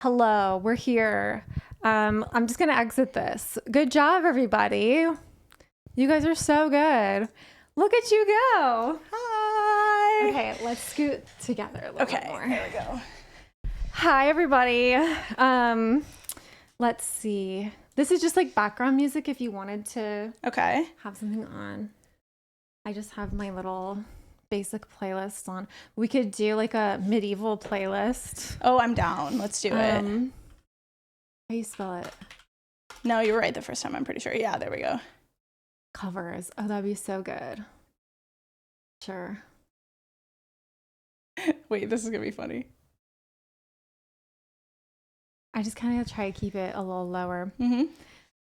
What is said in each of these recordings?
Hello, we're here. I'm just gonna exit this. Good job, everybody. You guys are so good. Look at you go. Hi. Okay, let's scoot together a little bit more. There we go. Hi, everybody. Let's see. This is just like background music if you wanted to have something on. I just have my little basic playlist on. We could do like a medieval playlist. Oh, I'm down. Let's do it. How do you spell it? No, you were right the first time, I'm pretty sure. Yeah, there we go. Covers. Oh, that'd be so good. Sure. Wait, this is gonna be funny. I just kind of try to keep it a little lower. Mm-hmm.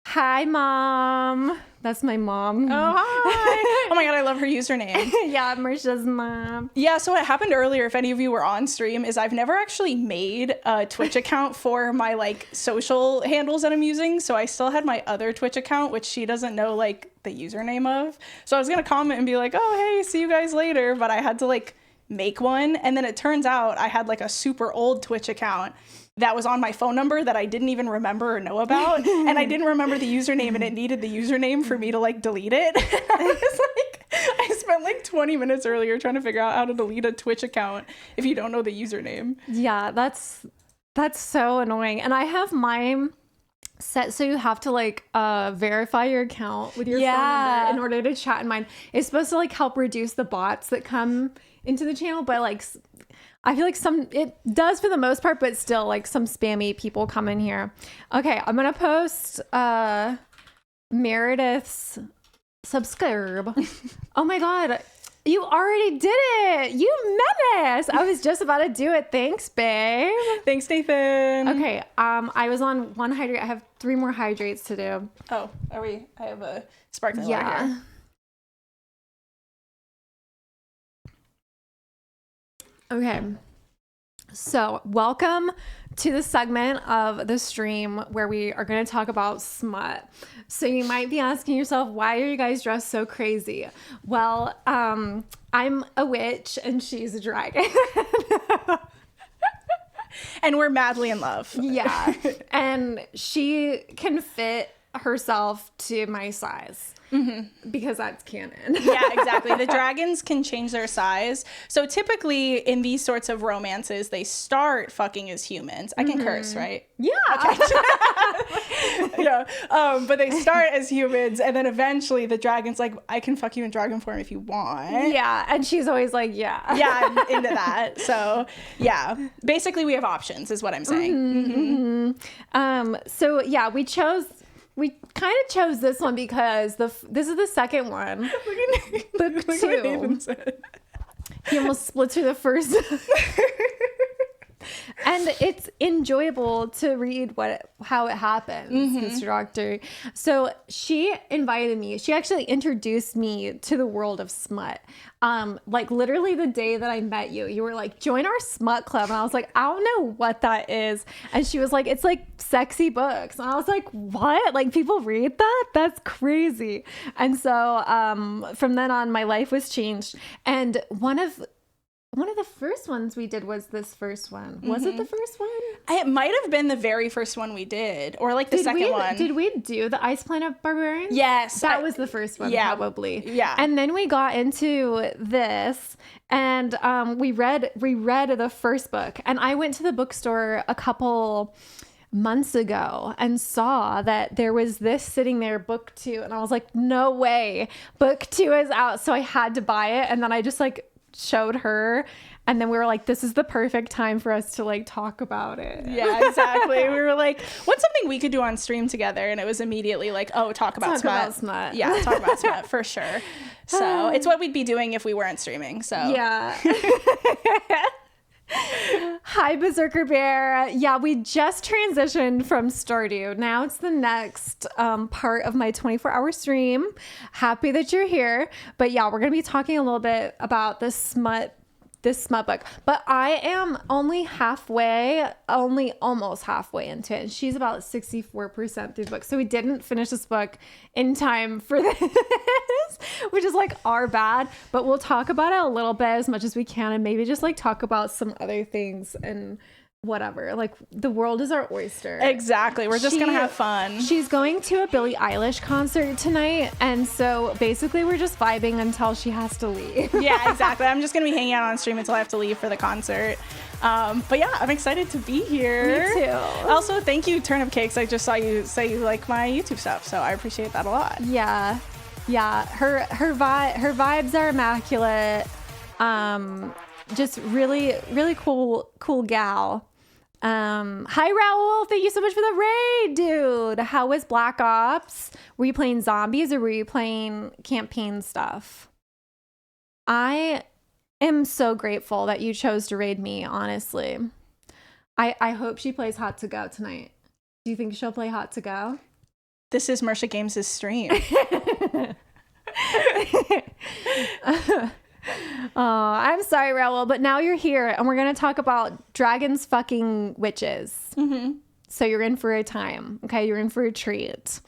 Hi, Mom. That's my mom. Oh, hi. Oh my God, I love her username. Yeah, Marisha's mom. Yeah, so what happened earlier, if any of you were on stream, is I've never actually made a Twitch account for my like social handles that I'm using. So I still had my other Twitch account, which she doesn't know like the username of. So I was gonna comment and be like, oh, hey, see you guys later. But I had to like make one. And then it turns out I had like a super old Twitch account that was on my phone number that I didn't even remember or know about. And I didn't remember the username, and it needed the username for me to like delete it. I spent like 20 minutes earlier trying to figure out how to delete a Twitch account if you don't know the username. Yeah, that's so annoying. And I have mine set so you have to like verify your account with your phone number in order to chat in mine. It's supposed to like help reduce the bots that come into the channel, but like I feel like it does for the most part, but still like some spammy people come in here. Okay, I'm gonna post Meredith's subscribe. Oh my God, you already did it. You menace. I was just about to do it. Thanks, babe. Thanks, Nathan. Okay, I was on one hydrate. I have 3 more hydrates to do. Oh, I have a sparkling water here. Okay, so welcome to the segment of the stream where we are going to talk about smut. So you might be asking yourself, why are you guys dressed so crazy? Well, I'm a witch and she's a dragon. And we're madly in love. Yeah, and she can fit herself to my size. Mm-hmm. Because that's canon. Yeah, exactly. The dragons can change their size. So typically in these sorts of romances, they start fucking as humans. I can curse, right? Yeah. Okay. Yeah. But they start as humans, and then eventually the dragon's like, I can fuck you in dragon form if you want. Yeah. And she's always like, yeah. Yeah, I'm into that. So yeah, basically we have options is what I'm saying. Mm-hmm. So yeah, we kind of chose this one because this is the second one. Book 2. He almost splits through the first. And it's enjoyable to read how it happens, Mr. Doctor. So she invited me. She actually introduced me to the world of smut. Like literally the day that I met you, you were like, join our smut club. And I was like, I don't know what that is. And she was like, it's like sexy books. And I was like, what? Like people read that? That's crazy. And so from then on, my life was changed. And one of the first ones we did was this first one. Was it the first one? It might have been the very first one we did, or like the second one. Did we do the Ice Planet Barbarians? Yes. That was the first one, probably. Yeah. And then we got into this, and we read the first book. And I went to the bookstore a couple months ago and saw that there was this sitting there, book 2. And I was like, no way. Book 2 is out. So I had to buy it. And then I just like showed her, and then we were like, this is the perfect time for us to like talk about it. Yeah, exactly. We were like, what's something we could do on stream together? And it was immediately like, oh, talk about smut. Yeah, talk about smut for sure. So it's what we'd be doing if we weren't streaming. So yeah. Hi, Berserker Bear. Yeah, we just transitioned from Stardew. Now it's the next part of my 24-hour stream. Happy that you're here. But yeah, we're going to be talking a little bit about this smut book. But I am only almost halfway into it. And she's about 64% through the book. So we didn't finish this book in time for this, which is like our bad. But we'll talk about it a little bit as much as we can, and maybe just like talk about some other things and whatever. Like, the world is our oyster. Exactly. We're just gonna have fun. She's going to a Billie Eilish concert tonight, and so basically we're just vibing until she has to leave. Yeah, exactly. I'm just gonna be hanging out on stream until I have to leave for the concert. But yeah, I'm excited to be here. Me too. Also, thank you, Turnip Cakes. I just saw you say you like my YouTube stuff, so I appreciate that a lot. Yeah. Her vibes are immaculate. Just really, really cool gal. Hi Raul, thank you so much for the raid, dude. How was Black Ops? Were you playing zombies or were you playing campaign stuff? I am so grateful that you chose to raid me, honestly. I hope she plays Hot to Go tonight. Do you think she'll play Hot to Go? This is MurshaGames' stream. Oh, I'm sorry, Raul, but now you're here and we're going to talk about dragons fucking witches. Mm-hmm. So you're in for a time. Okay. You're in for a treat.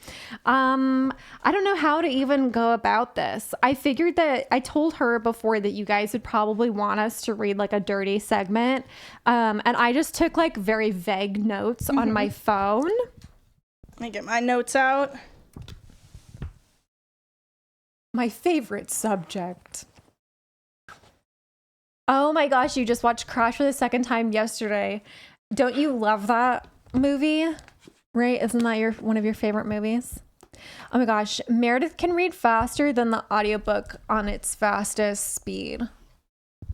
I don't know how to even go about this. I figured that I told her before that you guys would probably want us to read like a dirty segment. And I just took like very vague notes on my phone. Let me get my notes out. My favorite subject. Oh my gosh, you just watched Crash for the second time yesterday. Don't you love that movie? Right? Isn't that one of your favorite movies? Oh my gosh, Meredith can read faster than the audiobook on its fastest speed.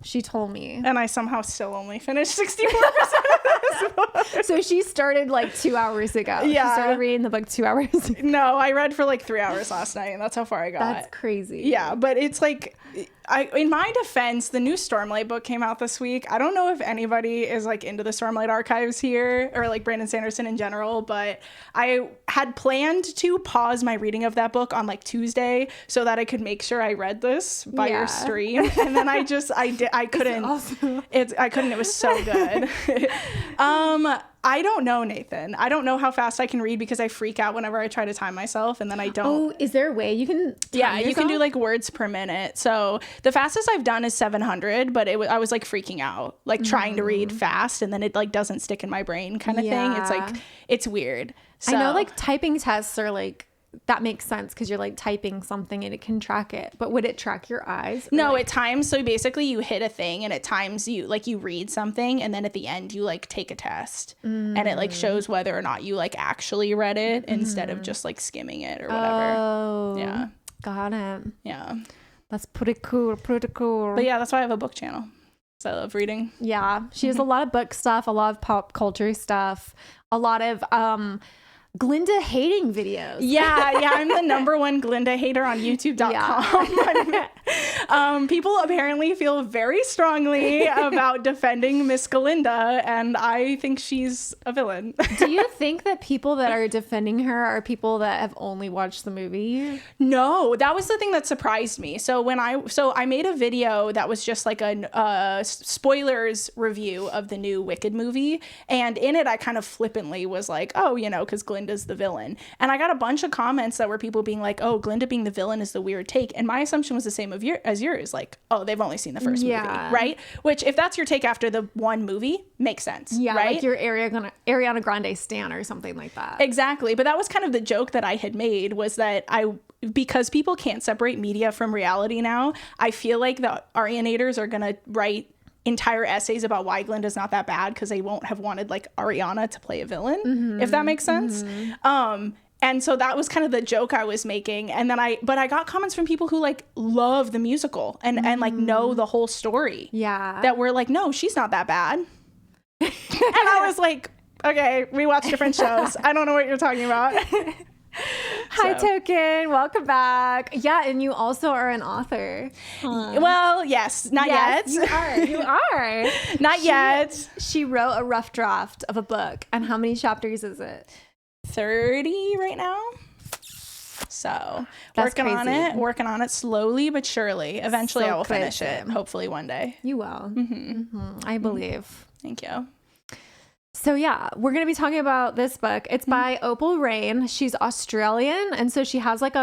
She told me. And I somehow still only finished 64% of this book. So she started like 2 hours ago. Yeah. She started reading the book 2 hours ago. No, I read for like 3 hours last night, and that's how far I got. That's crazy. Yeah, but it's like, in my defense, the new Stormlight book came out this week. I don't know if anybody is like into the Stormlight archives here or like Brandon Sanderson in general, but I had planned to pause my reading of that book on like Tuesday so that I could make sure I read this by your stream. And then I couldn't. Awesome. I couldn't. It was so good. I don't know, Nathan. I don't know how fast I can read because I freak out whenever I try to time myself, and then I don't. Oh, is there a way you can time you can do like words per minute. So the fastest I've done is 700, but I was like freaking out, like trying to read fast, and then it like doesn't stick in my brain kind of thing. It's like, it's weird. So, I know like typing tests are like, that makes sense because you're like typing something and it can track it. But would it track your eyes? No, it times. So basically you hit a thing and it times you, like you read something and then at the end you like take a test and it like shows whether or not you like actually read it instead of just like skimming it or whatever. Oh, yeah. Got it. Yeah. That's pretty cool. Pretty cool. But yeah, that's why I have a book channel. So I love reading. Yeah. She has a lot of book stuff, a lot of pop culture stuff, a lot of Glinda hating videos. Yeah, I'm the number one Glinda hater on YouTube.com. Yeah. People apparently feel very strongly about defending Miss Glinda, and I think she's a villain. Do you think that people that are defending her are people that have only watched the movie? No, that was the thing that surprised me. So I made a video that was just like a spoilers review of the new Wicked movie, and in it I kind of flippantly was like, oh, because Glinda's the villain. And I got a bunch of comments that were people being like, oh, Glinda being the villain is the weird take. And my assumption was the same as yours. Like, oh, they've only seen the first movie, right? Which, if that's your take after the one movie, makes sense. Yeah, right? like your Ariana Grande stan or something like that. Exactly. But that was kind of the joke that I had made, was that because people can't separate media from reality now, I feel like the Arianators are going to write entire essays about why Glinda's not that bad because they won't have wanted like Ariana to play a villain, if that makes sense. And so that was kind of the joke I was making. And then I got comments from people who like love the musical and like know the whole story. Yeah. That were like, no, she's not that bad. And I was like, okay, we watch different shows. I don't know what you're talking about. Hi, Token. Welcome back. Yeah, and you also are an author. Well, yes. Not yet. You are. Not yet. She wrote a rough draft of a book. And how many chapters is it? 30 right now. So That's working crazy. on it slowly but surely. Eventually So I will finish crazy. it, hopefully one day. You will. I believe. Thank you. So yeah, we're going to be talking about this book. It's by Opal Rain. She's Australian. And so she has like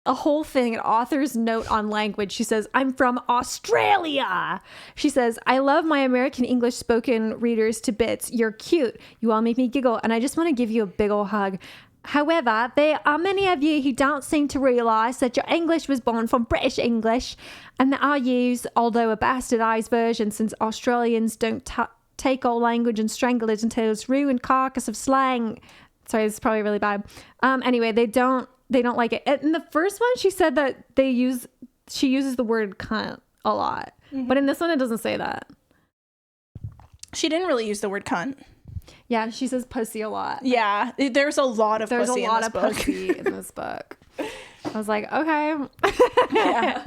a whole thing, an author's note on language. She says, I'm from Australia. She says, I love my American English spoken readers to bits. You're cute. You all make me giggle. And I just want to give you a big ol' hug. However, there are many of you who don't seem to realise that your English was born from British English and that I use, although a bastardised version, since Australians don't take our language and strangle it until it's ruined carcass of slang. Sorry, this is probably really bad. Anyway, they don't like it. In the first one, she said that she uses the word cunt a lot. Mm-hmm. But in this one, it doesn't say that. She didn't really use the word cunt. Yeah, she says pussy a lot. Yeah, there's a lot of pussy in this book. Pussy in this book. I was like, okay. Yeah.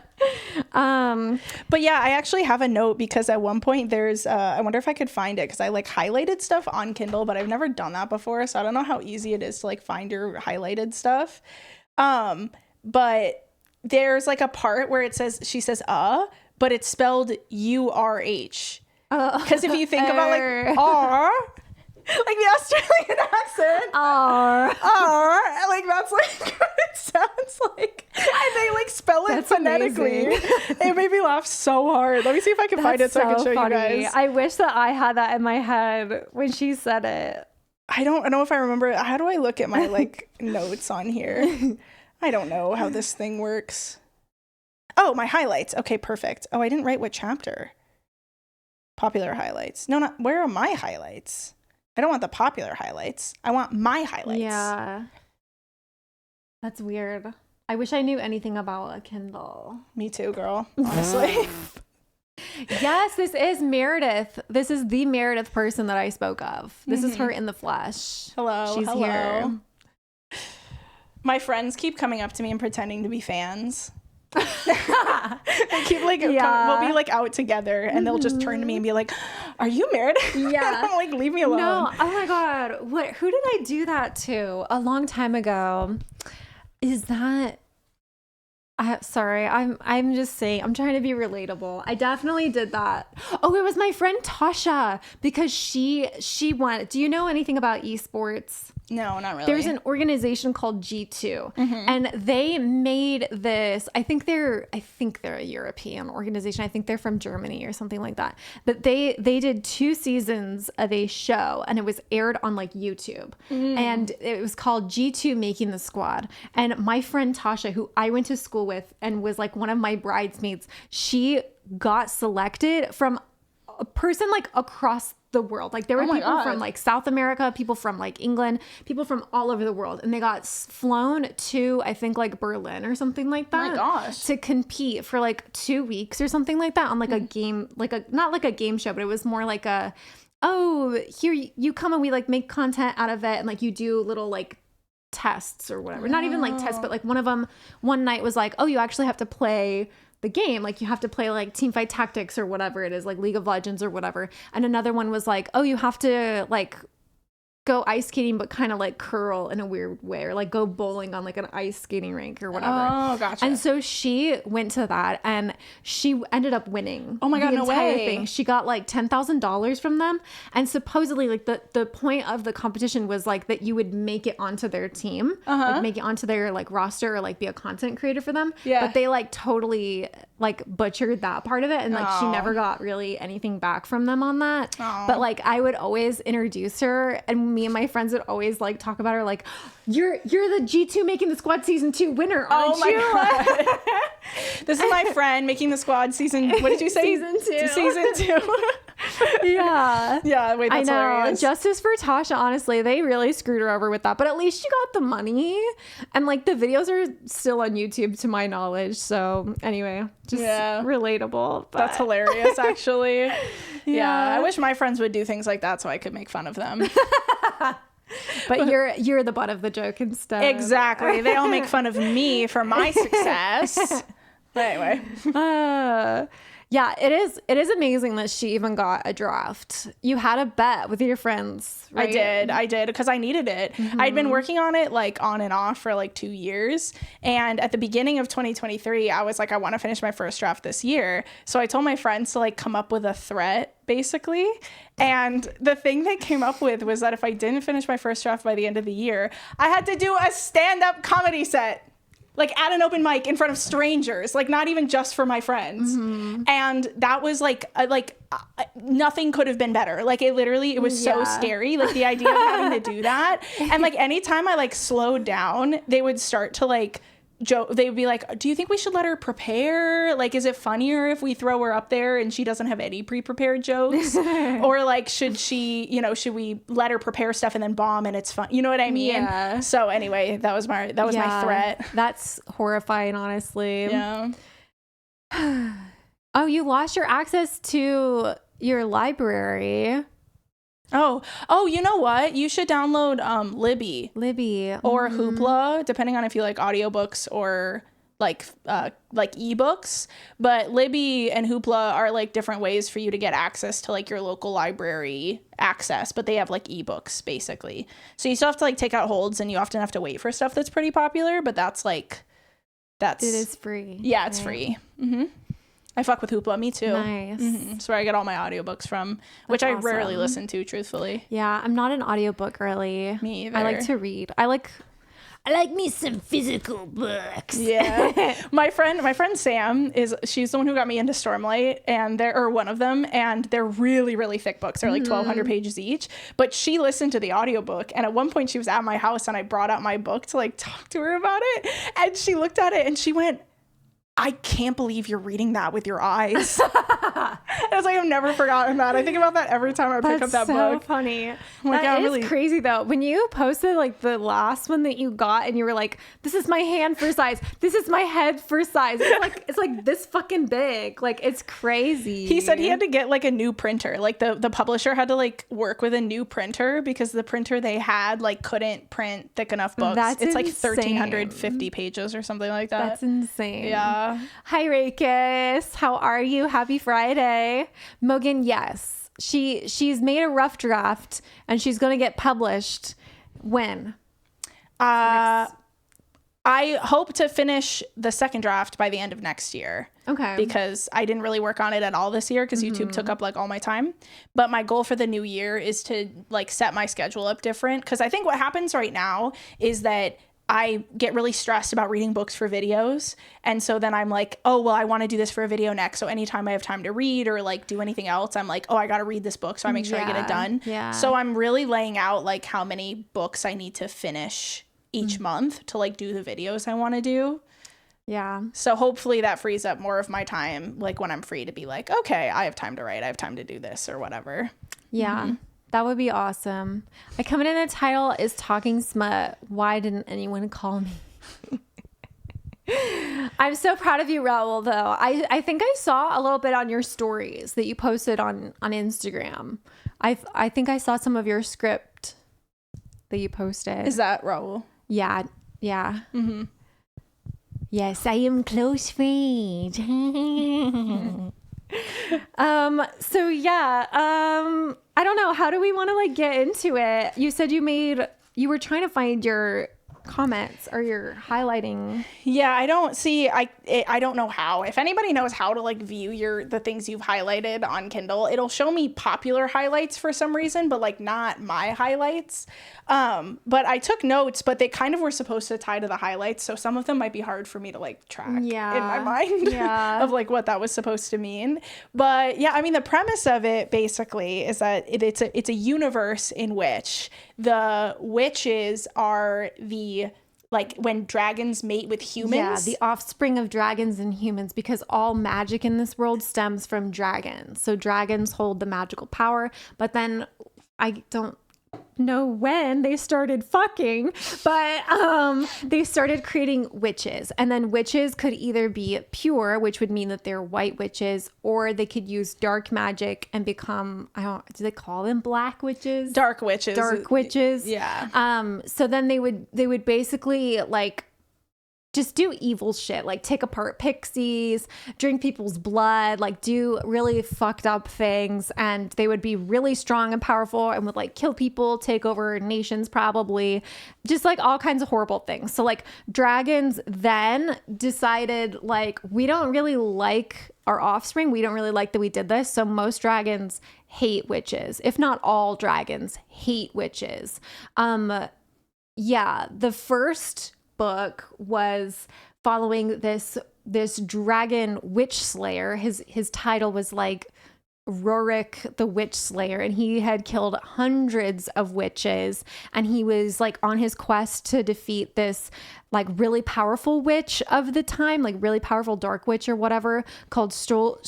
But yeah, I actually have a note because at one point there's I wonder if I could find it because I like highlighted stuff on Kindle, but I've never done that before, so I don't know how easy it is to like find your highlighted stuff. But there's like a part where she says but it's spelled URH. Because if you think about like R, like the Australian accent, like that's like what it sounds like, and they like spell it phonetically. It made me laugh so hard. Let me see if I can find it so I can show funny. You guys. I wish that I had that in my head when she said it. I don't know if I remember. How do I look at my like notes on here? I don't know how this thing works. Oh, my highlights. Okay, perfect. Oh, I didn't write what chapter. Popular highlights. No, not where are my highlights? I don't want the popular highlights. I want my highlights. Yeah. That's weird. I wish I knew anything about a Kindle. Me too, girl. Honestly. Yes, this is Meredith. This is the Meredith person that I spoke of. This is her in the flesh. Hello. She's here. My friends keep coming up to me and pretending to be fans. They keep like we'll be like out together and they'll just turn to me and be like, are you Meredith? Yeah. I'm like, leave me alone. No, oh my god, who did I do that to a long time ago? Is that sorry, I'm just saying, I'm trying to be relatable. I definitely did that. Oh, it was my friend Tasha because she went. Do you know anything about esports? No, not really. There's an organization called G2 and they made this, I think they're a European organization. I think they're from Germany or something like that. But they did 2 seasons of a show and it was aired on like YouTube. And it was called G2 Making the Squad. And my friend Tasha, who I went to school with and was like one of my bridesmaids, she got selected from a person like across the world. Like there were people from like South America, people from like England, people from all over the world, and they got flown to I think like Berlin or something like that. Oh my gosh. To compete for like 2 weeks or something like that on like a game, like a not like a game show, but it was more like a here you come and we like make content out of it and like you do little like tests or whatever. Not even like tests, but like one of them one night was like, you actually have to play the game, like you have to play like Teamfight Tactics or whatever it is, like League of Legends or whatever. And another one was like, you have to like go ice skating but kind of like curl in a weird way, or like go bowling on like an ice skating rink or whatever. Oh, gotcha. And so she went to that and she ended up winning. Oh my god, the no entire way. thing. She got like $10,000 from them, and supposedly like the point of the competition was like that you would make it onto their team, like make it onto their like roster or like be a content creator for them. Yeah. But they like totally like butchered that part of it, and like she never got really anything back from them on that. But like I would always introduce her, and me and my friends would always like talk about her like, you're the G2 Making the Squad season 2 winner, aren't you? God. This is my friend Making the Squad season, what did you say? Season 2. Yeah. Yeah, wait, that's I know. hilarious. Justice for Tasha, honestly, they really screwed her over with that. But at least she got the money. And like the videos are still on YouTube to my knowledge. So anyway, just relatable. But. That's hilarious, actually. Yeah, I wish my friends would do things like that so I could make fun of them. But you're the butt of the joke instead. Exactly. They all make fun of me for my success. But anyway. Yeah, it is amazing that she even got a draft. You had a bet with your friends, right? I did because I needed it. I'd been working on it like on and off for like 2 years. And at the beginning of 2023, I was like, I want to finish my first draft this year. So I told my friends to like come up with a threat, basically. And the thing they came up with was that if I didn't finish my first draft by the end of the year, I had to do a stand-up comedy set. like at an open mic in front of strangers, like not even just for my friends. And that was like nothing could have been better. Like it was so scary, like the idea of having to do that. And like anytime I like slowed down, they would start to like joke. They would be like, do you think we should let her prepare? Like, is it funnier if we throw her up there and she doesn't have any pre-prepared jokes? Or like, should we let her prepare stuff and then bomb and it's fun? You know what I mean? Yeah. So anyway, that was my threat. That's horrifying, honestly. Yeah. Oh, you lost your access to your library. Oh, you know what? You should download Libby or Hoopla, depending on if you like audiobooks or like ebooks. But Libby and Hoopla are like different ways for you to get access to like your local library access, but they have like ebooks basically. So you still have to like take out holds, and you often have to wait for stuff that's pretty popular, but it is free. Yeah, it's free. I fuck with Hoopla. Me too. Nice. That's where I get all my audiobooks from, which I rarely listen to, truthfully. Yeah, I'm not an audiobook girly. Me either. I like to read. I like me some physical books. Yeah. my friend Sam she's the one who got me into Stormlight, and one of them, and they're really, really thick books. They're like 1,200 pages each, but she listened to the audiobook, and at one point she was at my house and I brought out my book to like talk to her about it, and she looked at it and she went, I can't believe you're reading that with your eyes. I was like, I've never forgotten that. I think about that every time I pick up that book. That's so funny. Like, that is crazy though. When you posted like the last one that you got and you were like, this is my hand for size. This is my head for size. It's like this fucking big. Like it's crazy. He said he had to get like a new printer. Like the publisher had to like work with a new printer because the printer they had like couldn't print thick enough books. It's insane. Like 1,350 pages or something like that. That's insane. Yeah. Hi, Rakis. How are you? Happy Friday. Mogan, yes. She's made a rough draft and she's going to get published. When? I hope to finish the second draft by the end of next year. Okay. Because I didn't really work on it at all this year because YouTube took up like all my time. But my goal for the new year is to like set my schedule up different. Because I think what happens right now is that I get really stressed about reading books for videos. And so then I'm like, oh, well, I want to do this for a video next. So anytime I have time to read or like do anything else, I'm like, oh, I got to read this book. So I make sure I get it done. Yeah. So I'm really laying out like how many books I need to finish each month to like do the videos I want to do. Yeah. So hopefully that frees up more of my time, like when I'm free to be like, okay, I have time to write. I have time to do this or whatever. Yeah. That would be awesome. I coming in the title is Talking Smut. Why didn't anyone call me? I'm so proud of you, Raul, though. I think I saw a little bit on your stories that you posted on Instagram. I think I saw some of your script that you posted. Is that Raul? Yeah. Yeah. Yes, I am close friend. So yeah, I don't know. How do we want to like get into it? You said you were trying to find your comments or your highlighting. Yeah, I don't know how. If anybody knows how to like view the things you've highlighted on Kindle, it'll show me popular highlights for some reason, but like not my highlights. But I took notes, but they kind of were supposed to tie to the highlights, so some of them might be hard for me to like track in my mind of like what that was supposed to mean. But yeah, I mean the premise of it basically is that it's a universe in which the witches are like when dragons mate with humans. Yeah, the offspring of dragons and humans, because all magic in this world stems from dragons. So dragons hold the magical power, but then I don't know when they started fucking, but they started creating witches, and then witches could either be pure, which would mean that they're white witches, or they could use dark magic and become, do they call them black witches? Dark witches. Yeah. So then they would basically like just do evil shit, like take apart pixies, drink people's blood, like do really fucked up things. And they would be really strong and powerful and would like kill people, take over nations, probably just like all kinds of horrible things. So like dragons then decided like, we don't really like our offspring. We don't really like that we did this. So most dragons hate witches, if not all dragons hate witches. Yeah. The first book was following this dragon witch slayer. His title was like Rorik the Witch Slayer, and he had killed hundreds of witches, and he was like on his quest to defeat this like really powerful witch of the time, like really powerful dark witch or whatever, called Strollgill.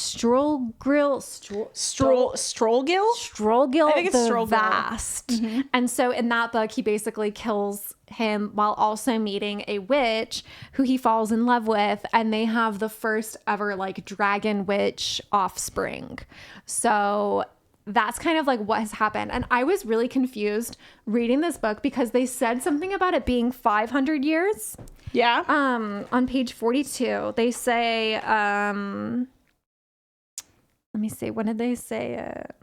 I think it's the Strollgill. Vast. Mm-hmm. And so in that book, he basically kills him while also meeting a witch who he falls in love with, and they have the first ever like dragon witch offspring. So that's kind of like what has happened. And I was really confused reading this book because they said something about it being 500 years. Yeah. On page 42, they say, let me see, when did they say it?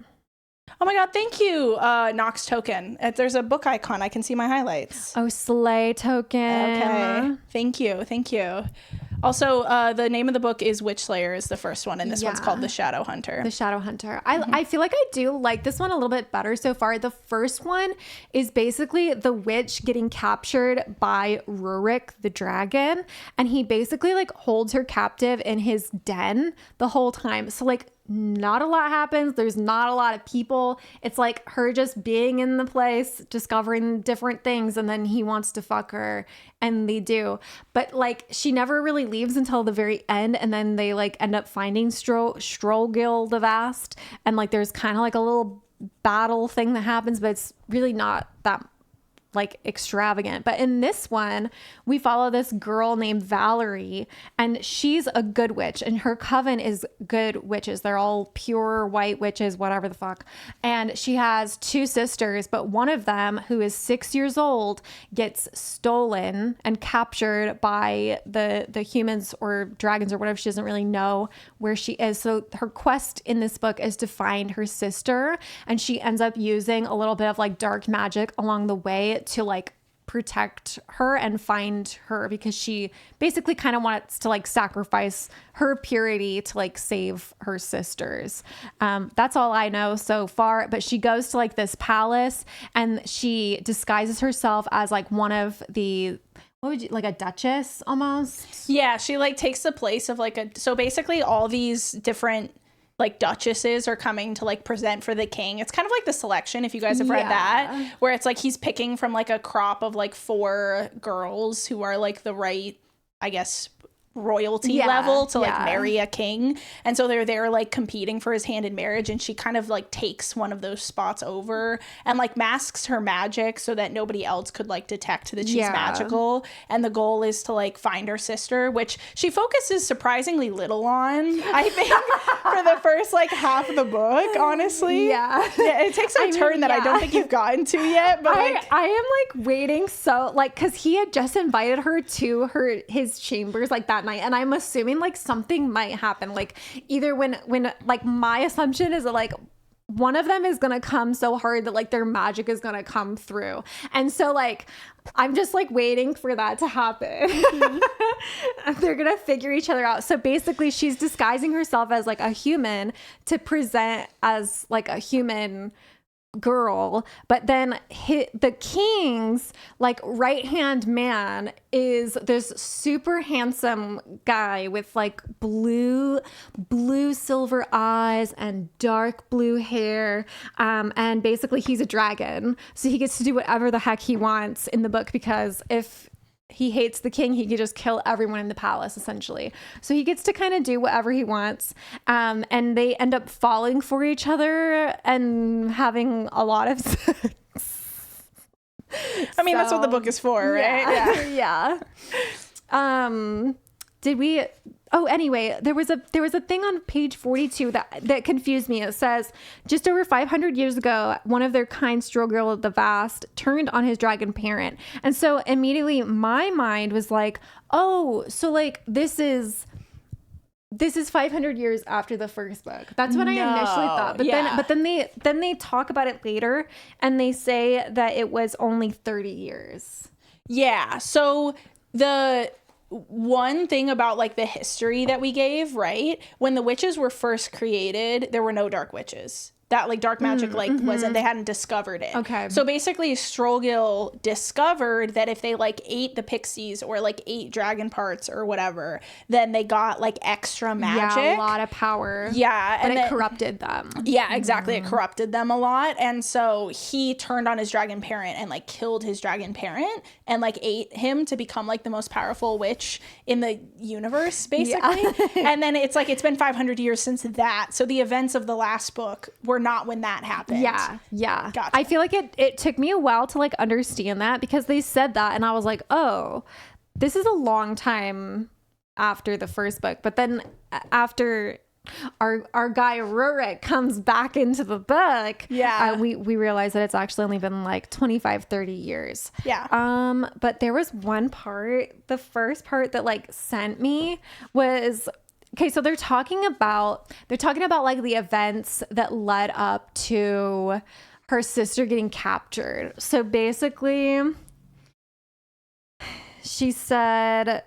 Oh my God, thank you, Nox Token. There's a book icon. I can see my highlights. Oh, Slay Token. Okay. Thank you. Also, the name of the book is Witch Slayer is the first one, and this one's called The Shadow Hunter. The Shadow Hunter. I feel like I do like this one a little bit better so far. The first one is basically the witch getting captured by Rurik the dragon, and he basically like holds her captive in his den the whole time. So like not a lot happens. There's not a lot of people. It's like her just being in the place, discovering different things, and then he wants to fuck her, and they do. But like she never really leaves until the very end, and then they like end up finding Strollgill the Vast, and like there's kind of like a little battle thing that happens, but it's really not that like extravagant. But in this one, we follow this girl named Valerie, and she's a good witch, and her coven is good witches. They're all pure white witches, whatever the fuck. And she has two sisters, but one of them, who is 6 years old, gets stolen and captured by the humans or dragons or whatever. She doesn't really know where she is. So her quest in this book is to find her sister, and she ends up using a little bit of like dark magic along the way to like protect her and find her, because she basically kind of wants to like sacrifice her purity to like save her sisters. That's all I know so far. But she goes to like this palace, and she disguises herself as like one of the, what would you, like a duchess almost? Yeah, she like takes the place of like so basically all these different like duchesses are coming to like present for the king. It's kind of like The Selection, if you guys have read that, where it's like he's picking from like a crop of like 4 girls who are like the right, I guess, royalty level to like marry a king. And so they're there like competing for his hand in marriage, and she kind of like takes one of those spots over and like masks her magic so that nobody else could like detect that she's magical. And the goal is to like find her sister, which she focuses surprisingly little on, I think, for the first like half of the book, honestly. It takes a turn that I don't think you've gotten to yet, but I am like waiting, so like, because he had just invited her to his chambers like that night, and I'm assuming like something might happen, like either when like my assumption is that like one of them is gonna come so hard that like their magic is gonna come through, and so like I'm just like waiting for that to happen. They're gonna figure each other out. So basically she's disguising herself as like a human to present as like a human girl, but then the king's like right hand man is this super handsome guy with like blue silver eyes and dark blue hair, and basically he's a dragon, so he gets to do whatever the heck he wants in the book, because if he hates the king, he could just kill everyone in the palace, essentially. So he gets to kind of do whatever he wants. And they end up falling for each other and having a lot of sex. I mean, that's what the book is for, right? Yeah. Anyway, there was a thing on page 42 that confused me. It says, just over 500 years ago, one of their kind, Strollgill the Vast, turned on his dragon parent. And so immediately my mind was like, oh, so like this is 500 years after the first book. That's what I initially thought. But then they talk about it later, and they say that it was only 30 years. Yeah. So the one thing about like the history that we gave, right? When the witches were first created, there were no dark witches. that like dark magic wasn't, they hadn't discovered it. Okay. So basically Strogil discovered that if they like ate the pixies or like ate dragon parts or whatever, then they got like extra magic. Yeah, a lot of power. Yeah. But it corrupted them. Yeah, exactly. It corrupted them a lot. And so he turned on his dragon parent and like killed his dragon parent and like ate him to become like the most powerful witch in the universe, basically. Yeah. And then it's like, it's been 500 years since that. So the events of the last book were not when that happened. Yeah. Yeah. Gotcha. I feel like it took me a while to like understand that, because they said that and I was like, oh, this is a long time after the first book. But then after our guy Rurik comes back into the book, we realize that it's actually only been like 25-30 years. But there was one part, the first part that like sent me was, okay, so they're talking about like the events that led up to her sister getting captured. So basically she said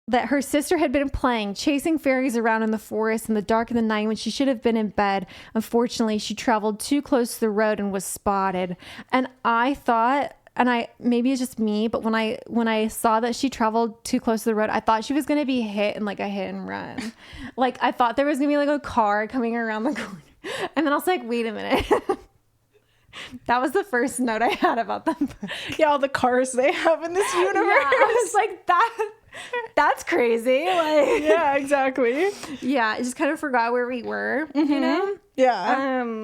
that her sister had been playing chasing fairies around in the forest in the dark of the night when she should have been in bed. Unfortunately, she traveled too close to the road and was spotted. And I thought, maybe it's just me, but when I saw that she traveled too close to the road, I thought she was going to be hit in like a hit and run. Like I thought there was going to be like a car coming around the corner. And then I was like, wait a minute. That was the first note I had about them. Yeah, all the cars they have in this universe. Yeah, I was like, that's crazy. Like, yeah, exactly. Yeah, I just kind of forgot where we were, you know? Yeah.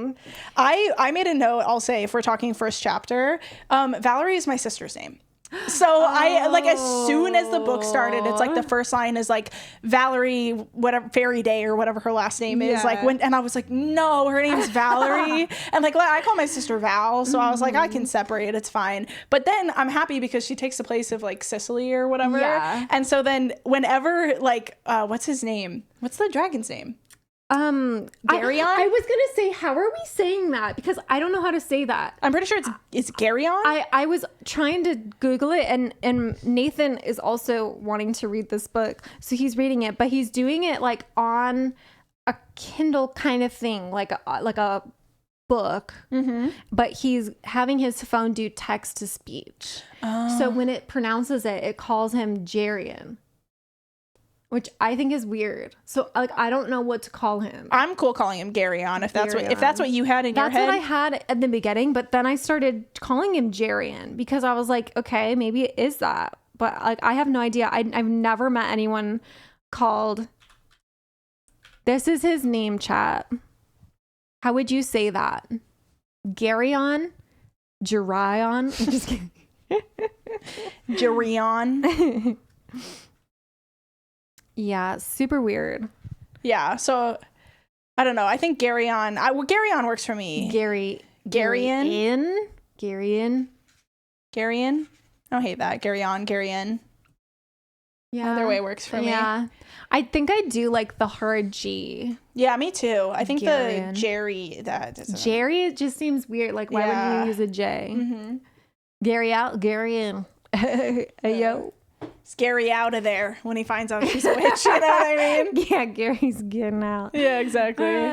I made a note, I'll say, if we're talking first chapter, Valerie is my sister's name. So I like, as soon as the book started, it's like the first line is like Valerie, whatever, Fairy Day or whatever her last name is. Like and I was like, no, her name's Valerie. And like I call my sister Val, so I was like, I can separate, it's fine. But then I'm happy because she takes the place of like Cicely or whatever. Yeah. And so then whenever like what's his name? What's the dragon's name? Garyon? I was gonna say, how are we saying that? Because I don't know how to say that. I'm pretty sure it's Garyon. I was trying to Google it, and Nathan is also wanting to read this book, so he's reading it, but he's doing it like on a Kindle kind of thing, like a book, but he's having his phone do text to speech. So when it pronounces it, it calls him Jarian, which I think is weird. So like I don't know what to call him. I'm cool calling him Garyon if that's what you had in your head. That's what I had at the beginning, but then I started calling him Jarian because I was like, okay, maybe it is that. But like I have no idea. I've never met anyone called. This is his name, chat. How would you say that? Garyon? Jarion? I'm just kidding. Jarion. Yeah, super weird. Yeah, so I don't know. I think Garyon. Garyon works for me. Garyon. I don't hate that. Garyon. Yeah. Either way works for me. Yeah. I think I do like the hard G. Yeah, me too. I think Garyon. the Jerry Jerry, it just seems weird. Like, why would you use a J? Garyon. Yo. Scary out of there when he finds out she's a witch. You know what I mean? Yeah, Gary's getting out. Yeah, exactly.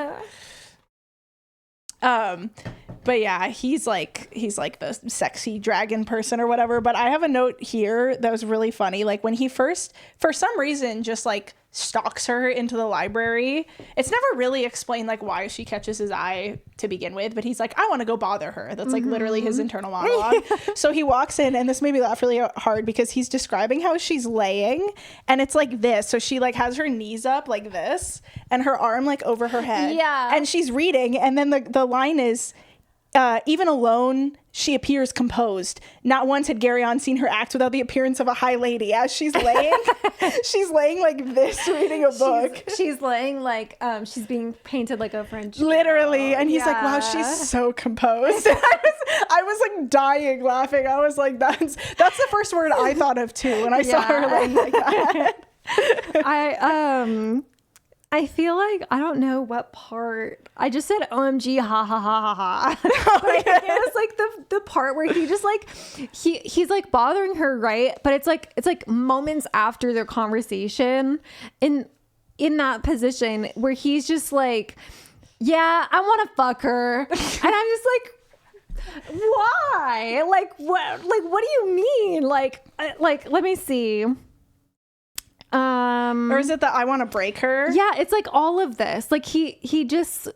But yeah, he's like the sexy dragon person or whatever. But I have a note here that was really funny. Like when he first, for some reason, just like stalks her into the library. It's never really explained like why she catches his eye to begin with, but he's like, I want to go bother her. That's like literally his internal monologue. So he walks in, and this made me laugh really hard because he's describing how she's laying, and it's like this. So she like has her knees up like this and her arm like over her head. Yeah. And she's reading, and then the line is, even alone, she appears composed. Not once had Garyon seen her act without the appearance of a high lady. As she's laying, she's laying like this, reading a book. She's laying like she's being painted like a French literally girl. And he's like, wow, she's so composed. I was like dying laughing. I was like, that's the first word I thought of too when I saw her laying like that. I feel like I don't know what part. I just said OMG ha ha ha ha ha. Like, it was like the part where he just like he's like bothering her, right? But it's like moments after their conversation in that position where he's just like yeah, I want to fuck her. And I'm just like, why? Like, what do you mean? Like, let me see. Or is it that I want to break her? Yeah, it's like all of this. Like he just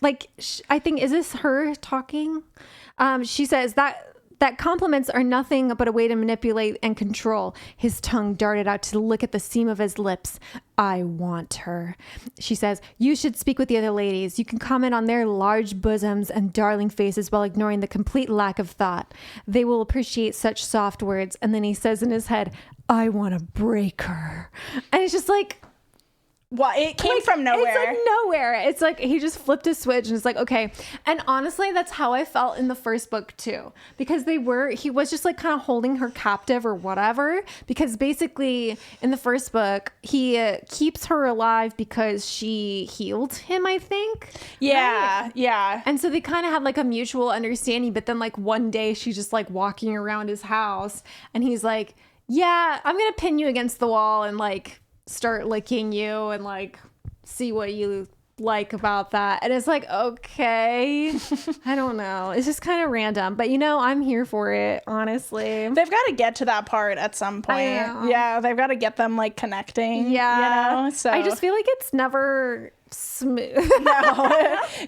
like, I think, is this her talking? She says that compliments are nothing but a way to manipulate and control. His tongue darted out to lick at the seam of his lips. I want her. She says, you should speak with the other ladies. You can comment on their large bosoms and darling faces while ignoring the complete lack of thought. They will appreciate such soft words. And then he says in his head, I want to break her. And it's just like, Well, it came from nowhere. It's like nowhere. It's like he just flipped a switch and it's like, okay. And honestly, that's how I felt in the first book too, because he was just like kind of holding her captive or whatever, because basically in the first book, he keeps her alive because she healed him, I think. Yeah. Right? Yeah. And so they kind of had like a mutual understanding, but then like one day she's just like walking around his house and he's like, yeah, I'm going to pin you against the wall and like start licking you and like see what you like about that. And it's like, okay. I don't know, it's just kind of random, but I'm here for it, honestly. They've got to get to that part at some point. Yeah, they've got to get them like connecting. So I just feel like it's never smooth.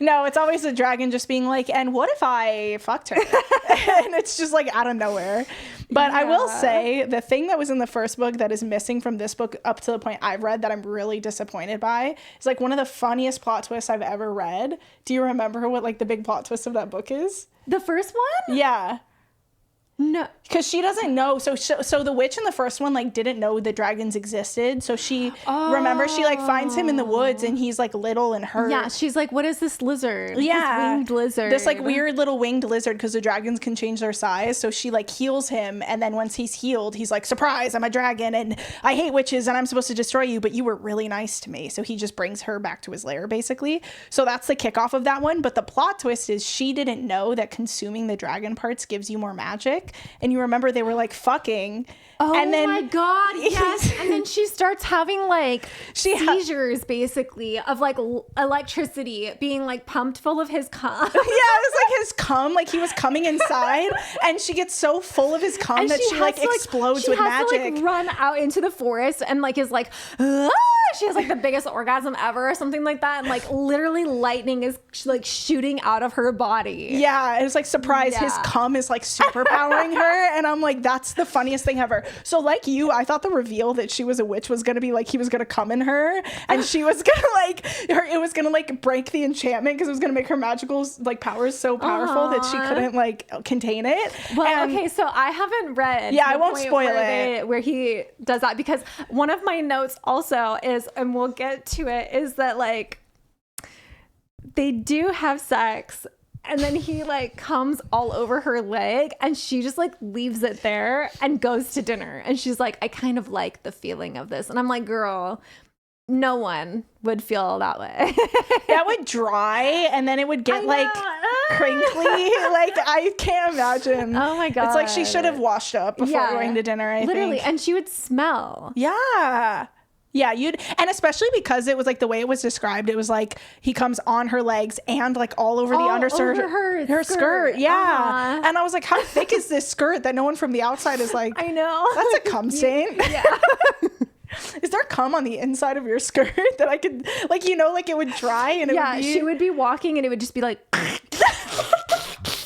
No, it's always the dragon just being like, and what if I fucked her? And it's just like out of nowhere. But I will say the thing that was in the first book that is missing from this book up to the point I've read that I'm really disappointed by is like one of the funniest plot twists I've ever read. Do you remember what like the big plot twist of that book is? The first one? Yeah. No, because she doesn't know. So the witch in the first one like didn't know the dragons existed. So she remember she like finds him in the woods and he's like little and hurt. Yeah, she's like, what is this lizard? Yeah, this winged lizard. This like weird little winged lizard, because the dragons can change their size. So she like heals him, and then once he's healed, he's like, surprise, I'm a dragon and I hate witches and I'm supposed to destroy you, but you were really nice to me. So he just brings her back to his lair basically. So that's the kickoff of that one. But the plot twist is she didn't know that consuming the dragon parts gives you more magic. And you remember they were like fucking. Oh, and then, my God, yes. And then she starts having like seizures basically of like electricity being like pumped full of his cum. Yeah, it was like his cum, like he was coming inside, and she gets so full of his cum that she like explodes with magic. She has to like run out into the forest and like is like, ah! She has like the biggest orgasm ever or something like that, and like literally lightning is like shooting out of her body. Yeah, it's like, surprise, his cum is like superpowering her, and I'm like, that's the funniest thing ever. So like you, I thought the reveal that she was a witch was gonna be like he was gonna come in her, and she was gonna like it was gonna like break the enchantment because it was gonna make her magical like powers so powerful that she couldn't like contain it. Well, okay, so I haven't read. Yeah, I won't spoil it. Where he does that, because one of my notes also is, and we'll get to it, is that like they do have sex. And then he like comes all over her leg and she just like leaves it there and goes to dinner. And she's like, I kind of like the feeling of this. And I'm like, girl, no one would feel that way. That would dry and then it would get like crinkly. Like I can't imagine. Oh my God. It's like she should have washed up before going to dinner, I literally. think. And she would smell. Yeah. Yeah, and especially because it was like the way it was described, it was like he comes on her legs and like all over the underskirt, her skirt. Yeah. And I was like, how thick is this skirt that no one from the outside is like, I know. That's a cum stain. Yeah. Is there cum on the inside of your skirt that I could like, like it would dry and it would be... she would be walking and it would just be like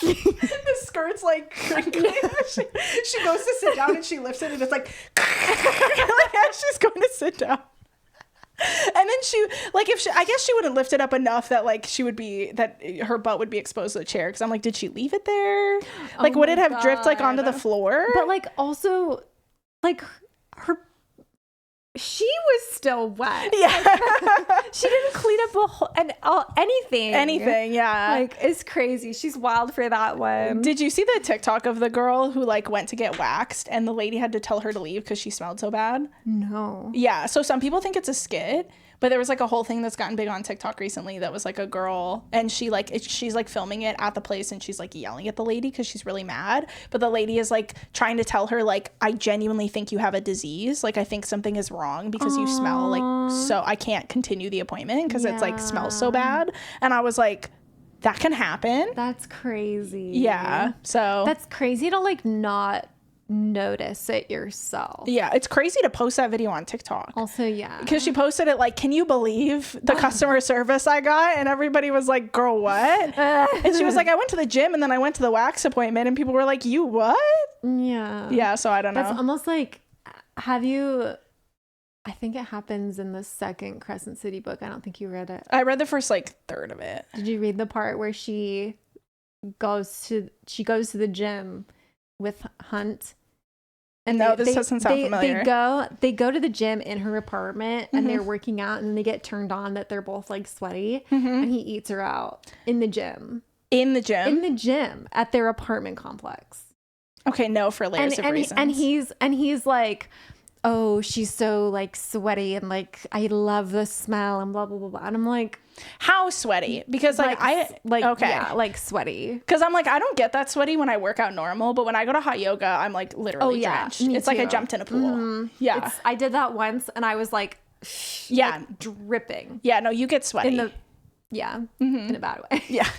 the skirt's like crinkling. She goes to sit down and she lifts it and it's like as she's going to sit down. And then she like I guess she wouldn't lift it up enough that like that her butt would be exposed to the chair, because I'm like, did she leave it there? Like would it have dripped like onto the floor? But like also like she was still wet. Yeah. She didn't clean up anything. Anything, yeah. Like, it's crazy. She's wild for that one. Did you see the TikTok of the girl who like went to get waxed and the lady had to tell her to leave because she smelled so bad? No. Yeah. So some people think it's a skit, But there was like a whole thing that's gotten big on TikTok recently that was like a girl, and she's like filming it at the place, and she's like yelling at the lady because she's really mad. But the lady is like trying to tell her, like, I genuinely think you have a disease. Like, I think something is wrong because you smell like, so I can't continue the appointment because it's like smells so bad. And I was like, that can happen. That's crazy. Yeah. So that's crazy to like not notice it yourself. Yeah, it's crazy to post that video on TikTok. Also, yeah, because she posted it like, can you believe the customer service I got? And everybody was like, girl, what? And she was like, I went to the gym and then I went to the wax appointment, and people were like, you what? Yeah, so I don't know. That's almost like, have you, I think it happens in the second Crescent City book. I don't think you read it. I read the first like third of it. Did you read the part where she goes to the gym with Hunt? And no, this doesn't sound familiar. They go to the gym in her apartment, and they're working out, and then they get turned on that they're both like sweaty, and he eats her out in the gym. In the gym at their apartment complex. Okay, no, for layers of reasons. And he's like, oh, she's so like sweaty, and like I love the smell, and blah blah blah blah. And I'm like, how sweaty? Because like sweaty. Because I'm like, I don't get that sweaty when I work out normal, but when I go to hot yoga, I'm like literally drenched. It's like I jumped in a pool. Yeah, I did that once, and I was like, like, dripping. Yeah, no, you get sweaty. In a bad way. Yeah.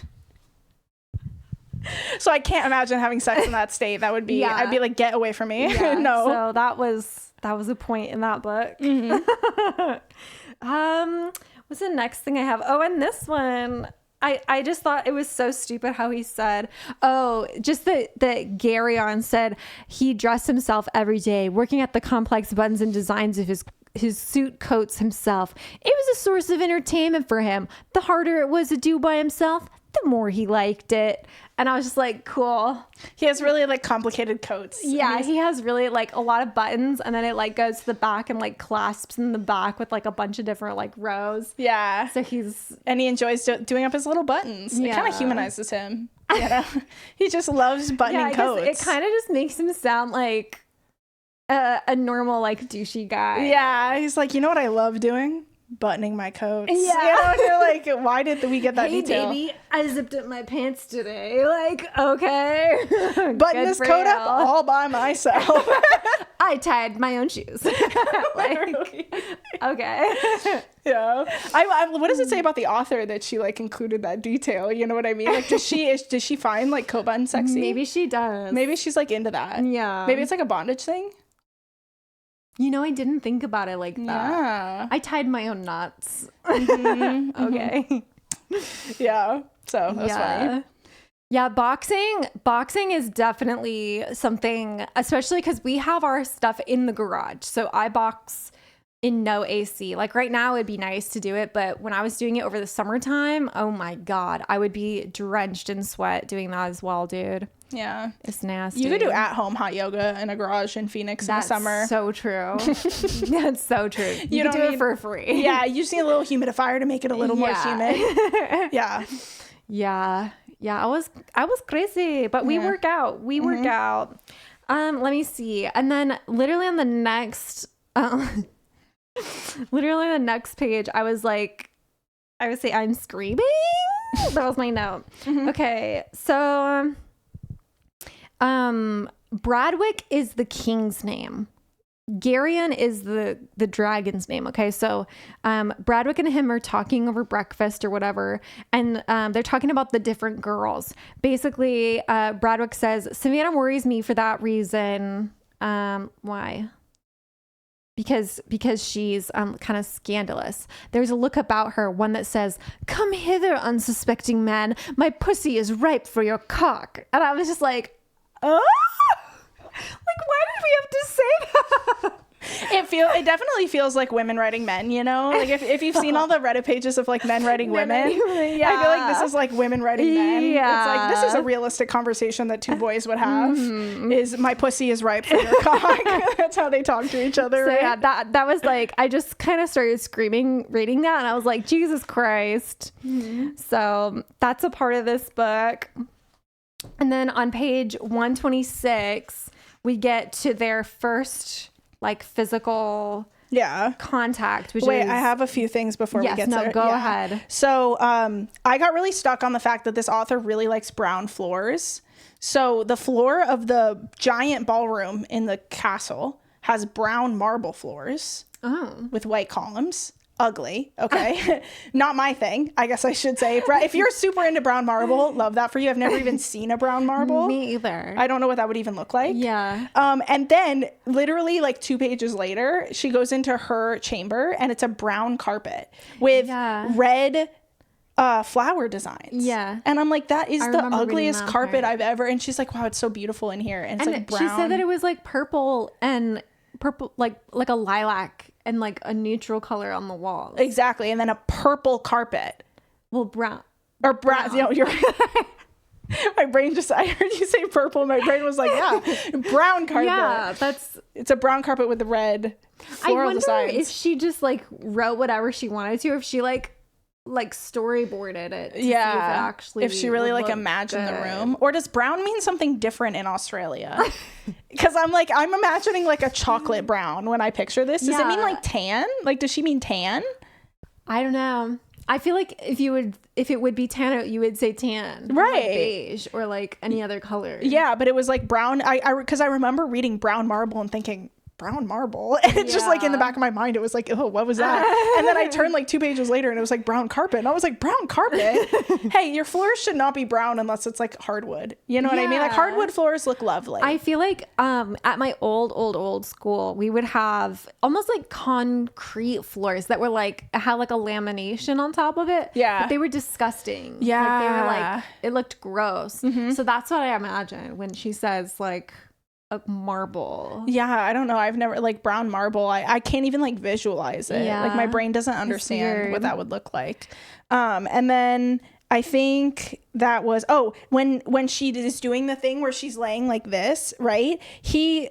So I can't imagine having sex in that state. That would be, I'd be like, get away from me. Yeah. No. So that was a point in that book. What's the next thing I have? Oh, and this one, I just thought it was so stupid how he said, just that Garyon said he dressed himself every day, working at the complex buttons and designs of his suit coats himself. It was a source of entertainment for him. The harder it was to do by himself, the more he liked it. And I was just like, cool. He has really like complicated coats. Yeah, he has really like a lot of buttons, and then it like goes to the back and like clasps in the back with like a bunch of different like rows. Yeah. So he enjoys doing up his little buttons. Yeah. It kind of humanizes him. You know? He just loves buttoning coats. It kind of just makes him sound like a normal like douchey guy. Yeah, he's like, you know what I love doing? Buttoning my coats. Yeah. You know, and you're like, why did we get that detail? Hey baby, I zipped up my pants today. Like, okay. Button this coat up all by myself. I tied my own shoes. Like, okay. Yeah. I what does it say about the author that she like included that detail? You know what I mean? Like, does she find like coat buttons sexy? Maybe she does. Maybe she's like into that. Yeah. Maybe it's like a bondage thing. You know, I didn't think about it like that. Yeah. I tied my own knots. Okay. Yeah. So that's funny. Yeah, boxing is definitely something, especially because we have our stuff in the garage. So I box in no AC. Like right now it'd be nice to do it, but when I was doing it over the summertime, oh my God, I would be drenched in sweat doing that as well, dude. Yeah. It's nasty. You could do at-home hot yoga in a garage in Phoenix in the summer. That's so true. That's so true. You can do it for free. Yeah, you just need a little humidifier to make it a little more humid. Yeah. Yeah. Yeah, I was crazy, but we work out. We work out. Let me see. And then literally on the next page, I would say I'm screaming. That was my note. Okay. So Bradwick is the king's name. Garyon is the dragon's name. Okay, so Bradwick and him are talking over breakfast or whatever, and they're talking about the different girls. Basically, Bradwick says, Savannah worries me for that reason. Why? Because she's kind of scandalous. There's a look about her, one that says, "Come hither, unsuspecting man. My pussy is ripe for your cock." And I was just like, oh, like, why did we have to say that? It definitely feels like women writing men, you know? Like if you've seen all the Reddit pages of like men writing women, yeah. I feel like this is like women writing men. Yeah. It's like, this is a realistic conversation that two boys would have. Is my pussy is ripe for your cock. That's how they talk to each other. So right? Yeah, that was like, I just kind of started screaming reading that, and I was like, Jesus Christ. So that's a part of this book. And then on page 126, we get to their first like physical Yeah. contact, which Wait, is... I have a few things before we get there. Go ahead. So I got really stuck on the fact that this author really likes brown floors. So the floor of the giant ballroom in the castle has brown marble floors with white columns. Ugly. Okay. Not my thing, I guess I should say. If you're super into brown marble, love that for you. I've never even seen a brown marble. Me either. I don't know what that would even look like. Yeah. And then literally like 2 pages later, she goes into her chamber and it's a brown carpet with red flower designs. Yeah. And I'm like, that is the ugliest carpet I've ever... And she's like, wow, it's so beautiful in here. And it's like brown. She said that it was like purple, like a lilac and like a neutral color on the walls. Exactly. And then a purple carpet. Well, brown. Or brown. You know, you're... My brain just... I heard you say purple. My brain was like, yeah, brown carpet. Yeah, it's a brown carpet with the red floral designs. I wonder if she just like wrote whatever she wanted to, if she like storyboarded it to see if she really like imagined the room. Or does brown mean something different in Australia? Because I'm imagining like a chocolate brown when I picture this. Does it mean like tan? Like, does she mean tan? I don't know. I feel like if it would be tan, you would say tan, right? Like beige or like any other color. Yeah, but it was like brown. Because I remember reading brown marble and thinking, brown marble, and it's just like in the back of my mind it was like, oh, what was that? And then I turned like 2 pages later and it was like brown carpet, and I was like, brown carpet? Hey, your floors should not be brown unless it's like hardwood, you know what I mean? Like hardwood floors look lovely. I feel like at my old school we would have almost like concrete floors that were like had like a lamination on top of it. But they were disgusting. Like, they were like, it looked gross. So that's what I imagine when she says like a marble. Yeah, I don't know. I've never like brown marble. I can't even like visualize it. Like my brain doesn't understand what that would look like. And then I think that was when she is doing the thing where she's laying like this, right? He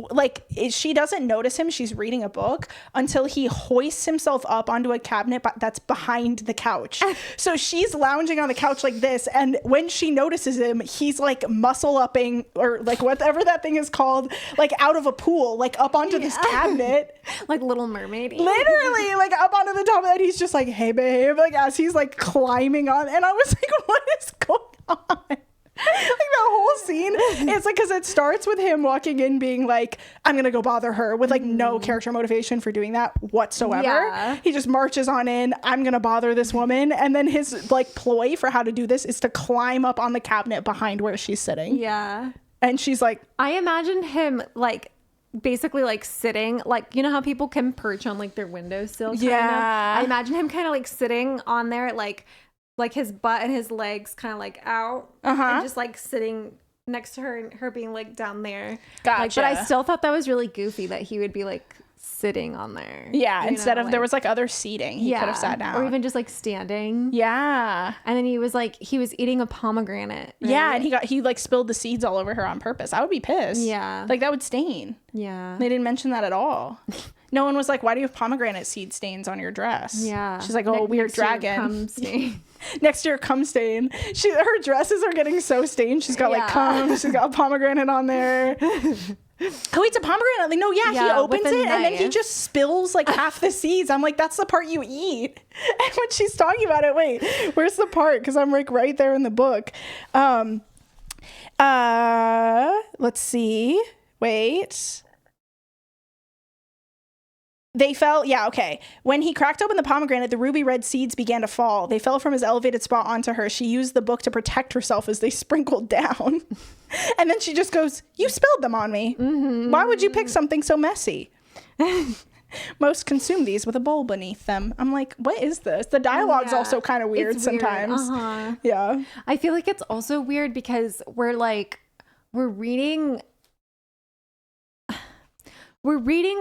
like she doesn't notice him. She's reading a book until he hoists himself up onto a cabinet that's behind the couch. So she's lounging on the couch like this, and when she notices him, he's like muscle upping or like whatever that thing is called, like out of a pool, like up onto this cabinet, like Little Mermaid. Literally, like up onto the top of that. He's just like, hey babe, like as he's like climbing on, and I was like, what is going on? Like that whole scene, it's like, because it starts with him walking in being like, I'm gonna go bother her, with like no character motivation for doing that whatsoever. He just marches on in, I'm gonna bother this woman, and then his like ploy for how to do this is to climb up on the cabinet behind where she's sitting. And she's like, I imagine him like basically like sitting, like, you know how people can perch on like their windowsill kind of? I imagine him kind of like sitting on there, like his butt and his legs kind of like out, and just like sitting next to her, and her being like down there. Gotcha. Like, but I still thought that was really goofy that he would be like sitting on there. Instead of like, there was like other seating, he could have sat down, or even just like standing. And then he was eating a pomegranate, right? And he like spilled the seeds all over her on purpose. I would be pissed. Like that would stain. They didn't mention that at all. No one was like, why do you have pomegranate seed stains on your dress? She's like, oh, weird dragon. Next to your cum stain. Her dresses are getting so stained. She's got like cum. She's got a pomegranate on there. Oh, it's a pomegranate. Like, no, he opens it and then he just spills like half the seeds. I'm like, that's the part you eat. And when she's talking about it, wait, where's the part? Because I'm like right there in the book. Let's see. Wait. They fell, when he cracked open the pomegranate, the ruby red seeds began to fall. They fell from his elevated spot onto her. She used the book to protect herself as they sprinkled down. And then she just goes, you spilled them on me. Why would you pick something so messy? Most consume these with a bowl beneath them. I'm like, what is this? The dialogue's also kind of weird sometimes. I feel like it's also weird because we're reading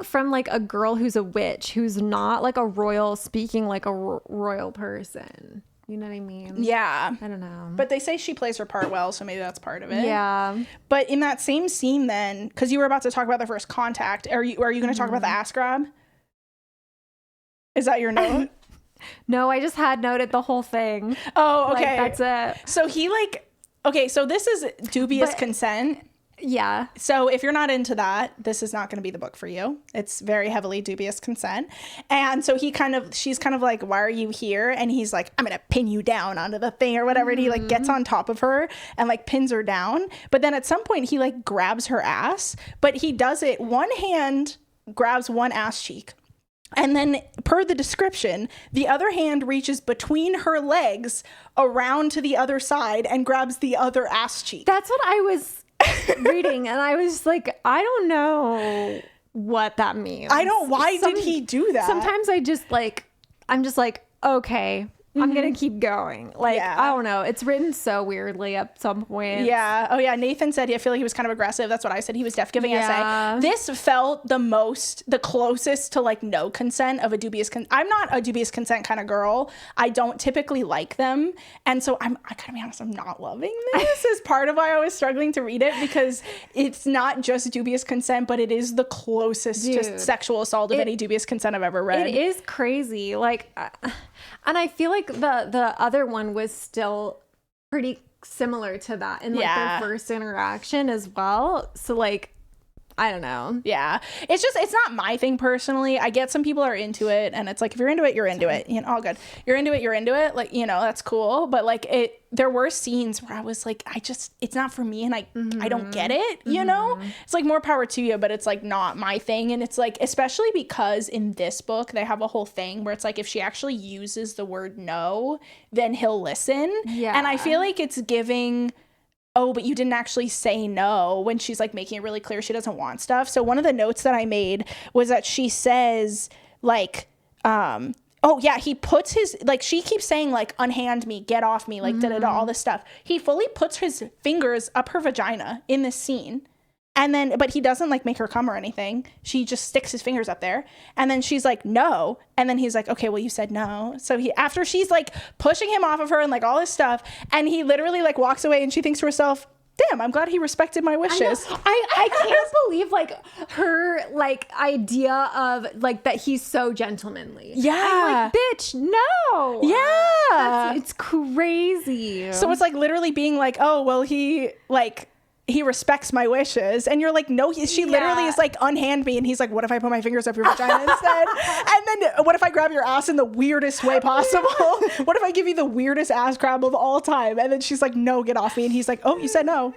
from like a girl who's a witch, who's not like a royal, speaking like a royal person. You know what I mean? I don't know. But they say she plays her part well, so maybe that's part of it. But in that same scene then, because you were about to talk about the first contact, are you going to talk about the ass grab? Is that your note? No, I just had noted the whole thing. Oh, okay. Like, that's it. So he so this is dubious consent. Yeah. So if you're not into that, this is not going to be the book for you. It's very heavily dubious consent. And so she's kind of like, why are you here? And he's like, I'm going to pin you down onto the thing or whatever. And he like gets on top of her and like pins her down. But then at some point he like grabs her ass, but he does it. One hand grabs one ass cheek. And then, per the description, the other hand reaches between her legs around to the other side and grabs the other ass cheek. That's what I was reading. And I was like, I don't know what that means. Why did he do that? Sometimes I'm just like, okay, I'm going to keep going. Like, I don't know. It's written so weirdly at some point. Yeah. Oh, yeah. Nathan said, I feel like he was kind of aggressive. That's what I said. He was deaf giving essay. This felt the closest to like no consent of a dubious I'm not a dubious consent kind of girl. I don't typically like them. And so I gotta be honest, I'm not loving this is part of why I was struggling to read it, because it's not just dubious consent, but it is the closest to sexual assault of any dubious consent I've ever read. It is crazy. Like, and I feel like the other one was still pretty similar to that in like their first interaction as well. So like, I don't know. Yeah. It's not my thing personally. I get some people are into it, and it's like, if you're into it, you're into it. You know, all good. You're into it. Like, you know, that's cool. But like there were scenes where I was like, it's not for me, and I don't get it, you know? It's like, more power to you, but it's like not my thing. And it's like, especially because in this book, they have a whole thing where it's like, if she actually uses the word no, then he'll listen. Yeah. And I feel like it's giving, oh, but you didn't actually say no, when she's like making it really clear she doesn't want stuff. So one of the notes that I made was that she says like, oh yeah, he puts his, like, she keeps saying like, unhand me, get off me, like all this stuff. He fully puts his fingers up her vagina in this scene. And then, but he doesn't like make her come or anything. She just sticks his fingers up there. And then she's like, no. And then he's like, okay, well, you said no. So after she's like pushing him off of her and like all this stuff, and he literally like walks away, and she thinks to herself, damn, I'm glad he respected my wishes. I can't believe like her like idea of like that he's so gentlemanly. Yeah. I'm like, bitch, no. Yeah. It's crazy. So it's like literally being like, oh, well, he respects my wishes, and you're like, no, she literally is like, unhand me, and he's like, what if I put my fingers up your vagina instead? And then what if I grab your ass in the weirdest way possible? What if I give you the weirdest ass grab of all time? And then she's like, no, get off me. And he's like, oh, you said no.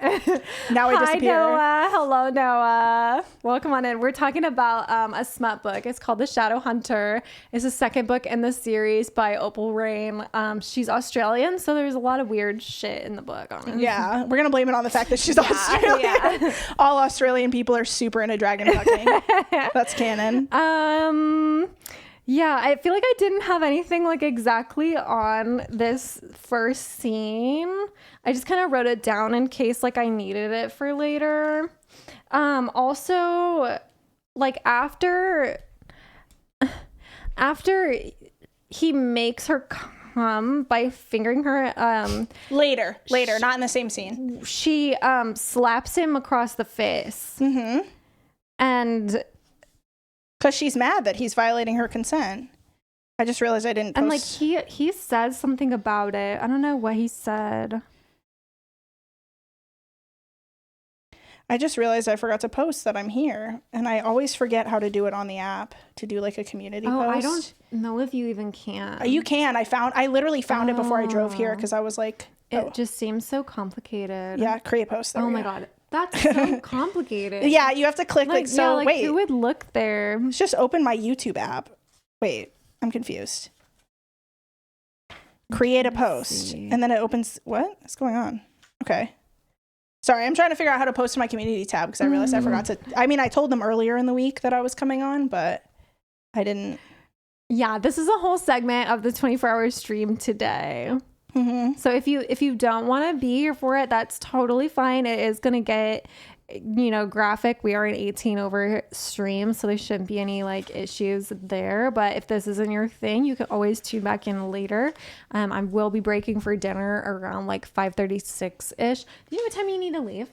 Now I disappear. Hi, Noah. Hello, Noah. Welcome on in. We're talking about a smut book. It's called The Shadow Hunter. It's the second book in the series by Opal Rain. She's Australian, so there's a lot of weird shit in the book. Yeah, we're gonna blame it on the fact that she's Australian. Yeah. All Australian people are super into dragon fucking. That's canon. Yeah, I feel like I didn't have anything like exactly on this first scene. I just kind of wrote it down in case like I needed it for later. Also, like after he makes her come by fingering her later, not in the same scene, she slaps him across the face, and because she's mad that he's violating her consent. I just realized I didn't post. And like he says something about it. I don't know what he said. I just realized I forgot to post that I'm here, and I always forget how to do it on the app, to do like a community post. I don't know if you even can. You can. I literally found it before I drove here, because I was like, it just seems so complicated. Yeah, create post. Oh my god, that's so complicated. Yeah, you have to click wait, who would look there? Let's just open my YouTube app. Wait, I'm confused. Create a post, and then it opens. What's going on? Okay. Sorry, I'm trying to figure out how to post to my community tab, because I realized I forgot to. I mean, I told them earlier in the week that I was coming on, but I didn't. Yeah, this is a whole segment of the 24-hour stream today. So if you don't want to be here for it, that's totally fine. It is going to get, graphic. We are an 18 over stream, so there shouldn't be any like issues there. But if this isn't your thing, you can always tune back in later. I will be breaking for dinner around like 5:36 ish. Do you know what time you need to leave?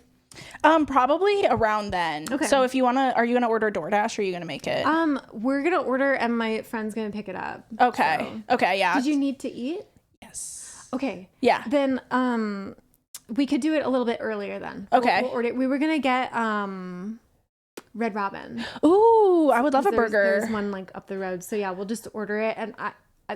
Probably around then. Okay. So if you are you gonna order DoorDash, or are you gonna make it? We're gonna order, and my friend's gonna pick it up. Okay. So. Okay. Yeah. Did you need to eat? Yes. Okay. Yeah. Then We could do it a little bit earlier then. Okay. We'll order. We were gonna get Red Robin. Ooh, I would love a burger. There's one like up the road. So yeah, we'll just order it, and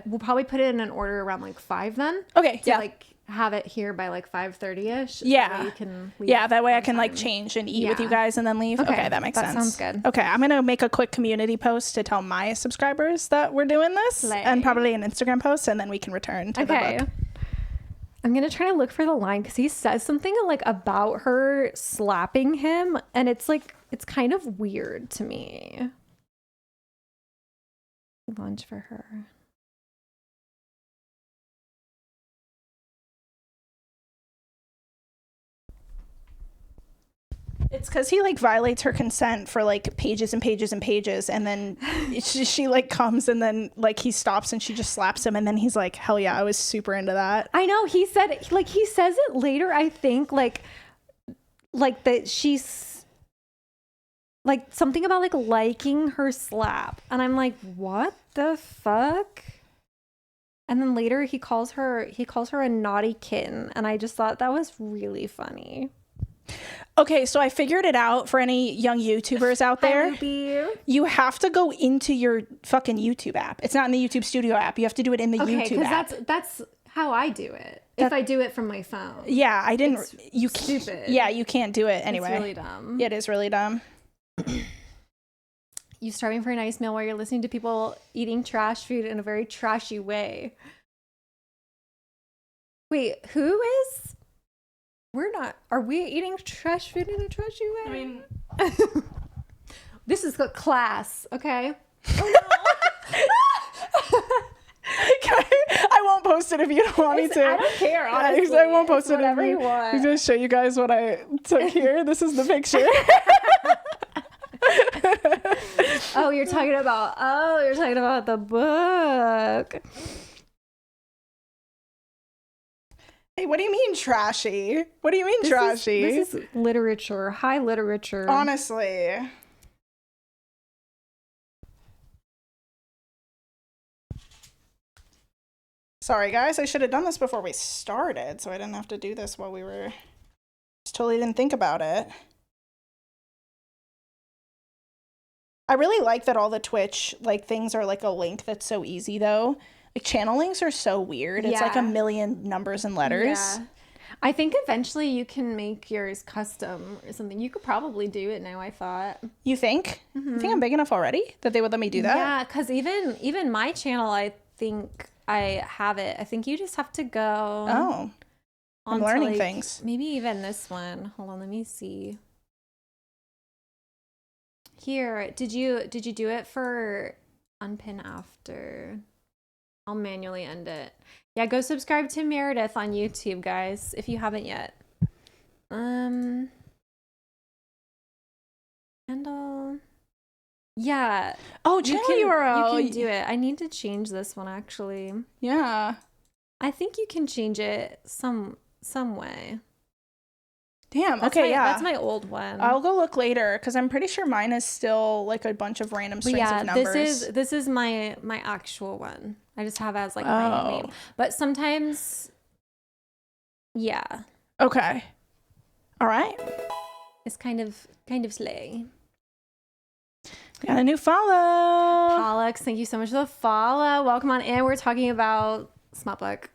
we'll probably put it in an order around like 5 then. Okay. To like have it here by like 5:30ish. Yeah. So you can leave that way I can time. like change and eat with you guys and then leave. Okay, that makes sense. Sounds good. Okay, I'm gonna make a quick community post to tell my subscribers that we're doing this, and probably an Instagram post, and then we can return to the book. I'm gonna try to look for the line because he says something like about her slapping him, and it's like it's kind of weird to me. Lunch for her. It's because he like violates her consent for like pages and pages and pages, and then she like comes, and then like he stops and she just slaps him, and then he's like, hell yeah, I was super into that. I know, he said like he says it later, I think like that she's like something about like liking her slap, and I'm like, what the fuck? And then later he calls her a naughty kitten, and I just thought that was really funny. So I figured it out for any young YouTubers out there. You have to go into your fucking YouTube app. It's not in the YouTube Studio app. You have to do it in the YouTube app. That's how I do it. If I do it from my phone. Yeah, I didn't. It's stupid. Yeah, you can't do it anyway. It's really dumb. Yeah, it is really dumb. You starving for a nice meal while you're listening to people eating trash food in a very trashy way. Wait, who is? We're not. Are we eating trash food in a trashy way? I mean, this is the class, okay? Oh no. I won't post it if you don't want me to. I don't care, honestly. I won't post it whatever if you want. I'm going to show you guys what I took here. This is the picture. Oh, you're talking about the book. Hey, what do you mean trashy? What do you mean trashy? This is literature, high literature. Honestly. Sorry, guys. I should have done this before we started, so I didn't have to do this while we were... Just totally didn't think about it. I really like that all the Twitch like things are like a link that's so easy, though. Like channel links are so weird. It's like a million numbers and letters. Yeah. I think eventually you can make yours custom or something. You could probably do it now, I thought. You think? You think I'm big enough already that they would let me do that? Yeah, because even my channel, I think I have it. I think you just have to go. Oh. I'm learning things. Maybe even this one. Hold on, let me see. Here, did you do it for unpin after? I'll manually end it. Yeah, go subscribe to Meredith on YouTube, guys, if you haven't yet. Handle. Yeah. Oh, channel URL. You can do it. I need to change this one actually. Yeah. I think you can change it some way. Damn. Okay, that's my old one. I'll go look later because I'm pretty sure mine is still like a bunch of random strings of numbers. This is my actual one. I just have it as like my name. But sometimes, yeah. Okay. All right. It's kind of slay. Got a new follow. Pollux, thank you so much for the follow. Welcome on in. We're talking about Smutbook.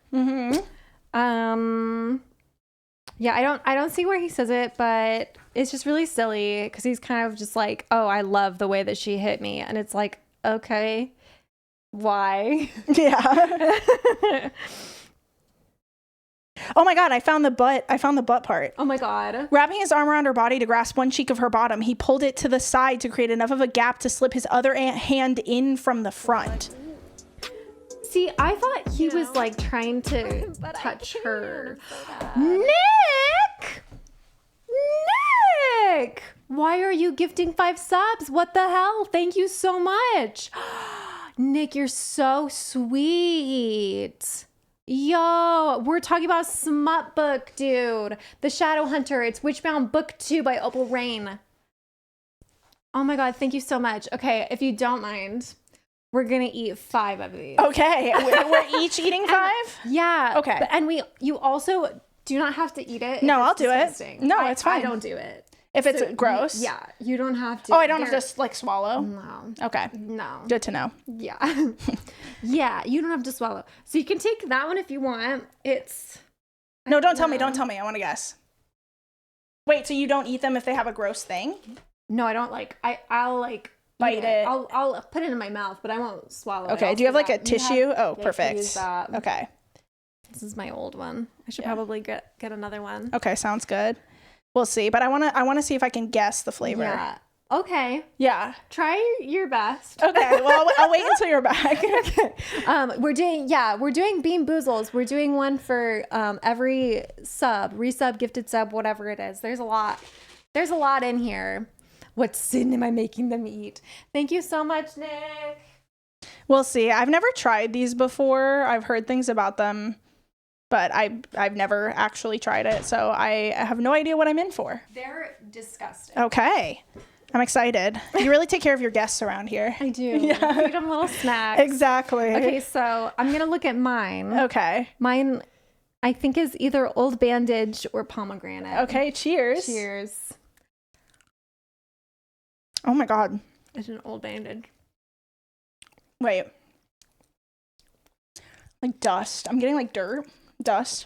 Yeah, I don't see where he says it, but it's just really silly because he's kind of just like, oh, I love the way that she hit me. And it's like, okay, why? Yeah. Oh my God, I found the butt part. Oh my God. Wrapping his arm around her body to grasp one cheek of her bottom, he pulled it to the side to create enough of a gap to slip his other hand in from the front. See, I thought he was like trying to touch her. Nick! Why are you gifting 5 subs? What the hell? Thank you so much. Nick, you're so sweet. Yo, we're talking about Smutbook, dude. The Shadow Hunter. It's Witchbound Book 2 by Opal Rain. Oh my God, thank you so much. Okay, if you don't mind, we're gonna eat 5 of these. Okay, we're each eating 5? Yeah. Okay. And you also do not have to eat it. No, I'll do disgusting. it. No, it's fine. I don't do it. If it's gross. Yeah, you don't have to. Oh, I don't have to like swallow? No. Okay. No. Good to know. Yeah. Yeah, you don't have to swallow. So you can take that one if you want. No, don't tell me. Don't tell me. I want to guess. Wait, so you don't eat them if they have a gross thing? No, I don't I'll like bite it. I'll put it in my mouth, but I won't swallow it. Okay, do you have like a tissue? Perfect. Use that. Okay. This is my old one. I should probably get another one. Okay, sounds good. We'll see, but I want to see if I can guess the flavor. Yeah. Okay. Yeah. Try your best. Okay. Well, I'll wait until you're back. Okay. We're doing Bean Boozles. We're doing one for every resub, gifted sub, whatever it is. There's a lot in here. What sin am I making them eat? Thank you so much, Nick. We'll see. I've never tried these before. I've heard things about them, but I've never actually tried it, so I have no idea what I'm in for. They're disgusting. Okay. I'm excited. You really take care of your guests around here. I do. Yeah. Feed them little snacks. Exactly. Okay, so I'm going to look at mine. Okay. Mine, I think, is either Old Bandage or pomegranate. Okay, cheers. Cheers. Oh my God. It's an Old Bandage. Wait. Like dust. I'm getting like dirt. Dust.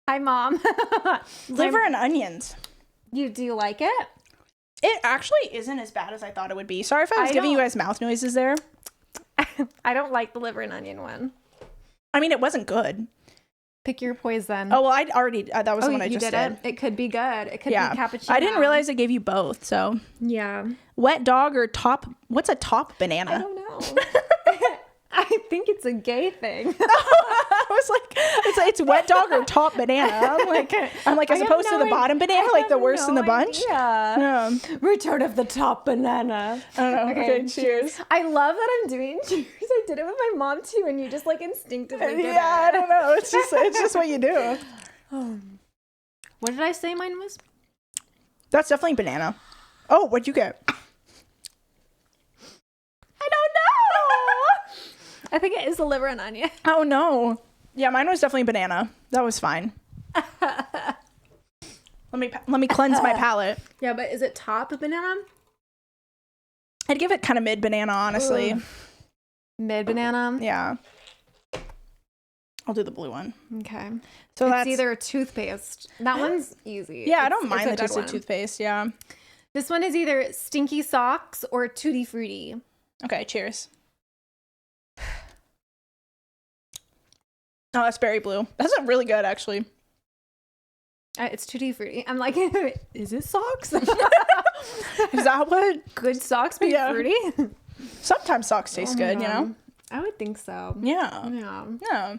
Hi, Mom. Liver and onions. Do you like it? It actually isn't as bad as I thought it would be. Sorry if I was giving you guys mouth noises there. I don't like the liver and onion one. I mean, it wasn't good. Pick your poison. Oh, well, I'd already, that was the one I just did. It could be good. It could be cappuccino. I didn't realize I gave you both, so. Yeah. Wet dog or what's a top banana? I don't know. I think it's a gay thing. I was like, it's wet dog or top banana. I'm like, as opposed to the bottom banana, like the worst in the bunch. Yeah. Return of the top banana. I don't know. Okay, cheers. I love that I'm doing cheers. I did it with my mom too, and you just like instinctively did it. I don't know. It's just what you do. What did I say mine was? That's definitely banana. Oh, what'd you get? I don't know. I think it is a liver and onion. Oh no. Yeah, mine was definitely banana. That was fine. Let me cleanse my palate. Yeah, but is it top banana? I'd give it kind of mid banana, honestly. Ugh. Mid banana? Yeah. I'll do the blue one. Okay. So it's that's either toothpaste. That one's easy. Yeah, I don't mind the taste of toothpaste. Yeah. This one is either Stinky Socks or Tutti Frutti. Okay, cheers. Oh, that's berry blue. That's really good, actually. It's Tutti Frutti. I'm like, is it socks? Is that what? Good socks be fruity? Sometimes socks taste good, you know? I would think so. Yeah. Yeah.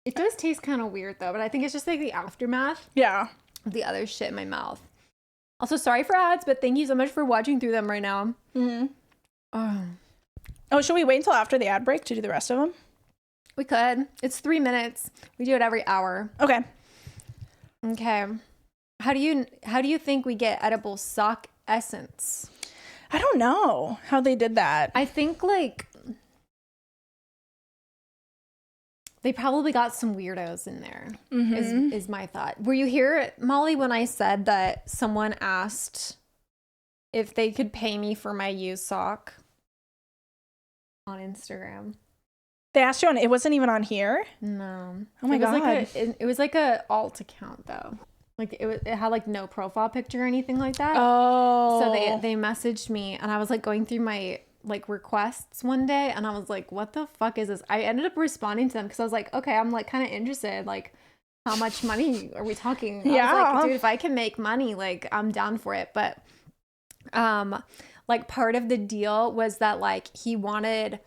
It does taste kind of weird, though, but I think it's just like the aftermath. Yeah. Of the other shit in my mouth. Also, sorry for ads, but thank you so much for watching through them right now. Mm-hmm. Oh, should we wait until after the ad break to do the rest of them? We could. It's 3 minutes. We do it every hour. Okay. Okay. How do you think we get edible sock essence? I don't know how they did that. I think like they probably got some weirdos in there. Mm-hmm. Is my thought. Were you here, Molly, when I said that someone asked if they could pay me for my used sock on Instagram? They asked you on, it wasn't even on here? No. Oh my God. It was like a alt account though. Like it had like no profile picture or anything like that. Oh. So they messaged me and I was like going through my like requests one day and I was like, what the fuck is this? I ended up responding to them because I was like, okay, I'm like kind of interested. Like how much money are we talking? Yeah. I was like, dude, if I can make money, like I'm down for it. But like part of the deal was that like he wanted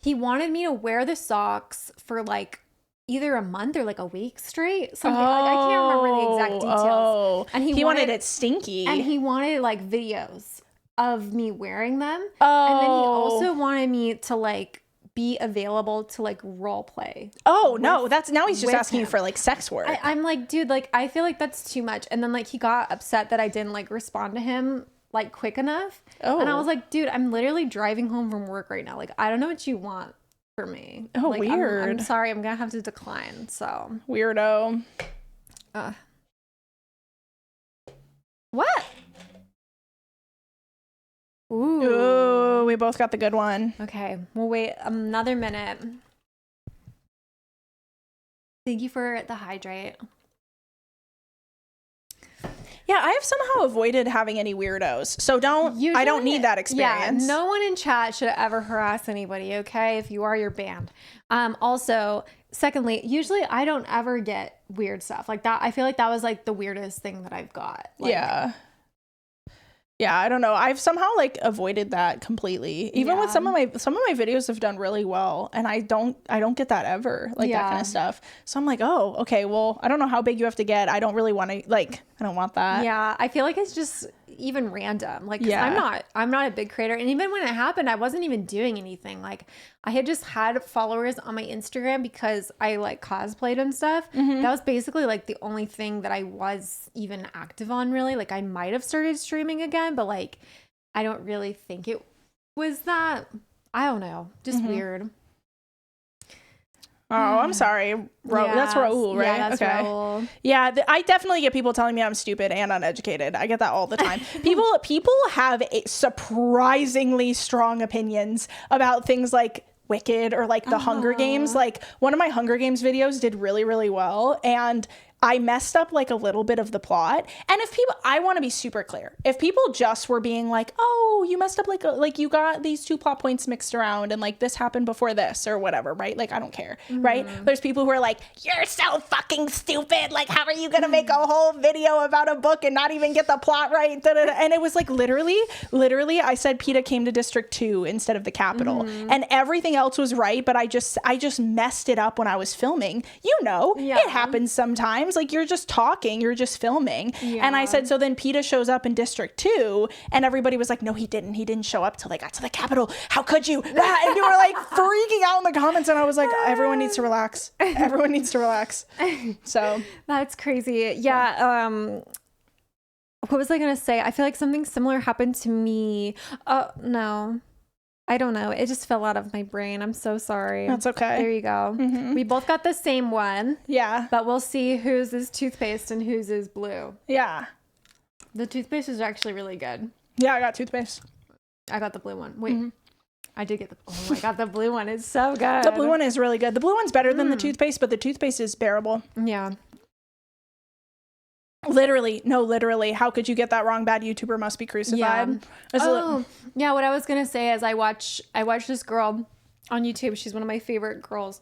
me to wear the socks for like either a month or like a week straight. Something like I can't remember the exact details. And he wanted it stinky. And he wanted like videos of me wearing them. Oh. And then he also wanted me to like be available to like role play. Oh no, now he's just asking you for like sex work. I'm like, dude, like I feel like that's too much. And then like he got upset that I didn't like respond to him like quick enough. Oh. And I was like, dude, I'm literally driving home from work right now. Like, I don't know what you want. for me. Oh, like, weird. I'm sorry, I'm gonna have to decline. So weirdo. What? Ooh, we both got the good one. Okay, we'll wait another minute. Thank you for the hydrate. Yeah, I have somehow avoided having any weirdos. So I don't need that experience. Yeah, no one in chat should ever harass anybody, okay? If you are, you're banned. Also, secondly, usually I don't ever get weird stuff like that. I feel like that was like the weirdest thing that I've got. Like, yeah, I don't know. I've somehow like avoided that completely. Even with some of my videos have done really well, and I don't get that ever, like that kind of stuff. So I'm like, oh, okay, well, I don't know how big you have to get. I don't really want to, like, I don't want that. Yeah, I feel like it's just even random. Like, 'cause I'm not a big creator, and even when it happened, I wasn't even doing anything. Like, I had just had followers on my Instagram because I like cosplayed and stuff. That was basically like the only thing that I was even active on, really. Like, I might have started streaming again, but like, I don't really think it was that. I don't know, just weird. Oh, I'm sorry. That's Raul, right? Yeah, that's Raul. Yeah, I definitely get people telling me I'm stupid and uneducated. I get that all the time. People have surprisingly strong opinions about things like Wicked or like the Hunger Games. Like, one of my Hunger Games videos did really, really well, and I messed up like a little bit of the plot. And I want to be super clear. If people just were being like, oh, you messed up, like you got these 2 plot points mixed around and like this happened before this or whatever, right? Like, I don't care, right? There's people who are like, you're so fucking stupid. Like, how are you going to make a whole video about a book and not even get the plot right? Da-da-da. And it was like, literally, I said PETA came to District 2 instead of the Capitol. And everything else was right, but I just messed it up when I was filming. It happens sometimes. Like, you're just talking, you're just filming. And I said, so then PETA shows up in District 2, and everybody was like, no, he didn't show up till they got to the Capitol. How could you? And you were like freaking out in the comments, and I was like, everyone needs to relax. Everyone needs to relax. So that's crazy. Yeah. What was I gonna say? I feel like something similar happened to me. No, I don't know. It just fell out of my brain. I'm so sorry. That's okay. There you go. We both got the same one. Yeah. But we'll see whose is toothpaste and whose is blue. Yeah. The toothpaste is actually really good. Yeah, I got toothpaste. I got the blue one. Wait. I did get oh my god, the blue one is so good. The blue one is really good. The blue one's better than the toothpaste, but the toothpaste is bearable. Yeah. Literally, how could you get that wrong? Bad YouTuber must be crucified. Yeah, what I was gonna say is I watch this girl on YouTube. She's one of my favorite girls.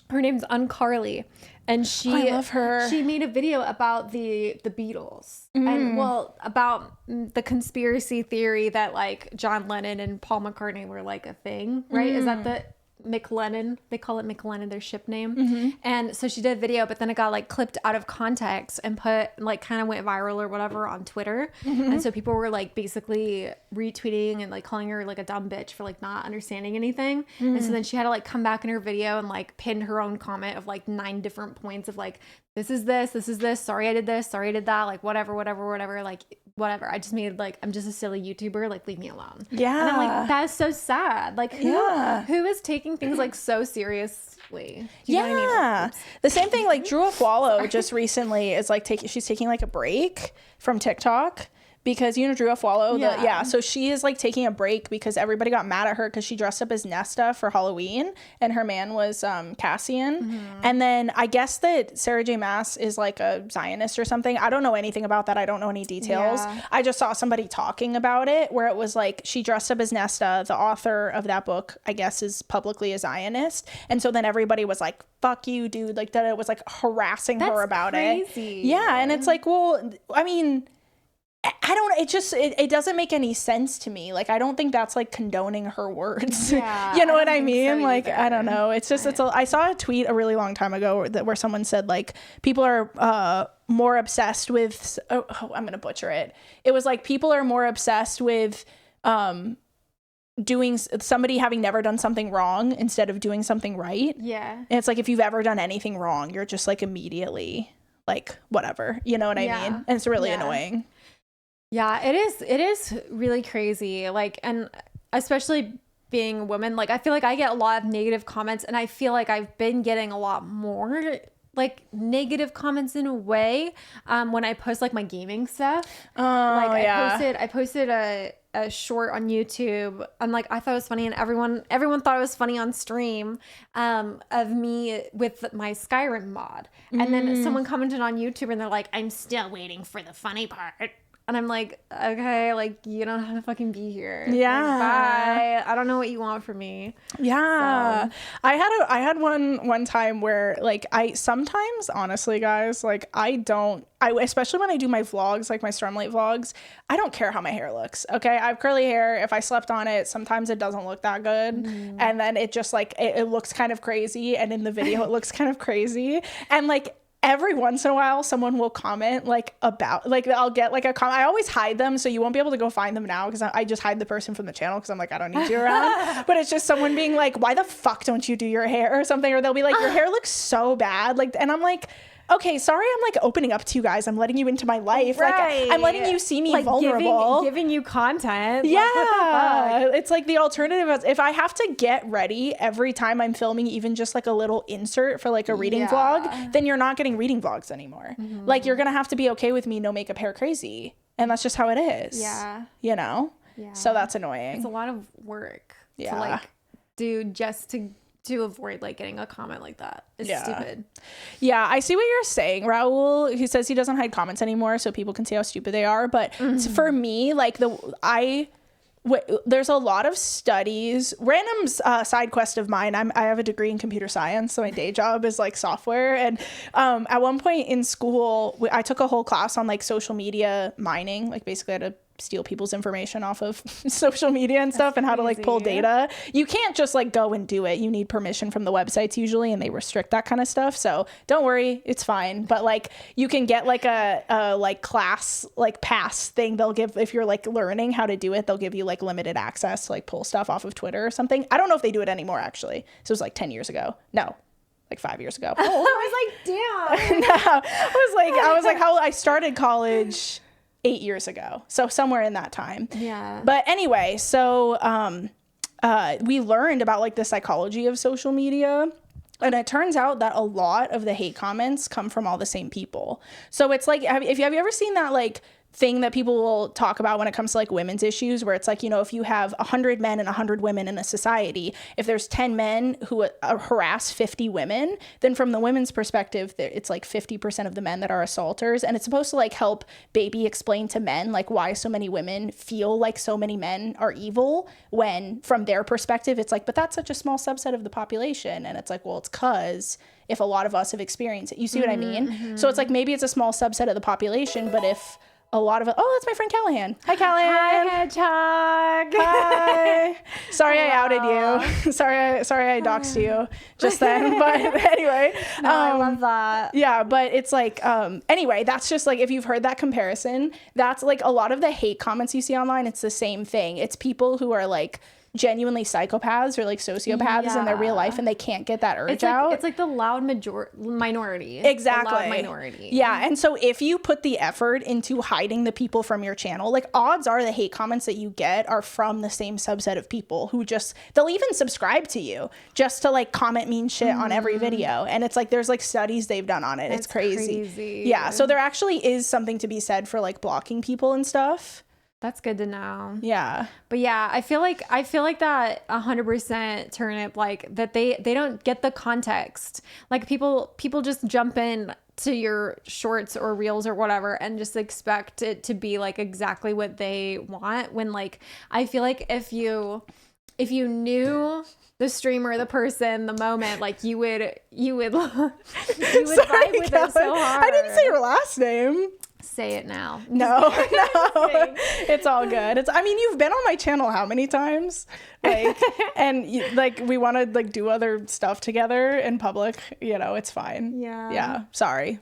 Her name's UnCarly, and I love her. She made a video about the Beatles and about the conspiracy theory that like John Lennon and Paul McCartney were like a thing, right? Is that the McLennan? They call it McLennan, their ship name. And so she did a video, but then it got like clipped out of context and put like kind of went viral or whatever on Twitter. And so people were like basically retweeting and like calling her like a dumb bitch for like not understanding anything. And so then she had to like come back in her video and like pin her own comment of like 9 different points of like, this is this, sorry I did this, sorry I did that, like whatever, like whatever. I just made like, I'm just a silly YouTuber, like leave me alone. Yeah. And I'm like, that's so sad. Like who is taking things like so seriously? Do you know what I mean? The same thing, like Drew Afwalo just recently is like she's taking like a break from TikTok. Because Drew Afwalo, so she is like taking a break because everybody got mad at her because she dressed up as Nesta for Halloween and her man was Cassian. And then I guess that Sarah J. Maas is like a Zionist or something. I don't know anything about that. I don't know any details. I just saw somebody talking about it where it was like she dressed up as Nesta. The author of that book, I guess, is publicly a Zionist. And so then everybody was like, fuck you, dude. Like that it was like harassing her about it. Yeah. And it's like, well, I mean, it doesn't make any sense to me. Like, I don't think that's like condoning her words. Yeah, you know what I mean? So like, I don't know. It's just, I saw a tweet a really long time ago where someone said like, people are more obsessed with, I'm going to butcher it. It was like, people are more obsessed with doing somebody having never done something wrong instead of doing something right. Yeah. And it's like, if you've ever done anything wrong, you're just like immediately like, whatever, you know what I mean? And it's really annoying. Yeah, it is really crazy. Like, and especially being a woman. Like, I feel like I get a lot of negative comments, and I feel like I've been getting a lot more like negative comments in a way when I post like my gaming stuff. Like I posted a short on YouTube, and like I thought it was funny, and everyone thought it was funny on stream, of me with my Skyrim mod. And then someone commented on YouTube, and they're like, I'm still waiting for the funny part. And I'm like, okay, like, you don't have to fucking be here. Yeah. Like, bye. I don't know what you want from me. Yeah. So. I had one time where like I sometimes, honestly, guys, like especially when I do my vlogs, like my Stormlight vlogs, I don't care how my hair looks. Okay. I have curly hair. If I slept on it, sometimes it doesn't look that good. And then it just like, it looks kind of crazy. And in the video, it looks kind of crazy. And like, every once in a while, someone will comment like about, like I'll get like a comment. I always hide them, so you won't be able to go find them now because I just hide the person from the channel because I'm like, I don't need you around. But it's just someone being like, why the fuck don't you do your hair or something? Or they'll be like, your hair looks so bad. Like, and I'm like, okay, sorry, I'm like opening up to you guys. I'm letting you into my life. Right. Like, I'm letting you see me like vulnerable. Giving you content. Yeah. Like, what the fuck? It's like the alternative is if I have to get ready every time I'm filming even just like a little insert for like a reading vlog, then you're not getting reading vlogs anymore. Like, you're going to have to be okay with me no makeup hair crazy. And that's just how it is. Yeah. You know? Yeah. So that's annoying. It's a lot of work to Yeah. like do just to avoid like getting a comment like that. It's stupid. Yeah, I see what you're saying, Raul. He says he doesn't hide comments anymore so people can see how stupid they are. But for me, like there's a lot of studies, random side quest of mine. I have a degree in computer science, so my day job is like software. And at one point in school, I took a whole class on like social media mining, like basically how to steal people's information off of social media and stuff. And how to like pull data. You can't just like go and do it. You need permission from the websites usually, and they restrict that kind of stuff. So don't worry, it's fine. But like you can get like a like class like pass thing they'll give if you're like learning how to do it. They'll give you like limited access to like pull stuff off of Twitter or something. I don't know if they do it anymore actually. So it was like 10 years ago. No, like 5 years ago. I was like, damn. No, I was like how I started college 8 years ago. So somewhere in that time. Yeah. But anyway, so we learned about like the psychology of social media. And it turns out that a lot of the hate comments come from all the same people. So it's like, have you ever seen that like thing that people will talk about when it comes to like women's issues, where it's like, you know, if you have 100 men and 100 women in a society, if there's 10 men who harass 50 women, then from the women's perspective, it's like 50% of the men that are assaulters. And it's supposed to like help baby explain to men like why so many women feel like so many men are evil, when from their perspective it's like, but that's such a small subset of the population. And it's like, well, it's because if a lot of us have experienced it, you see what I mean? So it's like, maybe it's a small subset of the population, but if a lot of it. Oh, that's my friend Callahan. Hi, Callahan. Hi, Hedgehog. Hi. Sorry I outed you. sorry I doxed you just then. But anyway. No, I love that. Yeah, but it's like, anyway, that's just like, if you've heard that comparison, that's like a lot of the hate comments you see online, it's the same thing. It's people who are like genuinely psychopaths or like sociopaths in their real life, and they can't get that urge out. It's like the loud minority. Exactly. The loud minority. Yeah. And so if you put the effort into hiding the people from your channel, like odds are the hate comments that you get are from the same subset of people who just, they'll even subscribe to you just to like comment mean shit on every video. And it's like, there's like studies they've done on it. It's crazy. Yeah. So there actually is something to be said for like blocking people and stuff. That's good to know. Yeah. But yeah, I feel like that 100% turnip, like that they don't get the context. Like people just jump in to your shorts or reels or whatever and just expect it to be like exactly what they want, when like I feel like if you knew the streamer, the person, the moment, like you would vibe with it so hard. I didn't say your last name. Say it now. No, it's all good. I mean, you've been on my channel how many times? Like, and like we want to like do other stuff together in public. You know, it's fine. Yeah. Sorry.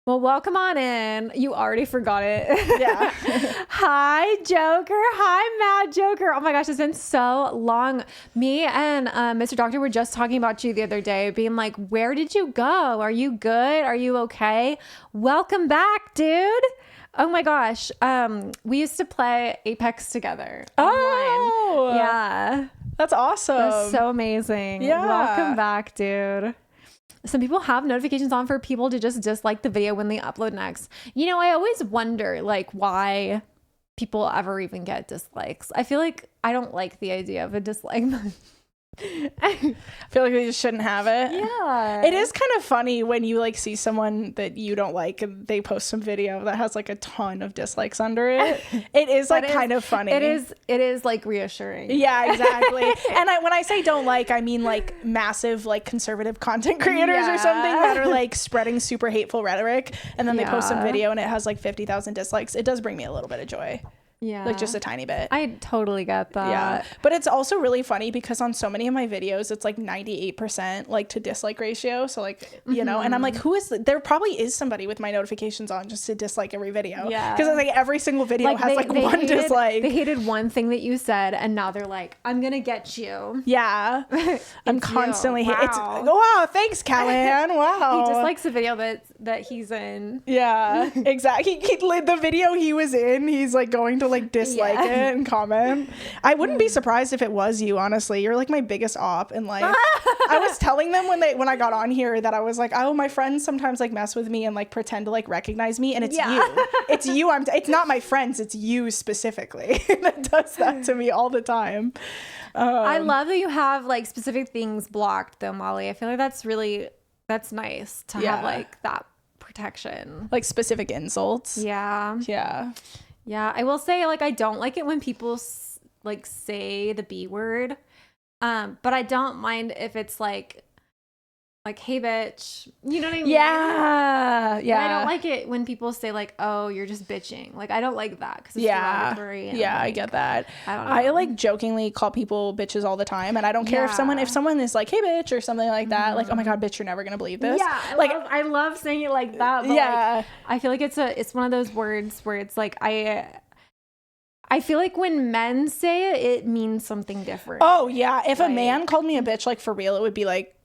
Well, welcome on in. You already forgot it. Yeah. Hi, Joker. Hi, Mad Joker. Oh my gosh, it's been so long. Me and Mr. Doctor were just talking about you the other day, being like, where did you go? Are you good? Are you okay? Welcome back, dude. Oh my gosh. We used to play Apex together. Oh. Online. Yeah. That's awesome. That's so amazing. Yeah. Welcome back, dude. Some people have notifications on for people to just dislike the video when they upload next. You know, I always wonder, like, why people ever even get dislikes. I feel like I don't like the idea of a dislike. I feel like they just shouldn't have it. Yeah. It is kind of funny when you like see someone that you don't like and they post some video that has like a ton of dislikes under it. It is like kind of funny. It is like reassuring. Yeah, exactly. And when I say don't like, I mean like massive like conservative content creators or something that are like spreading super hateful rhetoric, and then they post some video and it has like 50,000 dislikes. It does bring me a little bit of joy. Yeah. Like just a tiny bit. I totally get that. Yeah. But it's also really funny because on so many of my videos, it's like 98% like to dislike ratio. So like, you know, and I'm like, there probably is somebody with my notifications on just to dislike every video. Yeah. Because like every single video has like one dislike. They hated one thing that you said and now they're like, I'm going to get you. Yeah. I'm constantly wow. It's wow, thanks, Callahan. Wow. He dislikes the video that he's in. Yeah, exactly. The video he was in, he's like going to like dislike it and comment. I wouldn't be surprised if it was you, honestly. You're like my biggest op in life. I was telling them when I got on here that I was like, oh, my friends sometimes like mess with me and like pretend to like recognize me, and it's you. It's you. It's not my friends, it's you specifically that does that to me all the time. I love that you have like specific things blocked though, Molly. I feel like that's nice to have like that protection. Like specific insults. Yeah. I will say, like, I don't like it when people like say the B word, but I don't mind if it's like hey bitch, you know what I mean? Yeah. And I don't like it when people say like, oh, you're just bitching. Like, I don't like that because it's derogatory. Yeah, I get that. I don't know. I like jokingly call people bitches all the time, and I don't care if someone is like, hey bitch, or something like that. Like, oh my god, bitch, you're never gonna believe this. Yeah, I love saying it like that. But like, I feel like it's one of those words where it's like I feel like when men say it, it means something different. Oh yeah, if a man called me a bitch, like for real, it would be like,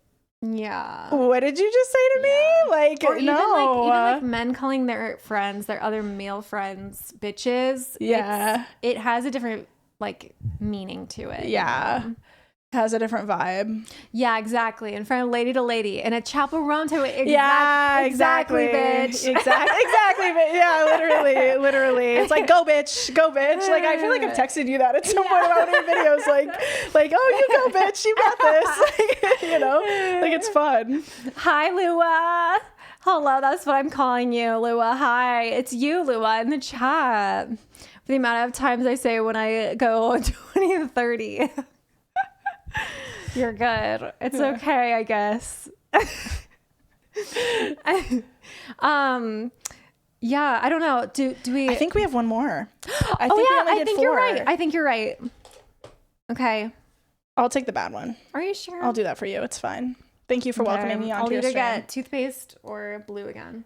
yeah, what did you just say to me? Like, or even like men calling their friends, their other male friends, bitches. Yeah, it has a different like meaning to it. Yeah. You know? Has a different vibe. Yeah, exactly. In front of lady to lady in a chaperonto. Exactly, bitch. Exactly, bitch. Yeah, literally. It's like, go bitch. Like, I feel like I've texted you that at some point about your videos. Like, oh, you go bitch. You got this. Like, you know, like it's fun. Hi, Lua. Hello, that's what I'm calling you, Lua. Hi, it's you, Lua, in the chat. For the amount of times I say when I go 20 to 30. You're good. It's okay, I guess. Yeah, I don't know. Do we? I think we have one more. I think you're right. I think you're right. Okay. I'll take the bad one. Are you sure? I'll do that for you. It's fine. Thank you for welcoming me onto your stream. I'll either get toothpaste or blue again.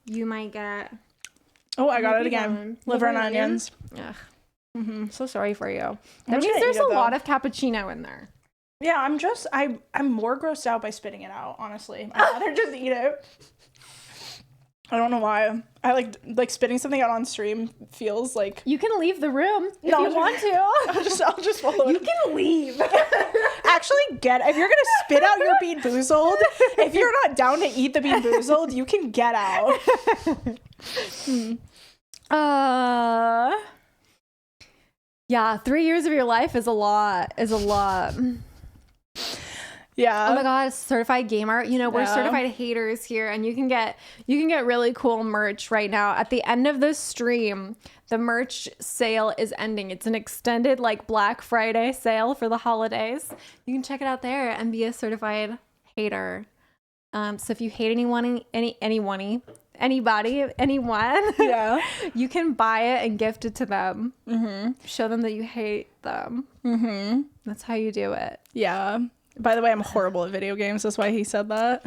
You might get. Oh, I got it again. Liver and onions. Ugh. Mm-hmm. So sorry for you. That means there's a lot of cappuccino in there. Yeah, I'm more grossed out by spitting it out, honestly. I'd rather just eat it. I don't know why. I like spitting something out on stream feels like... You can leave the room if you want to. I'll just follow it. You can leave. Actually, if you're gonna spit out your Bean Boozled, if you're not down to eat the Bean Boozled, you can get out. Yeah, 3 years of your life is a lot. Yeah. Oh my god, certified gamer. You know, we're certified haters here, and you can get really cool merch right now. At the end of the stream, the merch sale is ending. It's an extended like Black Friday sale for the holidays. You can check it out there and be a certified hater. So if you hate anyone, yeah, you can buy it and gift it to them. Show them that you hate them. That's how you do it. Yeah. By the way, I'm horrible at video games. That's why he said that.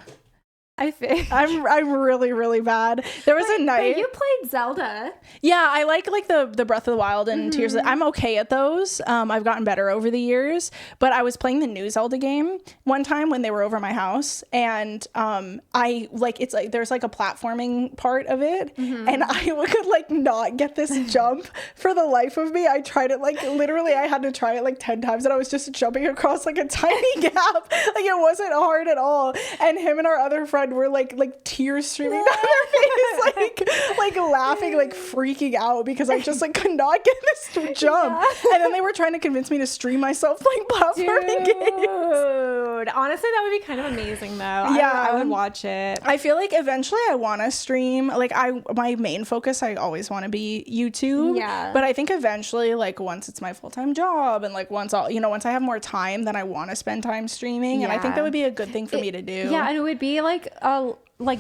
I think I'm really, really bad. There was a night. But you played Zelda. Yeah, I like the Breath of the Wild and Tears. I'm okay at those. I've gotten better over the years. But I was playing the new Zelda game one time when they were over my house, and I like it's like there's like a platforming part of it, and I could like not get this jump for the life of me. I tried it like literally. I had to try it like 10 times, and I was just jumping across like a tiny gap. Like it wasn't hard at all. And him and our other friend were like tears streaming down their face, like laughing, like freaking out because I just like could not get this jump. Yeah. And then they were trying to convince me to stream myself playing platforming games. Honestly, that would be kind of amazing though. Yeah, I would watch it. I feel like eventually I want to stream. Like my main focus, I always want to be YouTube. Yeah. But I think eventually, like once it's my full-time job and like once once I have more time, then I want to spend time streaming. And I think that would be a good thing for me to do. Yeah, and it would be like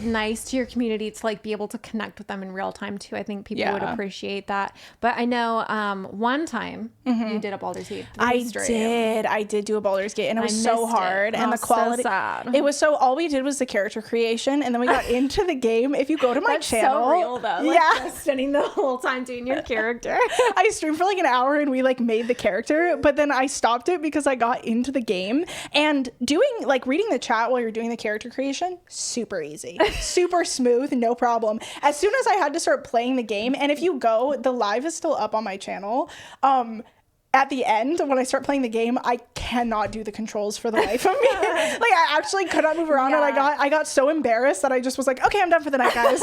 nice to your community to like be able to connect with them in real time too. I think people would appreciate that. But I know one time you did a Baldur's Gate 3 stream. I did do a Baldur's Gate, and it was so hard, and the quality. So sad. It was so. All we did was the character creation, and then we got into the game. If you go to my channel, so real though. Like, just spending the whole time doing your character. I streamed for like an hour, and we like made the character, but then I stopped it because I got into the game, and doing like reading the chat while you're doing the character creation, super easy. Super smooth, no problem. As soon as I had to start playing the game, and if you go, the live is still up on my channel. At the end, when I start playing the game, I cannot do the controls for the life of me. Like I actually could not move around, and I got so embarrassed that I just was like, okay, I'm done for the night, guys.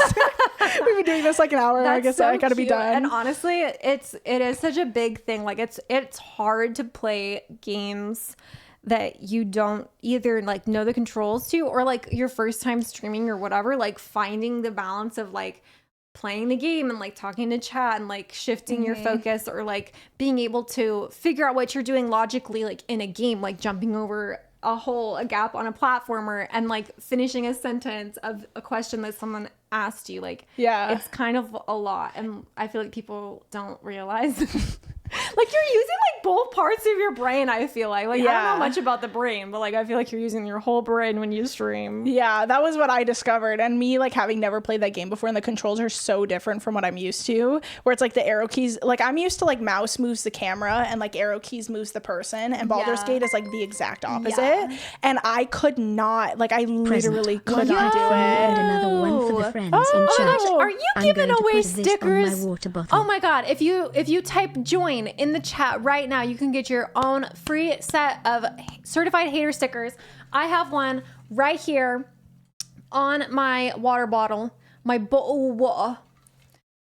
We've been doing this like an hour. I guess I gotta be done. And honestly, it is such a big thing. Like it's hard to play games that you don't either like know the controls to, or like your first time streaming or whatever, like finding the balance of like playing the game and like talking to chat and like shifting your focus, or like being able to figure out what you're doing logically, like in a game, like jumping over a gap on a platformer and like finishing a sentence of a question that someone asked you. Like, it's kind of a lot, and I feel like people don't realize like you're using like both parts of your brain. I feel like I don't know much about the brain, but like I feel like you're using your whole brain when you stream. Yeah, that was what I discovered. And me like having never played that game before, and the controls are so different from what I'm used to, where it's like the arrow keys, like I'm used to like mouse moves the camera and like arrow keys moves the person, and Baldur's Gate is like the exact opposite. And I could not, like I literally could not do it. And another one for the friends in church. Are you giving away stickers? Oh my god, if you type join in the chat right now, you can get your own free set of certified hater stickers. I have one right here on my water bottle, my bowl of water.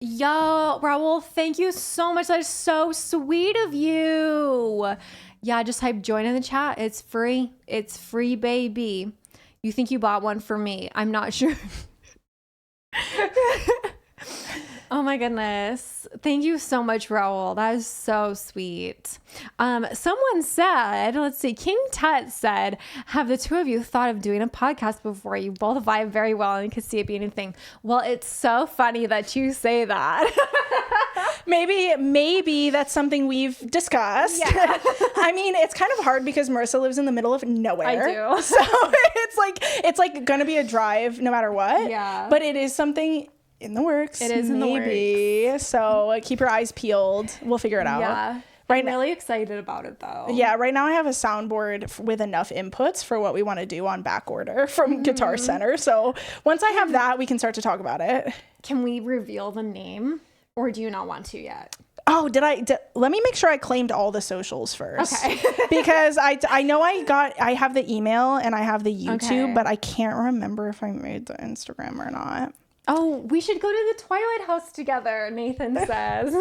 Yo, Raul, thank you so much. That is so sweet of you. Yeah, just type join in the chat. It's free. It's free, baby. You think you bought one for me? I'm not sure. Oh my goodness. Thank you so much, Raul. That is so sweet. Someone said, let's see, King Tut said, have the two of you thought of doing a podcast before? You both vibe very well and could see it being a thing. Well, it's so funny that you say that. Maybe that's something we've discussed. Yeah. I mean, it's kind of hard because Marissa lives in the middle of nowhere. I do. So it's like gonna be a drive no matter what. Yeah. But it is something in the works. It is in the works. So keep your eyes peeled. We'll figure it out. Yeah. I'm really excited about it though. Yeah, right now I have a soundboard with enough inputs for what we want to do on back order from Guitar Center. So once I have that, we can start to talk about it. Can we reveal the name, or do you not want to yet? Oh, let me make sure I claimed all the socials first. Okay. Because I know I have the email and I have the YouTube, but I can't remember if I made the Instagram or not. Oh, we should go to the Twilight House together, Nathan says.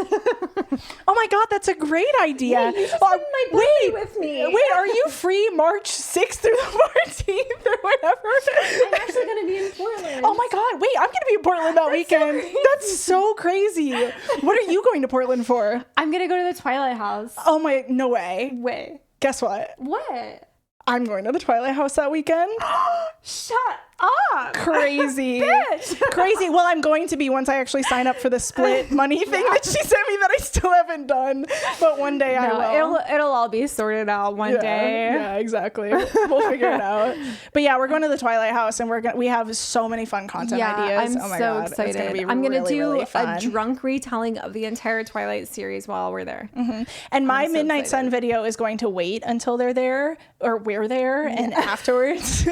Oh my god, that's a great idea. Yeah, you should spend my birthday with me. Wait, are you free March 6th through the 14th or whatever? I'm actually going to be in Portland. Oh my god, wait, I'm going to be in Portland that weekend. So that's so crazy. What are you going to Portland for? I'm going to go to the Twilight House. Oh my, no way. Wait. Guess what? What? I'm going to the Twilight House that weekend. Shut up. crazy. Crazy. Well, I'm going to be once I actually sign up for the split money thing that she sent me that I still haven't done. But one day I will. It'll all be sorted out one day. Yeah, exactly. We'll figure it out. But yeah, we're going to the Twilight House, and we have so many fun content ideas. I'm so excited. I'm gonna do a drunk retelling of the entire Twilight series while we're there. And my Midnight Sun video is going to wait until they're there, or we're there, and afterwards,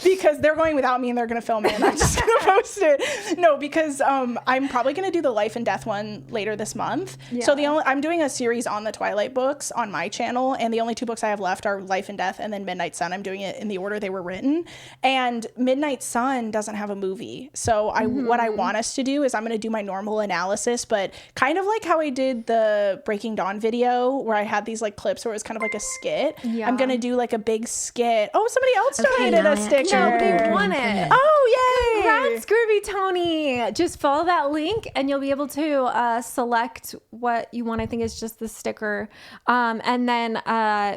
because they're going without me and they're gonna film it, and I'm just gonna post it. No, because I'm probably gonna do the Life and Death one later this month. So I'm doing a series on the Twilight books on my channel, and the only 2 books I have left are Life and Death and then Midnight Sun. I'm doing it in the order they were written, and Midnight Sun doesn't have a movie. So what I want us to do is I'm gonna do my normal analysis, but kind of like how I did the Breaking Dawn video where I had these like clips where it was kind of like a skit. I'm gonna do like a big skit. Oh, somebody else donated a sticker. No, they won it. Oh, yay! Congrats, Groovy Tony. Just follow that link and you'll be able to select what you want. I think it's just the sticker, and then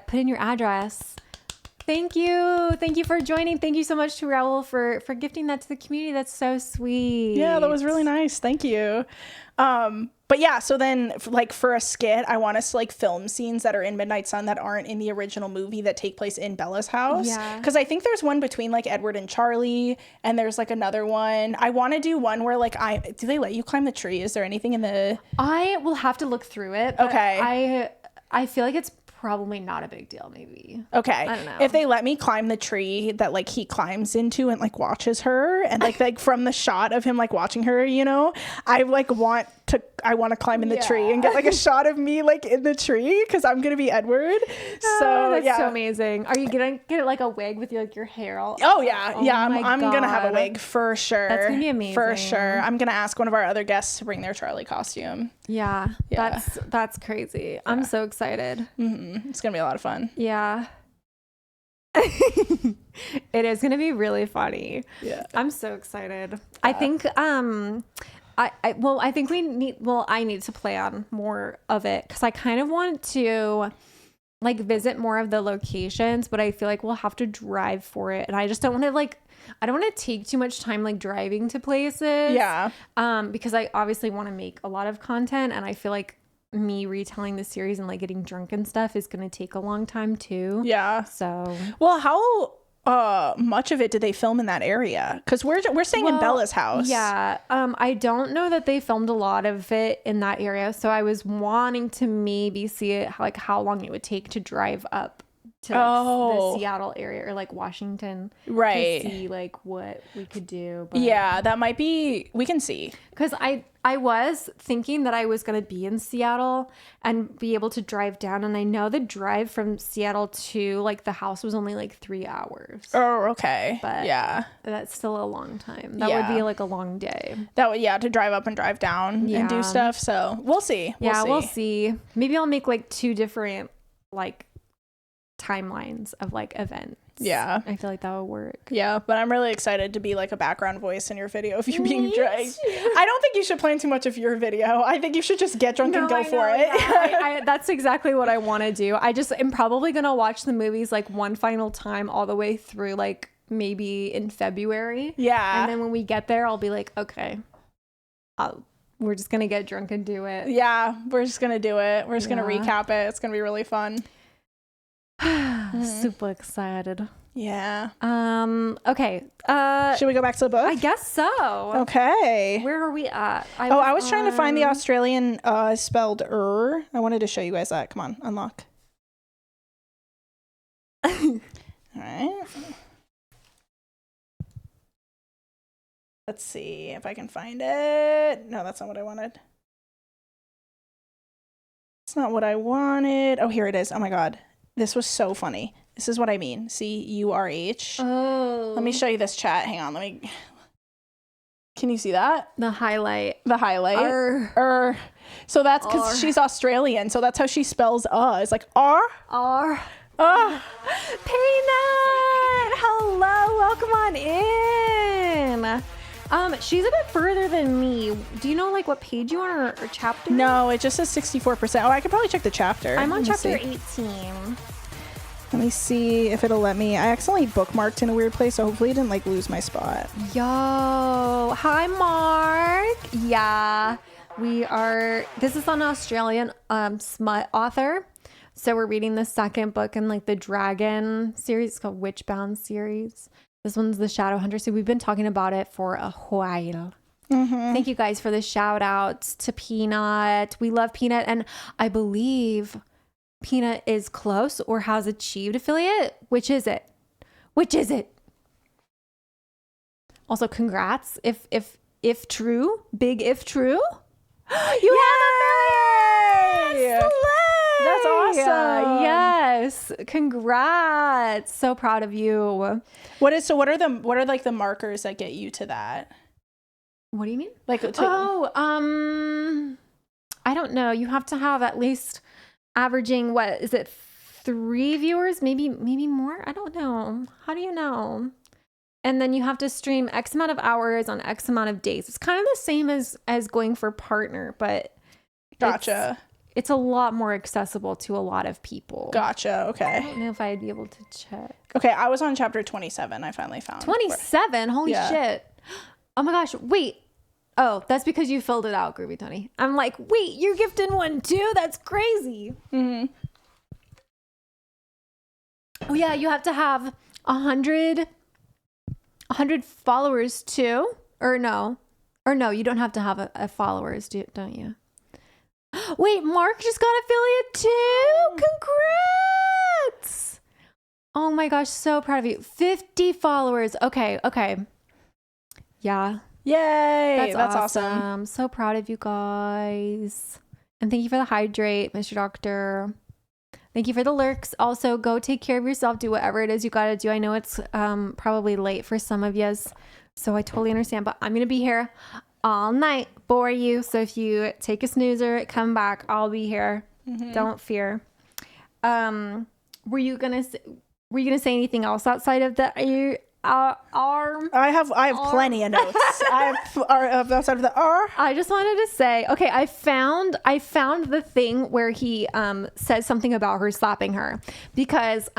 put in your address. Thank you for joining. Thank you so much to Raul for gifting that to the community. That's so sweet. Yeah, that was really nice. Thank you. But yeah, so then like for a skit, I want us to like film scenes that are in Midnight Sun that aren't in the original movie that take place in Bella's house. Yeah. Because I think there's one between like Edward and Charlie, and there's like another one. I want to do one where like do they let you climb the tree? Is there anything in the? I will have to look through it. Okay. I feel like it's probably not a big deal, maybe. Okay. I don't know. If they let me climb the tree that like he climbs into and like watches her, and like from the shot of him like watching her, you know, I want to climb in the tree and get like a shot of me like in the tree because I'm gonna be Edward. So that's so amazing. Are you gonna get like a wig with your hair all? Oh yeah, I'm gonna have a wig for sure. That's gonna be amazing for sure. I'm gonna ask one of our other guests to bring their Charlie costume. Yeah. That's crazy. I'm so excited. It's gonna be a lot of fun. Yeah. It is gonna be really funny. Yeah. I'm so excited. I think I think I need to plan more of it because I kind of want to like visit more of the locations, but I feel like we'll have to drive for it, and I just don't want to I don't want to take too much time like driving to places. Yeah. Because I obviously want to make a lot of content, and I feel like me retelling the series and like getting drunk and stuff is going to take a long time too. Yeah. So. Well, how much of it did they film in that area? Because we're staying in Bella's house. Yeah. I don't know that they filmed a lot of it in that area, so I was wanting to maybe see it like how long it would take to drive up to the Seattle area or like Washington, right, to see like what we could do. But yeah, that might be, we can see, because I was thinking that I was going to be in Seattle and be able to drive down, and I know the drive from Seattle to like the house was only like 3 hours. Oh, okay. But yeah, that's still a long time. That would be like a long day. That would, to drive up and drive down and do stuff. So we'll see. We'll see. Maybe I'll make like 2 different like timelines of like events. Yeah, I feel like that would work. Yeah, but I'm really excited to be like a background voice in your video if you're being drunk. I don't think you should plan too much of your video. I think you should just get drunk and go for it. Yeah. That's exactly what I want to do. I just am probably gonna watch the movies like one final time all the way through, like maybe in February. Yeah, and then when we get there, I'll be like, okay, we're just gonna get drunk and do it. Yeah, we're just gonna do it. We're just gonna recap it. It's gonna be really fun. Super excited. Yeah. Okay. Should we go back to the book? I guess so. Okay. Where are we at? I was trying to find the Australian spelled I wanted to show you guys that. Come on, unlock. All right. Let's see if I can find it. No, that's not what I wanted. It's not what I wanted. Oh, here it is. Oh my God. This was so funny. This is what I mean. CURH. Oh. Let me show you this chat. Hang on. Can you see that? The highlight. So that's because she's Australian. So that's how she spells It's like R. R. Peanut. Hello. Welcome on in. She's a bit further than me. Do you know like what page you are or chapter? No, it just says 64%. Oh, I could probably check the chapter. I'm on chapter 18. Let me see if it'll let me. I accidentally bookmarked in a weird place, so hopefully it didn't like lose my spot. Yo, hi Mark. Yeah, this is an Australian smut author. So we're reading the second book in like the Dragon series. It's called Witchbound series. This one's the Shadow Hunter. So we've been talking about it for a while. Thank you guys for the shout outs to Peanut. We love Peanut, and I believe Peanut is close or has achieved affiliate. Which is it? Also, congrats. If true, big if true, you have affiliate. Slay! That's awesome. Yes, congrats. So proud of you. What are like the markers that get you to that? What do you mean? Like I don't know. You have to have at least averaging, what is it, 3 viewers, maybe more? I don't know. How do you know? And then you have to stream X amount of hours on X amount of days. It's kind of the same as going for partner, but gotcha. It's a lot more accessible to a lot of people. Gotcha. Okay. I don't know if I'd be able to check. Okay, I was on chapter 27. I finally found 27. Holy shit. Oh my gosh. Wait. Oh, that's because you filled it out, Groovy Tony. I'm like, wait, you're gifted one too? That's crazy. Oh yeah, you have to have 100 followers too, or no, you don't have to have a followers, don't you? Wait, Mark just got affiliate too. Congrats! Oh my gosh, so proud of you. 50 followers. Okay. Yeah. Yay! That's awesome. So proud of you guys. And thank you for the hydrate, Mr. Doctor. Thank you for the lurks. Also, go take care of yourself. Do whatever it is you got to do. I know it's probably late for some of yous, so I totally understand. But I'm going to be here all night for you. So if you take a snoozer, come back. I'll be here. Don't fear. Were you gonna say anything else outside of the arm? I have plenty of notes. I have outside of the R. I just wanted to say, okay, I found the thing where he said something about her slapping her, because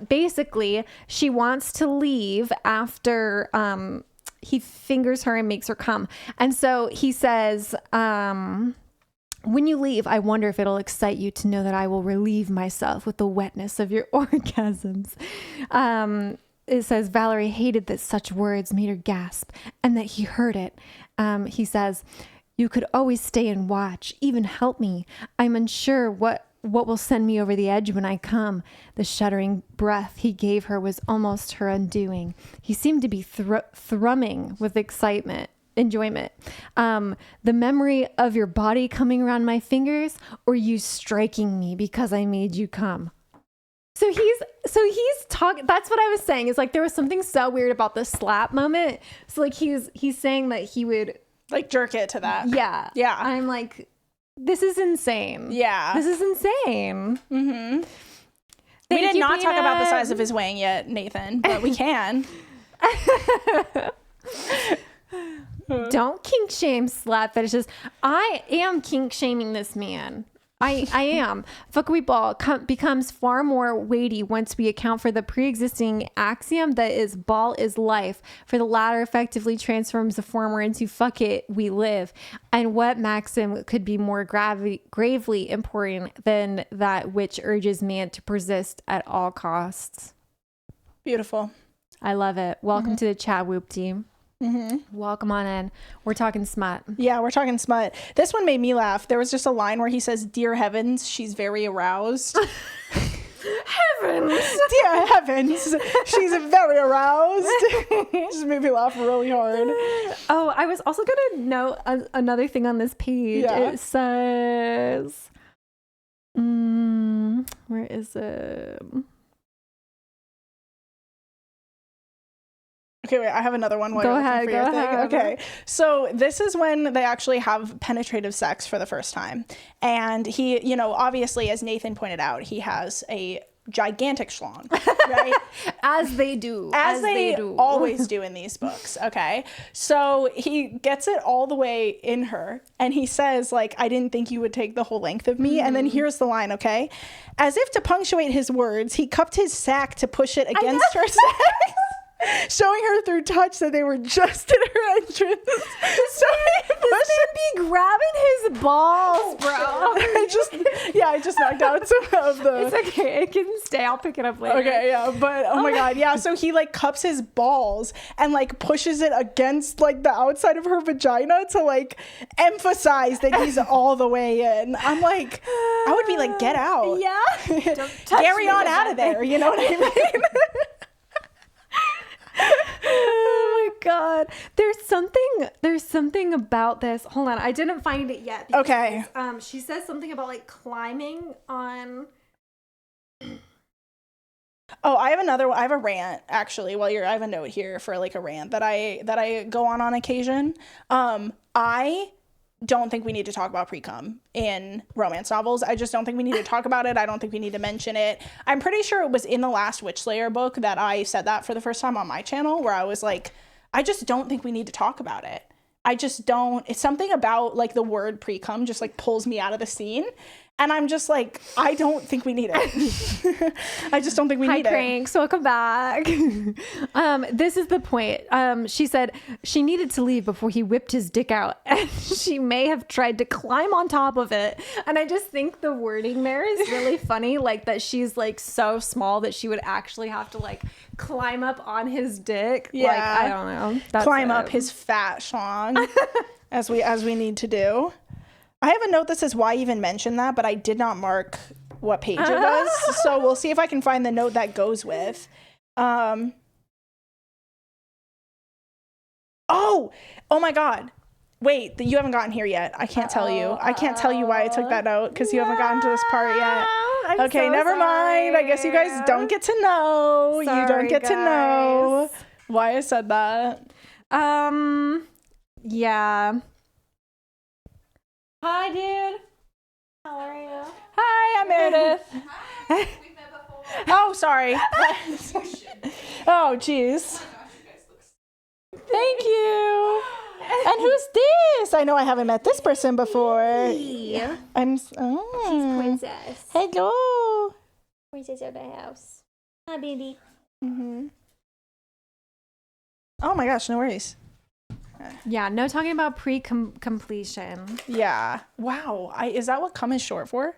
basically she wants to leave after he fingers her and makes her come. And so he says, when you leave, I wonder if it'll excite you to know that I will relieve myself with the wetness of your orgasms. It says Valerie hated that such words made her gasp, and that he heard it. He says, you could always stay and watch, even help me. I'm unsure what will send me over the edge when I come. The shuddering breath he gave her was almost her undoing. He seemed to be thrumming with enjoyment. The memory of your body coming around my fingers, or you striking me because I made you come. So he's talking. That's what I was saying. Is like there was something so weird about the slap moment. So like he's saying that he would like jerk it to that. Yeah. I'm like, this is insane. Yeah. This is insane. We did not talk about the size of his wang yet, Nathan, but we can. Don't kink shame slap fetishes. I am kink shaming this man. I am. Fuckweed ball becomes far more weighty once we account for the pre-existing axiom that is ball is life, for the latter effectively transforms the former into fuck it, we live. And what maxim could be more gravely important than that which urges man to persist at all costs? Beautiful. I love it. Welcome to the chat, Whoop team. Welcome on in. We're talking smut. Yeah, we're talking smut. This one made me laugh. There was just a line where he says, "Dear heavens, she's very aroused." Heavens! Dear heavens, she's very aroused. Just made me laugh really hard. Oh, I was also gonna note another thing on this page. Yeah. It says, where is it? Okay, wait, I have another one. Go ahead. Okay, so this is when they actually have penetrative sex for the first time. And he, obviously, as Nathan pointed out, he has a gigantic schlong, right? As they do. As they always do in these books, okay? So he gets it all the way in her, and he says, like, I didn't think you would take the whole length of me. And then here's the line, okay? As if to punctuate his words, he cupped his sack to push it against her sack, showing her through touch that they were just at her entrance. So This man be grabbing his balls, bro. I just knocked out some of the... It's okay. It can stay. I'll pick it up later. Okay, yeah, but oh my god, yeah, so he like cups his balls and like pushes it against like the outside of her vagina to like emphasize that he's all the way in. I'm like, I would be like, get out. Yeah. Carry on out of there, you know what I mean? Oh my god. There's something about this. Hold on. I didn't find it yet. Because, Okay. She says something about like climbing on. Oh, I have a rant actually. I have a note here for like a rant that I go on occasion. I don't think we need to talk about pre-cum in romance novels. I just don't think we need to talk about it. I don't think we need to mention it. I'm pretty sure it was in the last Witch Slayer book that I said that for the first time on my channel, where I was like, I just don't think we need to talk about it. I just don't. It's something about like the word pre-cum just like pulls me out of the scene. And I'm just like, I don't think we need it. I just don't think we need Hi, Cranks. Welcome back. This is the point. She said she needed to leave before he whipped his dick out, and she may have tried to climb on top of it. And I just think the wording there is really funny, like that she's like so small that she would actually have to like climb up on his dick. Yeah. Like, I don't know. That's climb it. up his fat schlong as we need to do. I have a note that says why even mention that, but I did not mark what page it was. So we'll see if I can find the note that goes with. Oh my God. Wait, you haven't gotten here yet. I can't tell you. I can't tell you why I took that note because you haven't gotten to this part yet. Okay, never mind. I guess you guys don't get to know. You don't get to know why I said that. Yeah. Hi, dude. How are you? Hi, I'm Meredith. Hi, we've met before. Oh, sorry. Oh, jeez. Thank you. And who's this? I know I haven't met this person before. Yeah. She's Princess. Hello. Princess of the house. Hi, baby. Mm-hmm. Oh my gosh, no worries. Yeah, no talking about pre-completion. Yeah. Wow. Is that what cum is short for?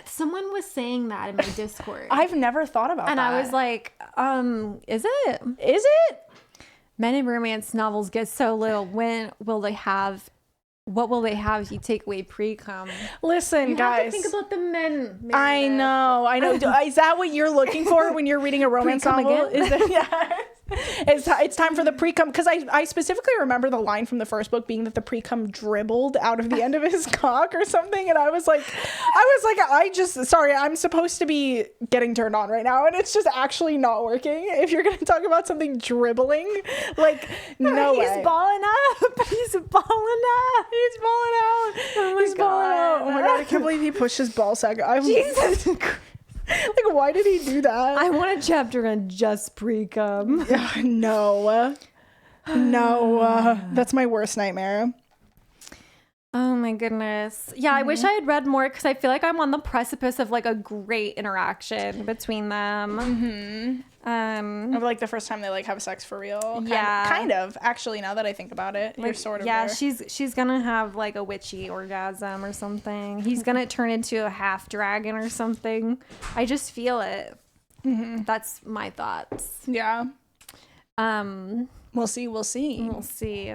Someone was saying that in my Discord. I've never thought about and that. I was like, is it? Is it? Men in romance novels get so little. When will they have? What will they have if you take away pre-cum? Listen, You guys. have to think about the men. I know. Is that what you're looking for when you're reading a romance Pre-cum novel? again? Is that, yeah. It's time for the pre-cum, because I specifically remember the line from the first book being that the pre-cum dribbled out of the end of his cock or something, and I was like, I'm supposed to be getting turned on right now, and it's just actually not working. If you're gonna talk about something dribbling, like, no way. He's balling up. He's balling out. He's balling out. Oh He's balling out. Oh my god, I can't believe he pushed his ball sack. Jesus. Like, why did he do that? I want a chapter on just pre-cum. No. That's my worst nightmare. Oh my goodness. Yeah, I wish I had read more because I feel like I'm on the precipice of like a great interaction between them. Of like the first time they like have sex for real. Kind of. Actually, now that I think about it, you're sort of there. she's gonna have like a witchy orgasm or something. He's gonna turn into a half dragon or something. I just feel it. That's my thoughts. Yeah. We'll see. We'll see.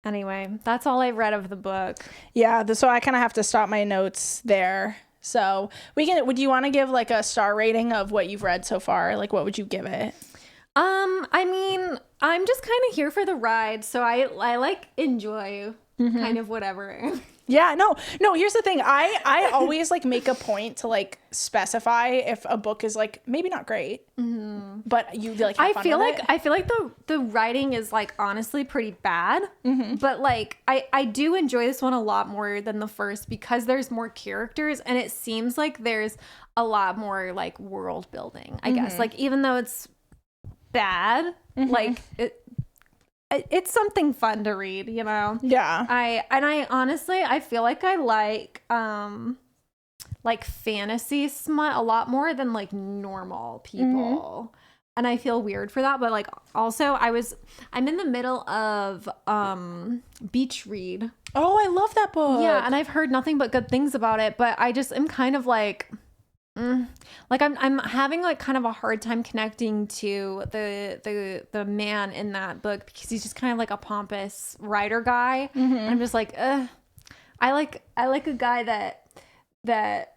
Anyway, that's all I read of the book. Yeah, so I kind of have to stop my notes there. So would you want to give like a star rating of what you've read so far? Like, what would you give it? I mean, I'm just kind of here for the ride, so I like enjoy kind of whatever. Yeah, no, here's the thing. I always like make a point to like specify if a book is like maybe not great, but you like have fun with it. I feel like the writing is like honestly pretty bad, but like I do enjoy this one a lot more than the first because there's more characters and it seems like there's a lot more like world building, I guess. Like even though it's bad, like it's something fun to read, you know? Yeah. I honestly, I feel like I like fantasy smut a lot more than like normal people. And I feel weird for that, but like also I'm in the middle of Beach Read. Oh, I love that book. Yeah, and I've heard nothing but good things about it, but I just am kind of like like I'm having like kind of a hard time connecting to the man in that book because he's just kind of like a pompous writer guy. And I'm just like, I like a guy that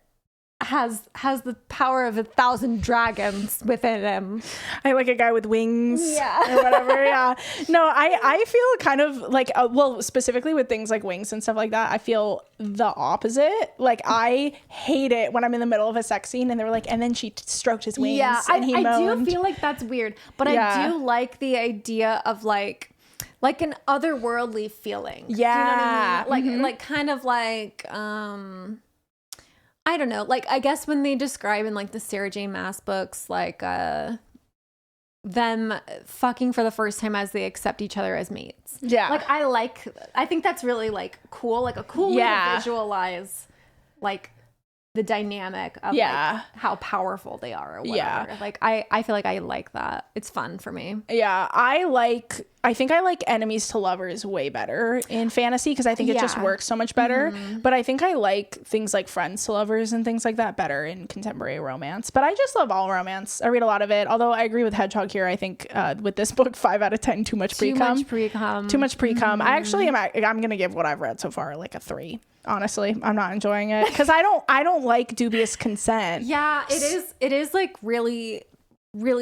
has the power of 1,000 dragons within him. I like a guy with wings, yeah, or whatever. Yeah, no, I feel kind of like well, specifically with things like wings and stuff like that, I feel the opposite. Like I hate it when I'm in the middle of a sex scene and they were like, and then she stroked his wings. Yeah, and he moaned. do feel like that's weird, but I do like the idea of like an otherworldly feeling. Yeah, do you know what I mean? Like kind of like I don't know, like I guess when they describe in like the Sarah J Maas books like them fucking for the first time as they accept each other as mates. Yeah, like I think that's really like cool, like a cool way to visualize like the dynamic of like how powerful they are or whatever. Yeah. Like I feel like I like that. It's fun for me. Yeah, I think I like enemies to lovers way better in fantasy because I think it just works so much better. But I think I like things like friends to lovers and things like that better in contemporary romance. But I just love all romance. I read a lot of it. Although I agree with Hedgehog here. I think with this book, 5 out of 10, too much pre-cum. Too much pre-cum. I actually I'm gonna give what I've read so far like a 3. Honestly, I'm not enjoying it because I don't like dubious consent. Yeah, it is like really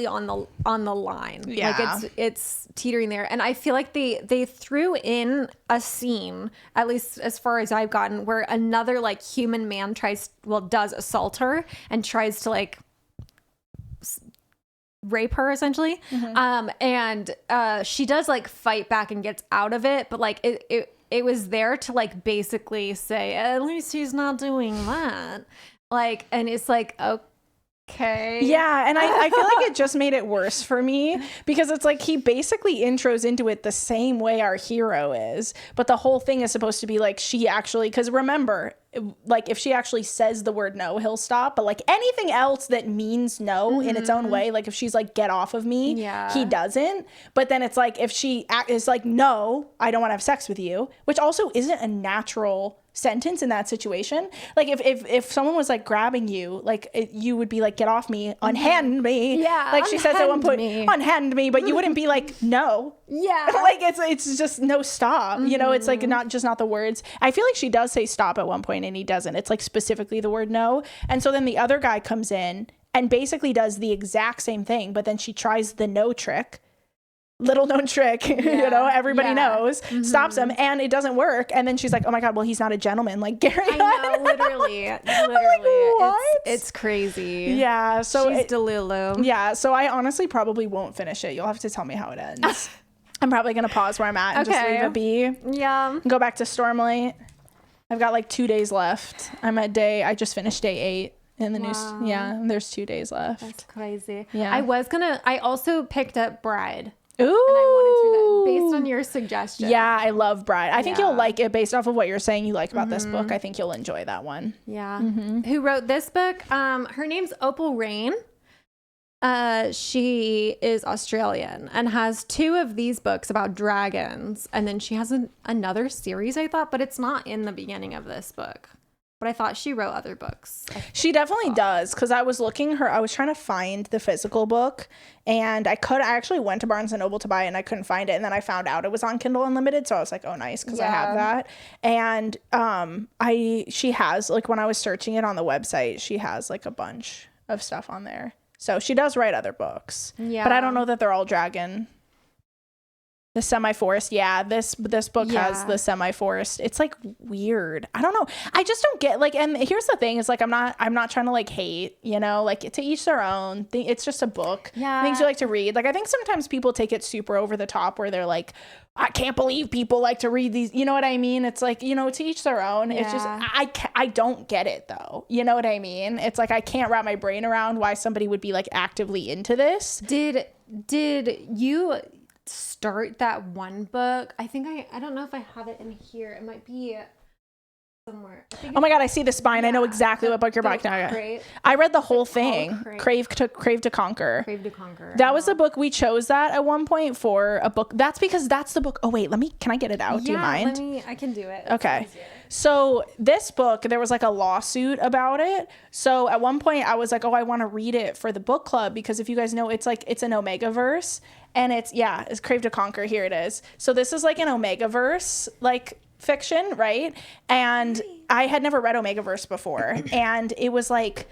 on the line. Yeah. Like it's teetering there. And I feel like they threw in a scene, at least as far as I've gotten, where another like human man does assault her and tries to like rape her essentially. And she does like fight back and gets out of it, but like it was there to like basically say, at least he's not doing that. Like, and it's like, okay. Yeah, and I feel like it just made it worse for me because it's like he basically intros into it the same way our hero is, but the whole thing is supposed to be like she actually, because remember, like if she actually says the word no, he'll stop, but like anything else that means no in its own way, like if she's like get off of me, he doesn't. But then it's like if she is like no, I don't want to have sex with you, which also isn't a natural sentence in that situation. Like if someone was like grabbing you, like you would be like get off me, unhand me. Yeah, like she says at one point, unhand me, but you wouldn't be like no. Yeah, like it's just no, stop. You know, it's like not the words. I feel like she does say stop at one point and he doesn't. It's like specifically the word no. And so then the other guy comes in and basically does the exact same thing, but then she tries the no trick. Little known trick, you know, everybody knows, stops him, and it doesn't work. And then she's like, oh my God, well, he's not a gentleman. Like, Gary. I know, literally. Like, what? It's crazy. Yeah. So she's Delulu. Yeah. So I honestly probably won't finish it. You'll have to tell me how it ends. I'm probably going to pause where I'm at and just leave it be. Yeah. Go back to Stormlight. I've got like 2 days left. I just finished day 8. In the news, there's 2 days left. That's crazy. Yeah. I also picked up Bride. Ooh. And I wanted to based on your suggestion. Yeah, I love Bride. I think you'll like it based off of what you're saying you like about this book. I think you'll enjoy that one. Yeah. Who wrote this book? Her name's Opal Rain. She is Australian and has 2 of these books about dragons. And then she has another series, I thought, but it's not in the beginning of this book. But I thought she wrote other books. She definitely does, because I was trying to find the physical book, and I actually went to Barnes & Noble to buy it, and I couldn't find it, and then I found out it was on Kindle Unlimited, so I was like, oh, nice, because I have that. And she has, like, when I was searching it on the website, she has, like, a bunch of stuff on there. So she does write other books. Yeah. But I don't know that they're all dragon The semi-forest. Yeah, this book has the semi-forest. It's like weird. I don't know. I just don't get like, and here's the thing is like, I'm not trying to like hate, you know, like to each their own. It's just a book. Yeah. Things you like to read. Like I think sometimes people take it super over the top where they're like, I can't believe people like to read these. You know what I mean? It's like, you know, to each their own. It's just, I don't get it though. You know what I mean? It's like, I can't wrap my brain around why somebody would be like actively into this. Did you start that one book? I think I don't know if I have it in here. It might be somewhere. Oh my god, I see the spine. I know exactly what book you're about now. I read the whole thing. Crave to Conquer. Crave to Conquer. That was the book we chose that at one point for a book. That's because that's the book. Oh wait, can I get it out? Do you mind? I can do it. Okay. So this book, there was like a lawsuit about it. So at one point I was like, oh, I want to read it for the book club because if you guys know, it's an Omega verse and it's Crave to Conquer. Here it is. So this is like an Omega verse, like fiction, right? And I had never read Omega verse before. And it was like,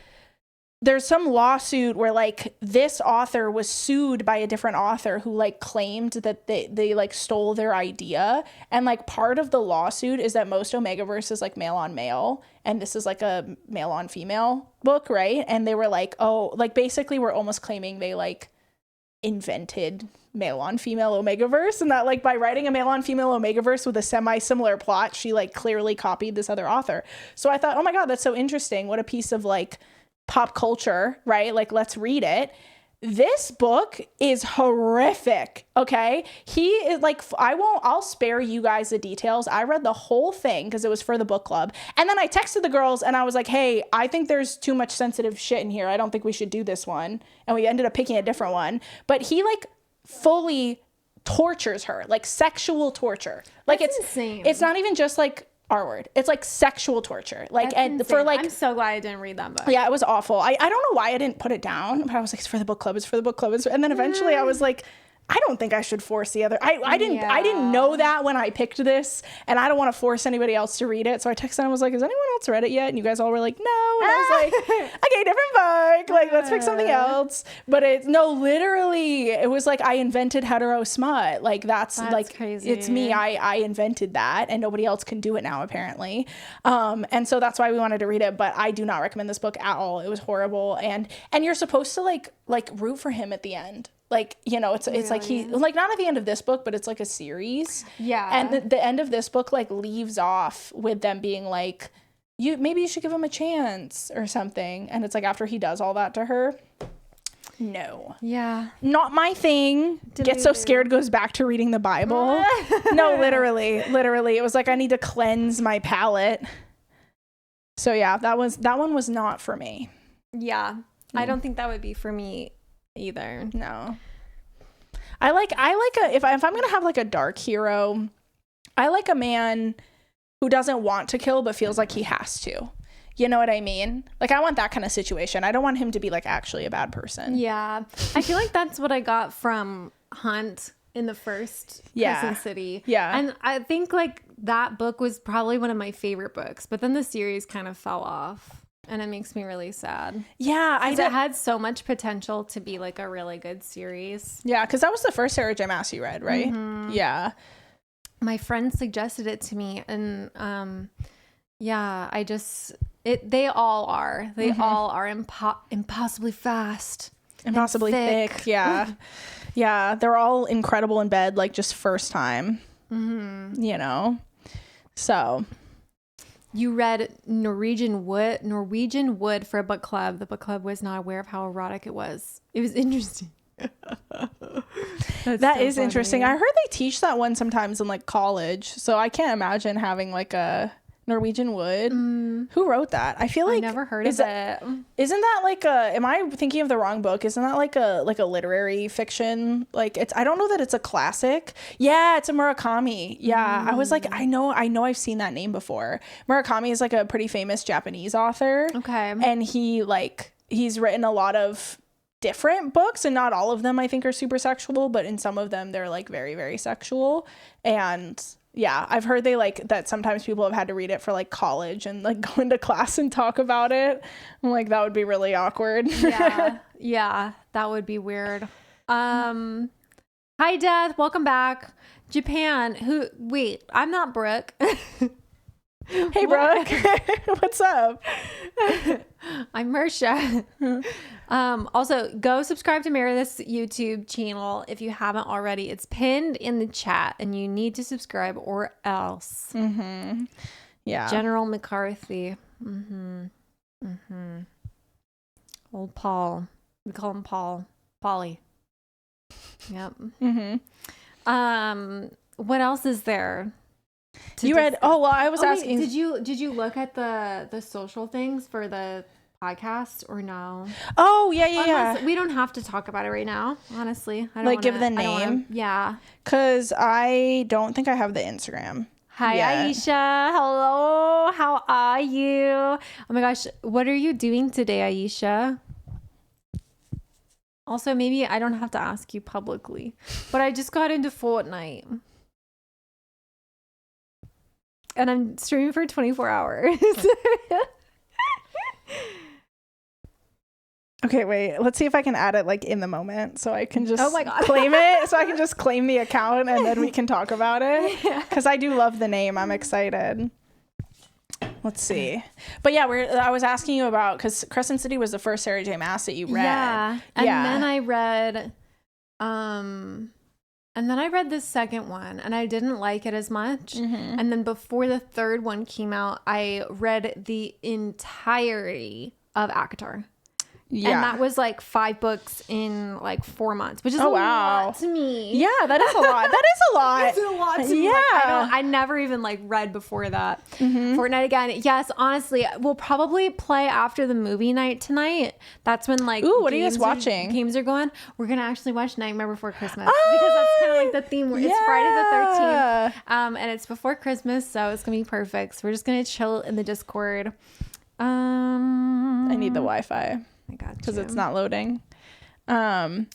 there's some lawsuit where like this author was sued by a different author who like claimed that they like stole their idea. And like part of the lawsuit is that most Omegaverse is like male on male. And this is like a male on female book, right? And they were like, oh, like basically we're almost claiming they like invented male on female Omegaverse. And that like by writing a male on female Omegaverse with a semi-similar plot, she like clearly copied this other author. So I thought, oh my God, that's so interesting. What a piece of like pop culture, right? Like, let's read it. This book is horrific. Okay. He is like, I'll spare you guys the details. I read the whole thing because it was for the book club. And then I texted the girls and I was like, hey, I think there's too much sensitive shit in here. I don't think we should do this one. And we ended up picking a different one. But he like fully tortures her, like sexual torture. Like That's it's insane. It's not even just like R-word. It's like sexual torture. Like, That's and insane. for like, I'm so glad I didn't read that book. yeah, it was awful. I don't know why I didn't put it down, but I was like, it's for the book club. It's for the book club. And then eventually I was like, I don't think I should force the other. I didn't know that when I picked this, and I don't want to force anybody else to read it. So I texted and I was like, has anyone else read it yet? And you guys all were like, no. And I was like, okay, different book. Like, let's pick something else. But literally, it was like I invented hetero smut. Like that's like crazy. It's me. I invented that, and nobody else can do it now apparently. And so that's why we wanted to read it. But I do not recommend this book at all. It was horrible, and you're supposed to like root for him at the end. Like, you know, it's like he, like, not at the end of this book, but it's like a series. Yeah. And the end of this book, like, leaves off with them being like, maybe you should give him a chance or something. And it's like, after he does all that to her, no. Yeah. Not my thing. Get so scared goes back to reading the Bible. No, literally. It was like, I need to cleanse my palate. So yeah, that one was not for me. Yeah. I don't think that would be for me either. No. I like if I'm gonna have like a dark hero, I like a man who doesn't want to kill but feels like he has to. You know what I mean? Like, I want that kind of situation. I don't want him to be like actually a bad person. Yeah. I feel like that's what I got from Hunt in the first Prison City. Yeah. And I think like that book was probably one of my favorite books, but then the series kind of fell off. And it makes me really sad. Yeah. It had so much potential to be like a really good series. Yeah, because that was the first Sarah J. Maas you read, right? Mm-hmm. Yeah. My friend suggested it to me, and yeah, they all are. They all are impossibly fast. Impossibly thick. Yeah. Yeah. They're all incredible in bed, like just first time. Mm-hmm. You know? So... You read Norwegian Wood for a book club. The book club was not aware of how erotic it was. It was interesting. That is interesting. I heard they teach that one sometimes in like college. So I can't imagine having like a Norwegian Wood. Who wrote that? I feel like I never heard of it. Isn't that like am I thinking of the wrong book? Isn't that like a literary fiction? Like I don't know that it's a classic. Yeah, it's a Murakami. Yeah. I was like, I know I've seen that name before. Murakami is like a pretty famous Japanese author. Okay. And he's written a lot of different books, and not all of them I think are super sexual, but in some of them they're like very, very sexual. And yeah, I've heard they like that sometimes people have had to read it for like college and like go into class and talk about it. I'm like, that would be really awkward. Yeah, that would be weird. Hi, Death. Welcome back. Japan. Wait, I'm not Brooke. Hey, Brooke. What's up? I'm Mursha. Also, go subscribe to Meredith's YouTube channel if you haven't already. It's pinned in the chat, and you need to subscribe or else. Yeah. General McCarthy. Old Paul. We call him Paul. Polly. Yep. What else is there? You read? Oh well, I was asking. Did you look at the social things for the podcast or no? Oh yeah. We don't have to talk about it right now. Honestly, I don't Like, give the name? Yeah. Because I don't think I have the Instagram. Hi, yet. Aisha. Hello. How are you? Oh my gosh, what are you doing today, Aisha? Also, maybe I don't have to ask you publicly, but I just got into Fortnite. And I'm streaming for 24 hours. Okay, wait. Let's see if I can add it like in the moment, so I can just Oh my God. claim it. So I can just claim the account, and then we can talk about it. Because I do love the name. I'm excited. Let's see. But yeah, I was asking you about, because Crescent City was the first Sarah J. Maas that you read. Yeah. And then I read the second one, and I didn't like it as much. And then before the third one came out, I read the entirety of ACOTAR. Yeah. And that was like 5 books in like 4 months, which is a lot to me. Yeah, that is a lot. That is a lot. It's a lot to me. Yeah. Like, I never even like read before that. Fortnite again. Yes, honestly, we'll probably play after the movie night tonight. That's when like what are you guys watching? Games are going. We're gonna actually watch Nightmare Before Christmas because that's kind of like the theme. It's Friday the 13th, and it's before Christmas, so it's gonna be perfect. So we're just gonna chill in the Discord. I need the Wi-Fi. I got you. Because it's not loading. But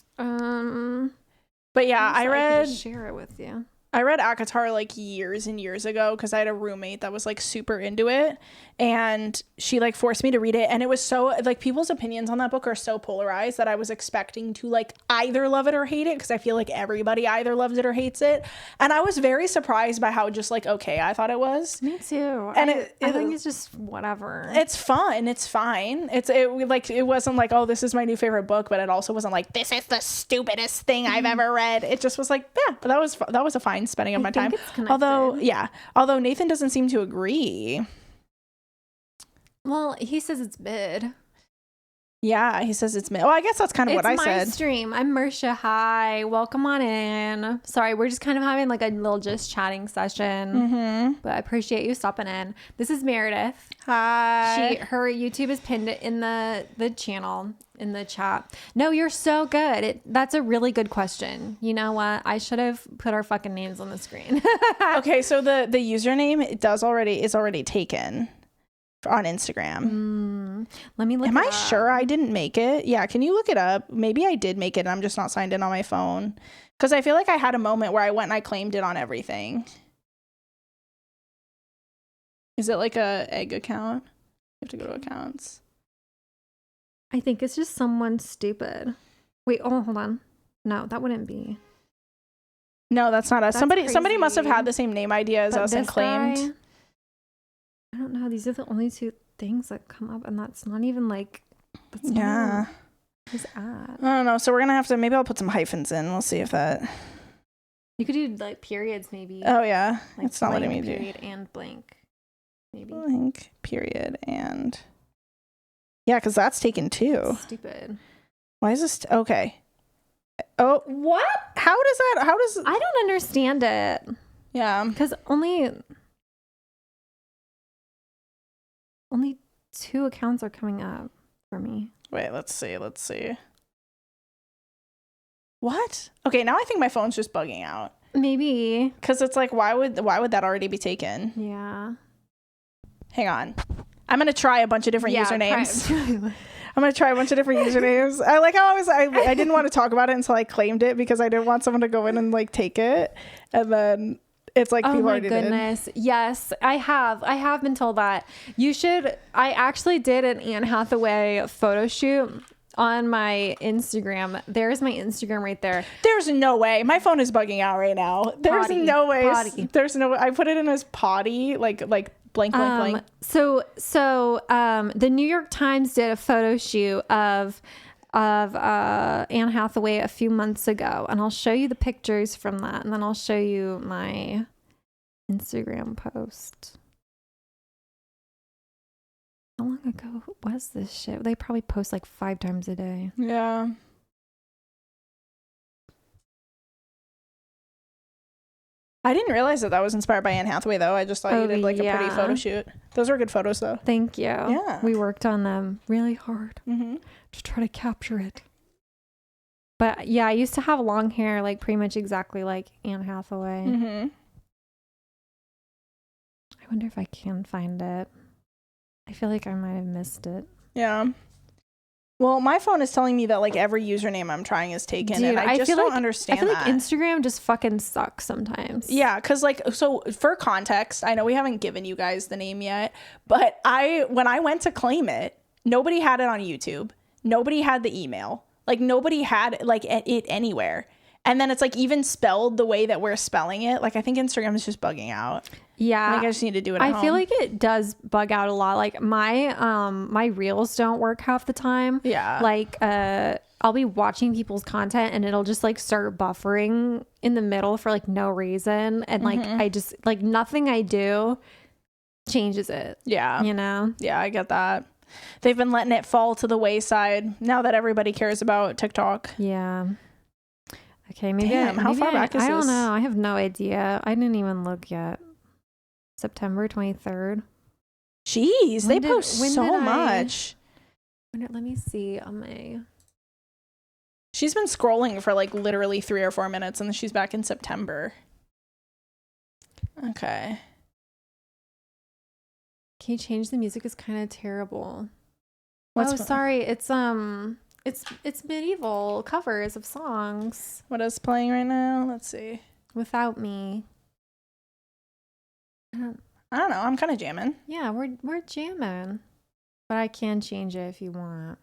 yeah, I read could share it with you. I read ACOTAR like years and years ago because I had a roommate that was like super into it, and she like forced me to read it, and it was so like people's opinions on that book are so polarized that I was expecting to like either love it or hate it, because I feel like everybody either loves it or hates it, and I was very surprised by how just like okay I thought it was. Me too. And I think it's just whatever. It's fun. It's fine. It wasn't like, oh, this is my new favorite book, but it also wasn't like this is the stupidest thing I've ever read. It just was like, yeah, that was a fine spending of my time. Although Nathan doesn't seem to agree. Well, he says it's mid. Yeah, he says it's mid. Well, I guess that's kind of what I said. It's my stream. I'm Mursha. Hi, welcome on in. Sorry, we're just kind of having like a little just chatting session. But I appreciate you stopping in. This is Meredith. Hi. Her YouTube is pinned in the channel in the chat. No, you're so good. That's a really good question. You know what? I should have put our fucking names on the screen. Okay, so the username is already taken on Instagram. Let me look. Am I sure I didn't make it? Yeah, can you look it up? Maybe I did make it and I'm just not signed in on my phone, because I feel like I had a moment where I went and I claimed it on everything. Is it like a egg account? You have to go to accounts. I think it's just someone stupid. Wait, hold on. No, that wouldn't be. No, that's not us. That's Somebody must have crazy. had the same name idea as us and claimed. Guy, I don't know. These are the only 2 things that come up, and that's not even like. That's Yeah. His ad. I don't know. So we're gonna have to. Maybe I'll put some hyphens in. We'll see if that. You could do like periods, maybe. Oh yeah, Like it's not letting me blank, do. period and blank. Maybe. Blank period and. Yeah, because that's taken too. Stupid. Why is this? Okay. Oh, What? how does that? How does? I don't understand it. Yeah. Because only 2 accounts are coming up for me. Wait, let's see. What? Okay, now I think my phone's just bugging out. Maybe. Because it's like, why would that already be taken? Yeah. Hang on. I'm gonna try a bunch of different usernames. Try. I'm gonna try a bunch of different usernames. I like how I didn't want to talk about it until I claimed it, because I didn't want someone to go in and like take it, and then it's like people already goodness. Yes, I have been told that. You should. I actually did an Anne Hathaway photo shoot on my Instagram. There's my Instagram right there. There's no way. My phone is bugging out right now. There's Potty. no way. Potty. There's no way. I put it in as potty, like blank, blank, blank. So the New York Times did a photo shoot of Anne Hathaway a few months ago, and I'll show you the pictures from that, and then I'll show you my Instagram post. How long ago was this shit? They probably post like 5 times a day. Yeah. I didn't realize that was inspired by Anne Hathaway, though. I just thought you did like a pretty photo shoot. Those were good photos, though. Thank you. Yeah. We worked on them really hard Mm-hmm. to try to capture it. But yeah, I used to have long hair, like pretty much exactly like Anne Hathaway. Mm-hmm. I wonder if I can find it. I feel like I might have missed it. Yeah. Well, my phone is telling me that like every username I'm trying is taken, Dude, and I just don't like, understand I feel that. like Instagram just fucking sucks sometimes. Yeah, because like, so for context, I know we haven't given you guys the name yet, but when I went to claim it, nobody had it on YouTube. Nobody had the email. Like nobody had like it anywhere. And then it's like even spelled the way that we're spelling it. Like I think Instagram is just bugging out. Yeah. Like I just need to do it at home. I feel like it does bug out a lot. Like my reels don't work half the time. Yeah. Like I'll be watching people's content and it'll just like start buffering in the middle for like no reason. And like I just like nothing I do changes it. Yeah. You know? Yeah, I get that. They've been letting it fall to the wayside now that everybody cares about TikTok. Yeah. Okay, maybe. Damn, how far back is I don't this? know. I have no idea. I didn't even look yet. September 23rd. Jeez, they When did- post when so did I- much. Let me see on my. She's been scrolling for like literally 3 or 4 minutes and then she's back in September. Okay. Can you change the music? Is kind of terrible. What's Sorry. It's medieval covers of songs What is playing right now? Let's see. without me. I don't know. I'm kind of jamming. Yeah, we're jamming, but I can change it if you want.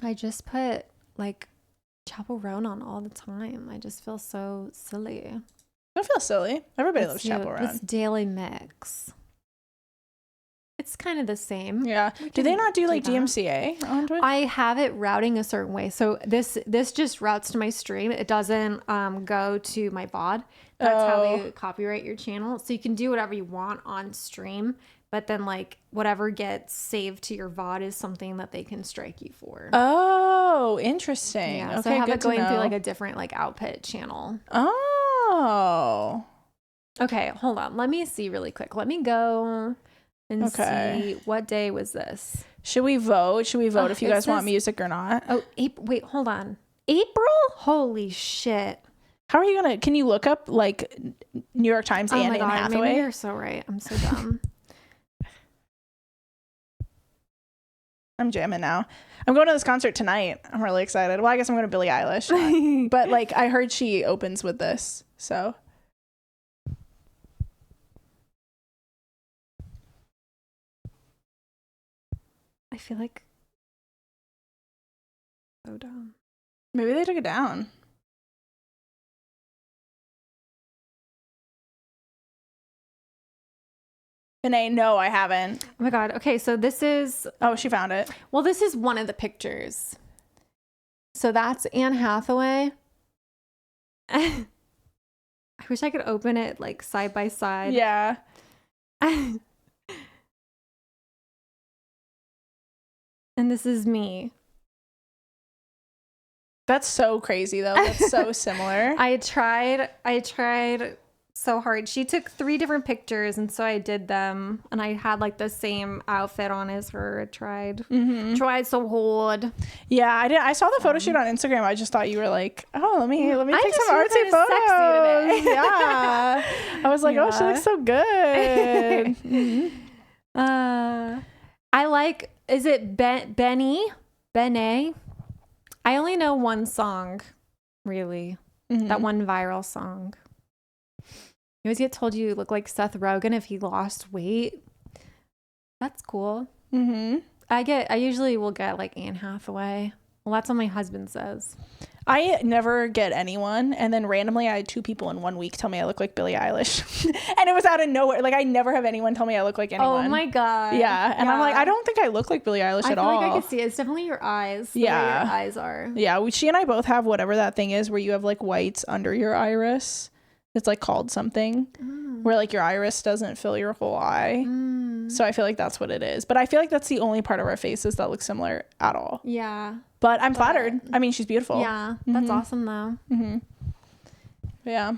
I just put like Chapel Roan on all the time. I just feel so silly. Don't feel silly. Everybody loves Let's do Chapel This Roan. daily mix. It's kind of the same. Yeah. We Do they can not do like that. DMCA on Twitch? I have it routing a certain way. So this just routes to my stream. It doesn't go to my VOD. That's how they copyright your channel. So you can do whatever you want on stream, but then like whatever gets saved to your VOD is something that they can strike you for. Oh, interesting. Yeah. Okay, So I have good it going to know. through like a different like output channel. Oh. Okay, hold on. Let me see really quick. Let me go and see what day was this. Should we vote? Should we vote if you it guys want says- music or not? Oh, wait, hold on. April? Holy shit. How are you gonna? Can you look up like New York Times and Anne Hathaway? Maybe you're so right. I'm so dumb. I'm jamming now. I'm going to this concert tonight. I'm really excited. Well, I guess I'm going to Billie Eilish, but like I heard she opens with this, so. I feel like so dumb. Maybe they took it down. Vinay, no, I haven't. Oh my god. Okay, so this is Oh, she found it. this is one of the pictures. So that's Anne Hathaway. I wish I could open it like side by side. Yeah. And this is me. That's so crazy though. That's so similar. I tried so hard. She took 3 different pictures and so I did them and I had like the same outfit on as her. I tried so hard. Yeah, I saw the photo shoot on Instagram. I just thought you were like, oh, let me I take just some feel artsy kinda sexy photos. today. Yeah. I was like, oh, she Yeah. looks so good. I like, is it Benny? I only know one song, really. That one viral song. You always get told you look like Seth Rogen if he lost weight. That's cool. I usually will get like Anne Hathaway. Well, that's what my husband says. I never get anyone, and then randomly I had 2 people in 1 week tell me I look like Billie Eilish. And it was out of nowhere. Like, I never have anyone tell me I look like anyone. Oh my god. Yeah, and I'm like, I don't think I look like Billie Eilish at all. I feel like I could see it. It's definitely your eyes. The way your eyes are. Yeah, she and I both have whatever that thing is where you have like whites under your iris. It's like called something where like your iris doesn't fill your whole eye. So I feel like that's what it is. But I feel like that's the only part of our faces that looks similar at all. Yeah. But I'm flattered. I mean, she's beautiful. Yeah, that's awesome though. Yeah.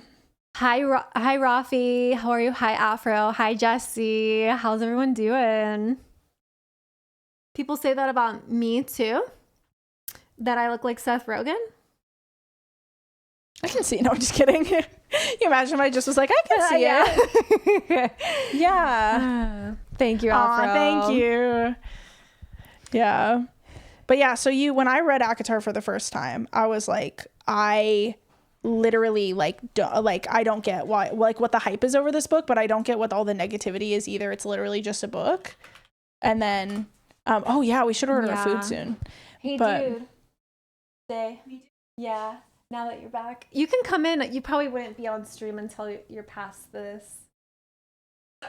Hi Rafi. How are you? Hi Afro. Hi Jesse. How's everyone doing? People say that about me too. That I look like Seth Rogen. I can see. No, I'm just kidding. You imagine if I just was like, I can see it. Yeah. Thank you, Afro. Thank you. Yeah. But yeah, so when I read ACOTAR for the first time, I was like, I literally I don't get why, like, what the hype is over this book, but I don't get what all the negativity is either. It's literally just a book. And then, oh yeah, we should order our food soon. Hey, dude. Say. Yeah. Now that you're back, you can come in. You probably wouldn't be on stream until you're past this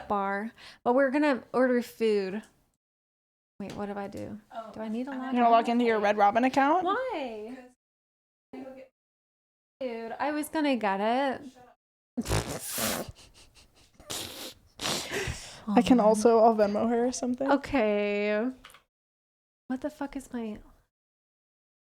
bar, but we're gonna order food. Wait, what do I do? Do I need to log in? You're gonna log into your Red Robin account? Why? Dude, I was gonna get it. I can also, I'll Venmo her or something. Okay. What the fuck is my...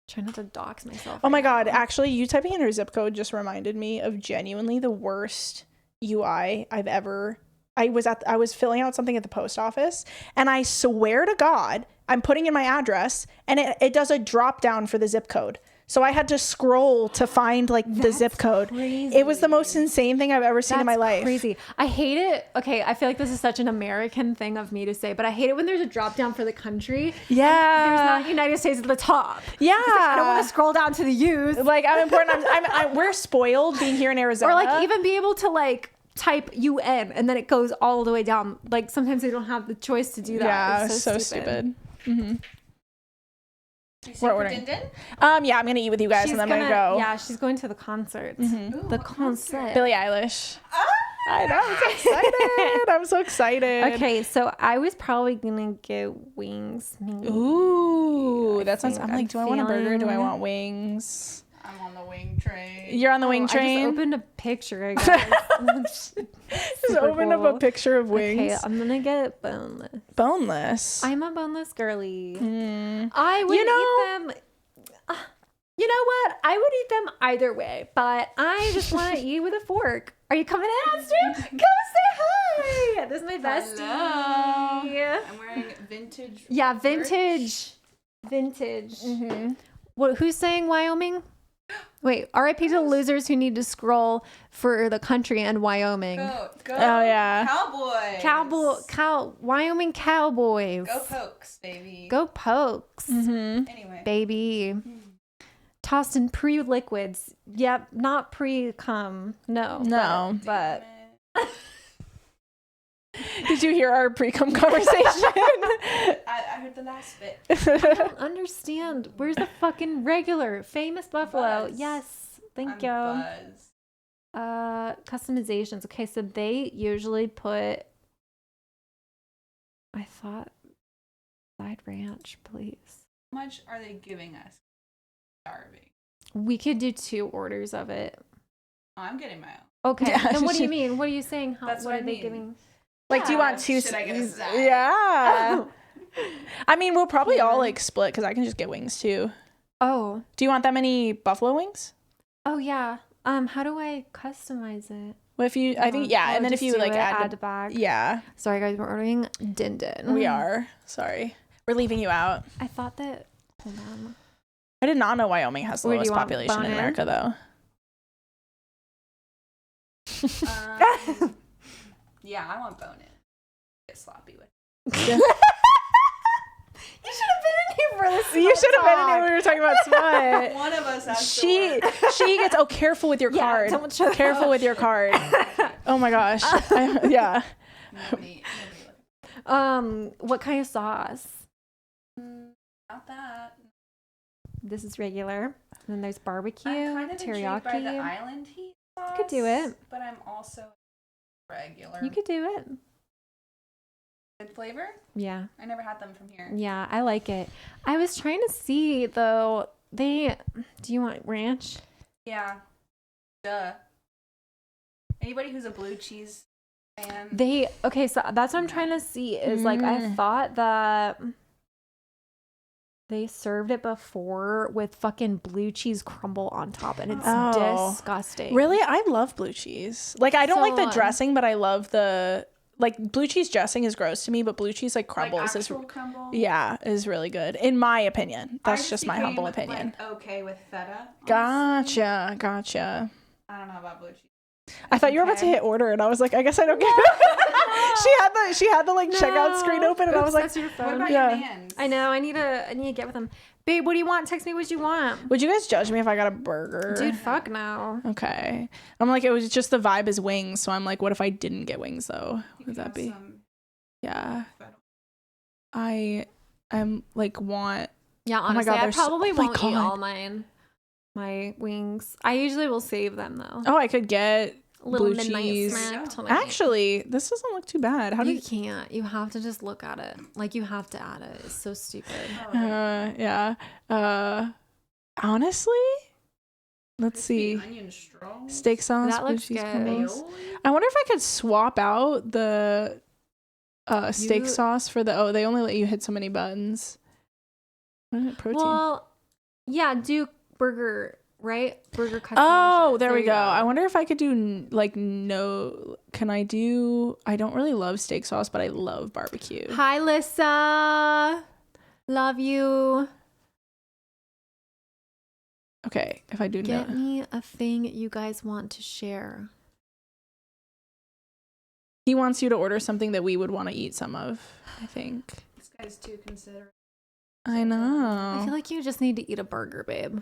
Try not to dox myself. Oh my god, actually, you typing in her zip code just reminded me of genuinely the worst UI I've ever... I was filling out something at the post office, and I swear to God, I'm putting in my address, and it does a drop down for the zip code. So I had to scroll to find like the zip code. Crazy. It was the most insane thing I've ever seen in my life. Crazy. I hate it. Okay, I feel like this is such an American thing of me to say, but I hate it when there's a drop down for the country. Yeah. There's not United States at the top. Yeah. Like, I don't want to scroll down to the U's. Like, I'm important. We're spoiled being here in Arizona. Or like even be able to like type UN and then it goes all the way down. Like sometimes they don't have the choice to do that. Yeah, it's so stupid. Mm-hmm. We're ordering. Yeah, I'm gonna eat with you guys, and then I'm gonna go. Yeah, she's going to the concert. Ooh, The what concert. Billie Eilish. I know. I'm so excited. I'm so excited. Okay, so I was probably gonna get wings. Maybe. Ooh, that sounds. think I'm like, do I want a burger? Do I feeling- want wings? I'm on the wing train. You're on the wing I train. just opened a picture, I guess. Just opened up a picture of wings. Okay, I'm gonna get boneless. Boneless. I'm a boneless girly. Mm. I would You know- eat them. You know what? I would eat them either way, but I just want to eat with a fork. Are you coming in on stream? Come say hi. This is my bestie. Hello. I'm wearing vintage. Yeah, merch. vintage. Vintage. Mm-hmm. What? Who's saying Wyoming? Wait, RIP to the losers who need to scroll for the country and Wyoming. Go. Oh, yeah. Cowboys. Wyoming Cowboys. Go Pokes, baby. Go Pokes, Mm-hmm. Anyway. baby. Tossed in pre-liquids. Yep, not pre-cum. No. No. But Did you hear our pre-cum conversation? I heard the last bit. I don't understand. Where's the fucking regular famous buffalo? Buzz. Yes. Thank I'm you. Buzz. Customizations. Okay, so they usually put, I thought, side ranch, please. How much are they giving us? Starving. We could do 2 orders of it. Oh, I'm getting my own. Okay. Yeah. Then what do you mean? What are you saying? How, That's what what are I they mean. giving? Like, do you want 2? Should I get a side? Yeah. I mean, we'll probably Yeah. all like split because I can just get wings too. Oh. Do you want that many buffalo wings? Oh yeah. How do I customize it? Well, if you, I think, yeah, Oh, and then if just you do like it, add to bag. yeah, Sorry guys, we're ordering din din. we are. Sorry, we're leaving you out. I thought that. Hold on. I did not know Wyoming has the Where do lowest you want population in bone-in? America, though. Yeah, I want bone in. Get sloppy with. You should have been in here for this. You should have been in here when we were talking about smut. One of us has she to work. she gets. Oh, careful with your card. don't show that. Careful with your card. Oh my gosh. Yeah. Nobody What kind of sauce? Not that. This is regular. And then there's barbecue, I'm kind of intrigued teriyaki. by the island heat sauce. You could do it. But I'm also regular. You could do it. Good flavor? Yeah. I never had them from here. Yeah, I like it. I was trying to see though. Do you want ranch? Yeah. Duh. Anybody who's a blue cheese fan? Okay, so that's what I'm trying to see is like I thought that they served it before with fucking blue cheese crumble on top and it's disgusting. Really? I love blue cheese. Like I don't like the dressing, but I love the like blue cheese dressing is gross to me, but blue cheese like crumbles is crumble? yeah, is really good in my opinion. That's just my humble opinion. Like, okay with feta. Gotcha. I don't know about blue cheese. I thought you were about to hit order, and I was like, I guess I don't get it. she had the like checkout screen open, and I was like, that's your What phone. about your hands? I know. I need to get with them. Babe, what do you want? Text me what you want. would you guys judge me if I got a burger? Dude, fuck no. Okay. I'm like, it was just the vibe is wings, so I'm like, what if I didn't get wings though? Would that be? Yeah. I'm like want. Yeah, Oh my honestly, God, I they're so- probably oh my won't eat God. all my wings. I usually will save them though. Oh, I could get Little blue midnight cheese. snack tonight. Actually, this doesn't look too bad. How do You can't. You have to just look at it. Like you have to add it. It's so stupid. yeah. Honestly, let's see. Onion straw. Steak sauce, That blue looks cheese good. crumbles. I wonder if I could swap out the steak sauce for the they only let you hit so many buttons. What is it? Protein. Well, yeah, do burger, right? Burger custom. Oh, shit. there we you go. I wonder if I could do can I do, I don't really love steak sauce, but I love barbecue. Hi, Lissa. Love you. Okay, if I do Get me a thing you guys want to share. He wants you to order something that we would want to eat some of, I think. This guy's too considerate. I know. I feel like you just need to eat a burger, babe.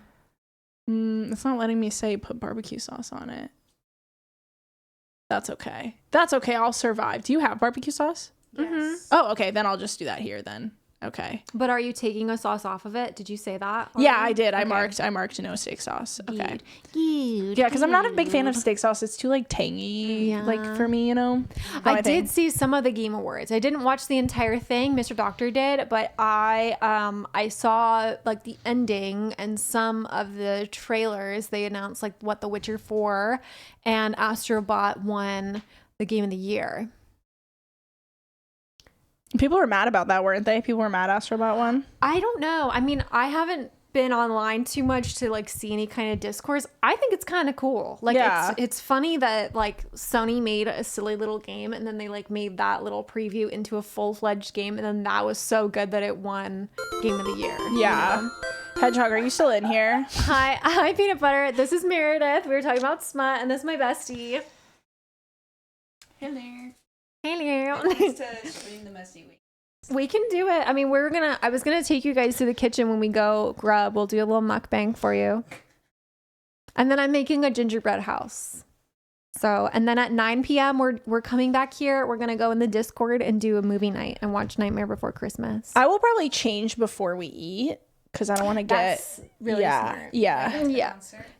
It's not letting me say put barbecue sauce on it. That's okay. That's okay. I'll survive. Do you have barbecue sauce? Yes. Oh, okay. Then I'll just do that here then. Okay. But are you taking a sauce off of it? Did you say that? Yeah, already? I did. I Okay. marked no steak sauce. Okay. Good. Yeah, because I'm not a big fan of steak sauce. It's too like tangy, like for me, you know. Not my I thing. did see some of the Game Awards. I didn't watch the entire thing. Mr. Doctor did, but I saw like the ending and some of the trailers. They announced like what The Witcher 4 and Astrobot won the Game of the Year. People were mad about that, weren't they? People were mad Astrobot one. I don't know. I mean, I haven't been online too much to like see any kind of discourse. I think it's kind of cool. Like Yeah. it's funny that like Sony made a silly little game and then they like made that little preview into a full-fledged game and then that was so good that it won Game of the Year. Yeah. You know? Hedgehog, are you still in here? Hi Peanut Butter. This is Meredith. We were talking about smut and this is my bestie. Hello. Hello. Nice to stream the messy week. We can do it. I mean, I was gonna take you guys to the kitchen when we go grub. We'll do a little mukbang for you. And then I'm making a gingerbread house. So, and then at 9 p.m. we're coming back here. We're gonna go in the Discord and do a movie night and watch Nightmare Before Christmas. I will probably change before we eat because I don't want to get That's really smart. Yeah. Yeah.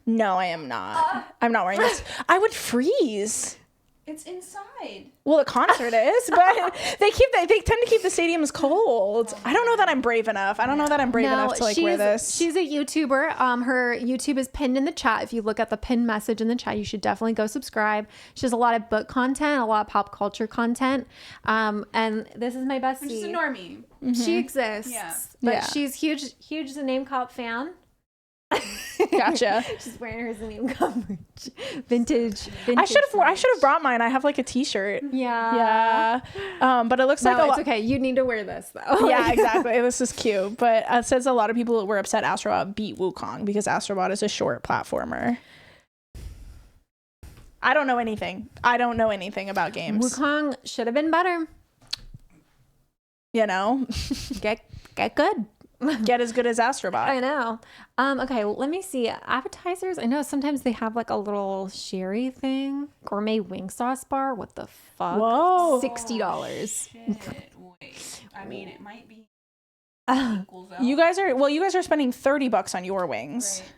No, I am not. I'm not wearing this. I would freeze. It's inside. Well, the concert is, but they tend to keep the stadiums cold. I don't know that I'm brave enough. I don't know that I'm brave enough to like wear this. She's a YouTuber. Her YouTube is pinned in the chat. If you look at the pinned message in the chat, you should definitely go subscribe. She has a lot of book content, a lot of pop culture content. And this is my bestie. I'm just a normie. She exists. Yeah. But Yeah. she's huge Name Cop fan. Gotcha. She's wearing her Name Cop merch. Vintage. I should have brought mine. I have like a t-shirt. Yeah. Yeah. But it looks like No, a it's lot. okay. You need to wear this though. Yeah, exactly. This is cute. But it says a lot of people were upset Astrobot beat Wukong because Astrobot is a short platformer. I don't know anything. About games. Wukong should have been better. You know, Get good. get as good as Astrobot. I know. Okay, let me see. Appetizers. I know sometimes they have like a little sherry thing. Gourmet wing sauce bar. What the fuck? Whoa. $60. Shit. Wait. I mean, it might be. equals out. You guys are spending $30 on your wings. Right.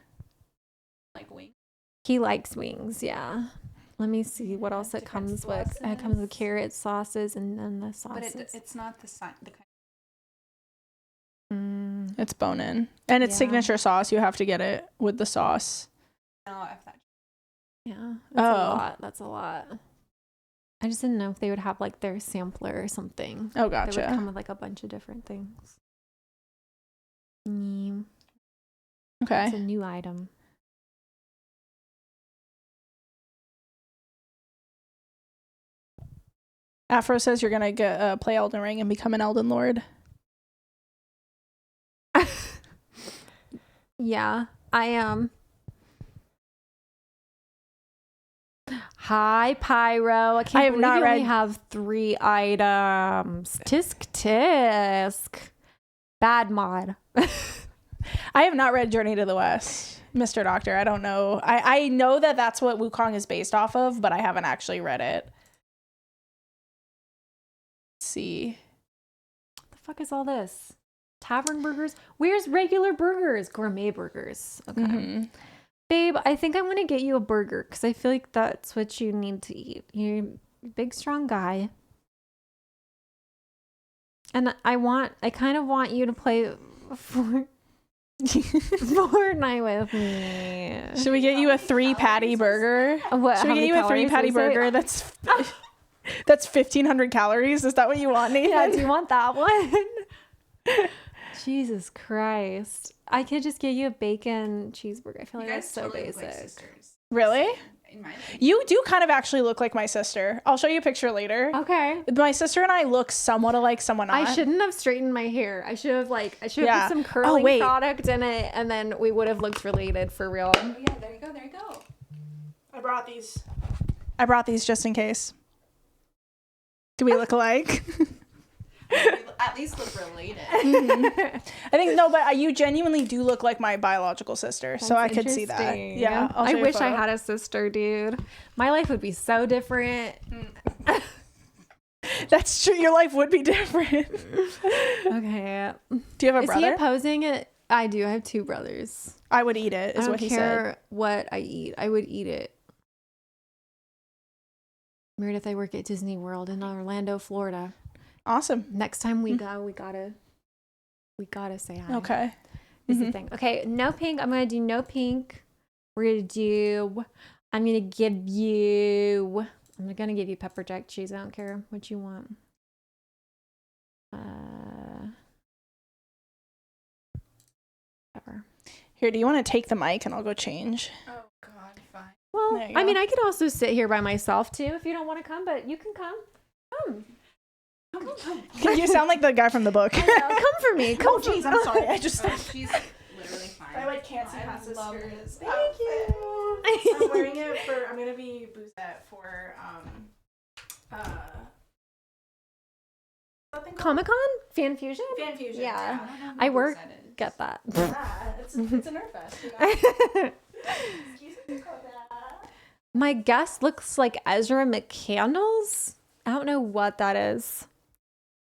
Like wing. He likes wings, yeah. Let me see what else it comes with. It comes with carrot sauces and then the sauces. But it's not the kind. It's bone-in. And it's Yeah. signature sauce. You have to get it with the sauce. No, if that. Yeah, that's a lot. That's a lot. I just didn't know if they would have like their sampler or something. Oh, They would gotcha. come with like a bunch of different things. It's Okay. a new item. Afro says you're going to play Elden Ring and become an Elden Lord. Yeah, I am. Hi, Pyro. I can't have believe not you only read- have 3 items. Tisk. Bad mod. I have not read Journey to the West, Mr. Doctor. I don't know. I know that that's what Wukong is based off of, but I haven't actually read it. Let's see. The fuck is all this? Tavern burgers? Where's regular burgers? Gourmet burgers. Okay. Mm-hmm. Babe, I think I'm going to get you a burger because I feel like that's what you need to eat. You're a big, strong guy. And I kind of want you to play Fortnite with me. Should we get you a 3-patty burger? What, Should how we many get you a calories 3-patty is it? burger that's 1,500 calories? Is that what you want, Nathan? Yeah, do you want that one? Jesus Christ. I could just get you a bacon cheeseburger. I feel like You that's guys so totally look like basic. sisters. Really? In my opinion. You do kind of actually look like my sister. I'll show you a picture later. Okay. My sister and I look somewhat alike, somewhat not. I shouldn't have straightened my hair. I should have Yeah. put some curling wait. product in it, and then we would have looked related for real. Oh yeah, there you go. There you go. I brought these just in case. Do we look alike? At least look related. I think no, but you genuinely do look like my biological sister, so I could see that. Interesting. Yeah, I'll show I you a wish I photo. had a sister, dude. My life would be so different. That's true. Your life would be different. Okay. Do you have a Is brother? he opposing it? I do. I have 2 brothers. I would eat it. Is I don't what he care said. what I eat. I would eat it. Meredith, I work at Disney World in Orlando, Florida. Awesome. Next time we go, we gotta say hi. Okay. Is the Mhm. thing. Okay, no pink. I'm gonna do no pink. I'm gonna give you pepper jack cheese. I don't care what you want. Pepper. Here, do you want to take the mic and I'll go change? Oh God, fine. Well, There you I go. mean, I could also sit here by myself too if you don't want to come, but you can come. Come. You sound like the guy from the book. I know. Come for me. Come Oh, jeez, I'm sorry. I just. Oh, she's literally fine. can't see I past the love skirt. this Thank outfit. you. I'm wearing it for. I'm gonna be Boozette for Comic Con? Fan Fusion? Fan Fusion. Yeah. I don't know who I work. that is. Get that. It's a Nerf fest. You know? Excuse me, Dakota. My guest looks like Ezra McCandles. I don't know what that is.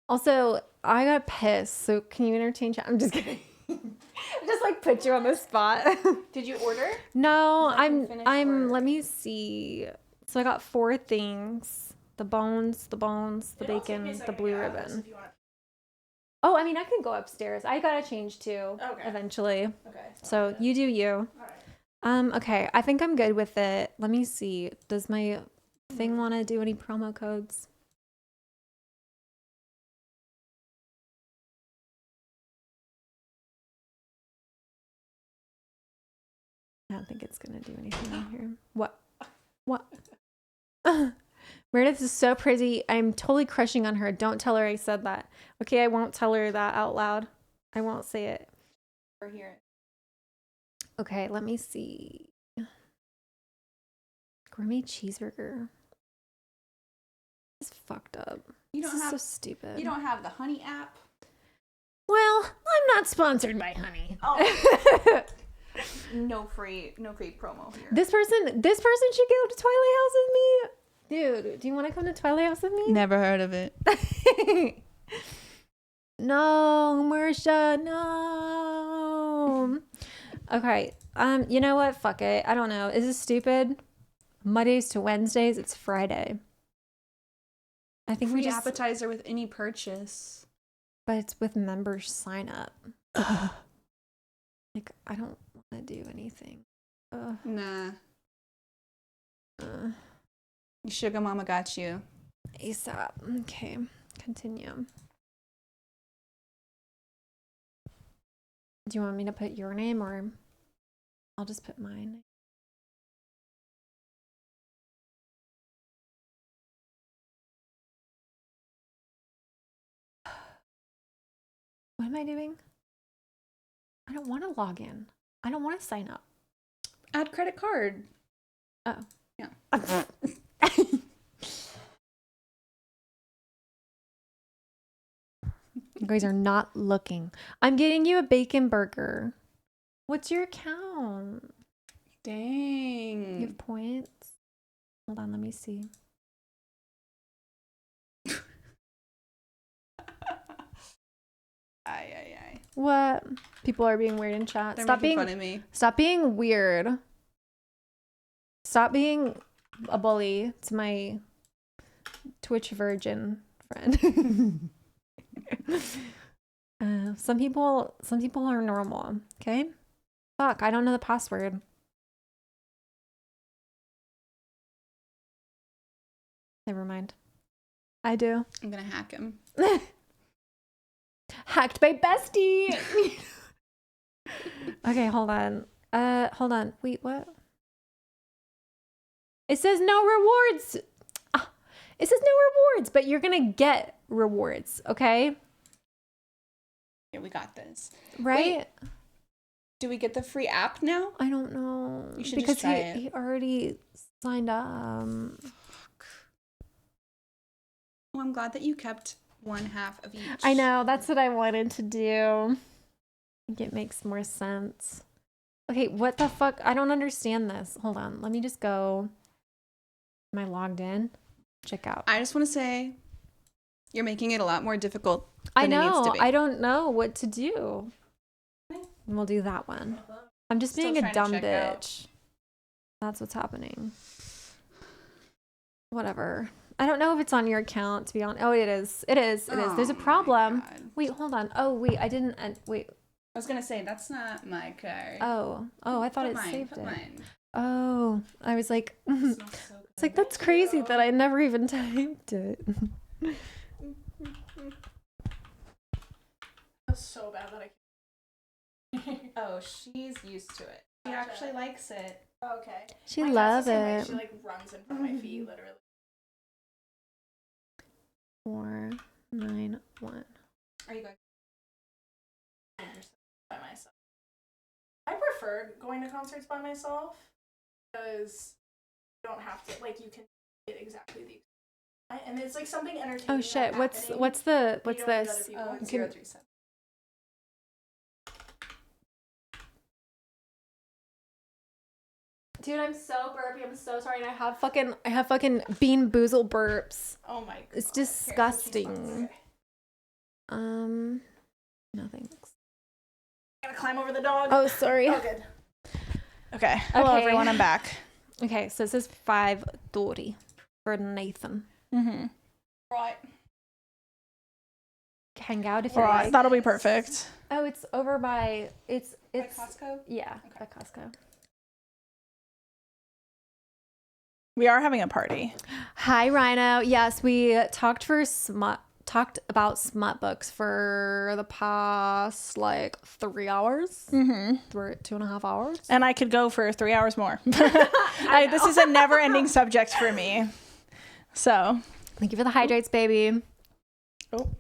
Also, I got pissed. So can you entertain chat? I'm just kidding. I just like put you on the spot. Did you order? No, Is that your finished I'm order? let me see. So I got 4 things. The bones, the bacon, the blue ribbon. Oh, I mean, I can go upstairs. I gotta change too, Okay. eventually. Okay. So you do you. Okay, I think I'm good with it. Let me see. Does my thing want to do any promo codes? I don't think it's gonna do anything in here. What? Meredith is so pretty. I'm totally crushing on her. Don't tell her I said that. Okay, I won't tell her that out loud. I won't say it. Or here. Okay, let me see. Gourmet cheeseburger. This is fucked up. You This don't is so have. stupid. You don't have the honey app. Well, I'm not sponsored by Honey. Oh. No free promo here. This person should go to Twilight House with me. Dude, do you want to come to Twilight House with me? Never heard of it. No, Marsha, no. Okay. You know what? Fuck it. I don't know. Is this stupid? Mondays to Wednesdays, it's Friday. I think Free we just appetizer with any purchase. but it's with members sign up. Like I don't want to do anything. Nah. Uh, Sugar mama got you. ASAP. Okay. Continue. Do you want me to put your name or I'll just put mine? What am I doing? I don't want to log in. I don't want to sign up. Add credit card. Oh. Yeah. You guys are not looking. I'm getting you a bacon burger. What's your account? Dang. You have points? Hold on, let me see. Ay. What? People are being weird in chat. They're Stop making being fun of me. Stop being weird. Stop being a bully to my Twitch virgin friend. Some people are normal, okay? Fuck, I don't know the password. Never mind. I do. I'm gonna hack him. Hacked by bestie. Okay, hold on. Hold on. Wait, what? It says no rewards. It says no rewards, but you're gonna get rewards, okay? Yeah, we got this. Right? Wait, do we get the free app now? I don't know. You should because just try it. he already signed up. Well, I'm glad that you kept one half of each. I know, that's what I wanted to do. I think it makes more sense. Okay, what the fuck? I don't understand this. Hold on. Let me just go. Am I logged in? Check out. I just want to say, you're making it a lot more difficult I than it needs know. to be. I don't know what to do. We'll do that one. I'm just Still being a trying to dumb check out. bitch. That's what's happening. Whatever. I don't know if it's on your account, to be honest. Oh, it is. It is. It is. There's a Oh my problem. God. Wait, hold on. Oh, wait. I didn't. Wait. I was gonna say that's not my card. Oh. Oh, I thought Put it mine, saved put it. mane. Oh, I was like, Smells so it's like, that's crazy that I never even typed it. That's so bad that I Oh, she's used to it. She actually likes it. Okay. She My cat's loves the same way. it. She like runs in front of my feet, literally. 491. Are you going? By myself. I prefer going to concerts by myself because you don't have to like you can get exactly the and it's like something entertaining. Oh shit! like, What's happening. what's You what's don't need this? other people. Oh, Can- 037. Dude, I'm so burpy. I'm so sorry. And I have fucking Bean Boozle burps. Oh my god. It's Here, disgusting. okay. No thanks. Gotta climb over the dog. Oh, sorry. Oh, good. Okay. Hello, Okay. everyone. I'm back. Okay, so this is 5:30 for Nathan. Mm-hmm. Right. Hang out if you Right. like. That'll be perfect. Oh, it's over by it's By Costco? yeah, Okay. by Costco. We are having a party. Hi, Rhino. Yes, we talked about smut books for the past like 3 hours. Mm-hmm. 2.5 hours. And I could go for 3 hours more. This is a never-ending subject for me. So. Thank you for the hydrates, baby. Oh.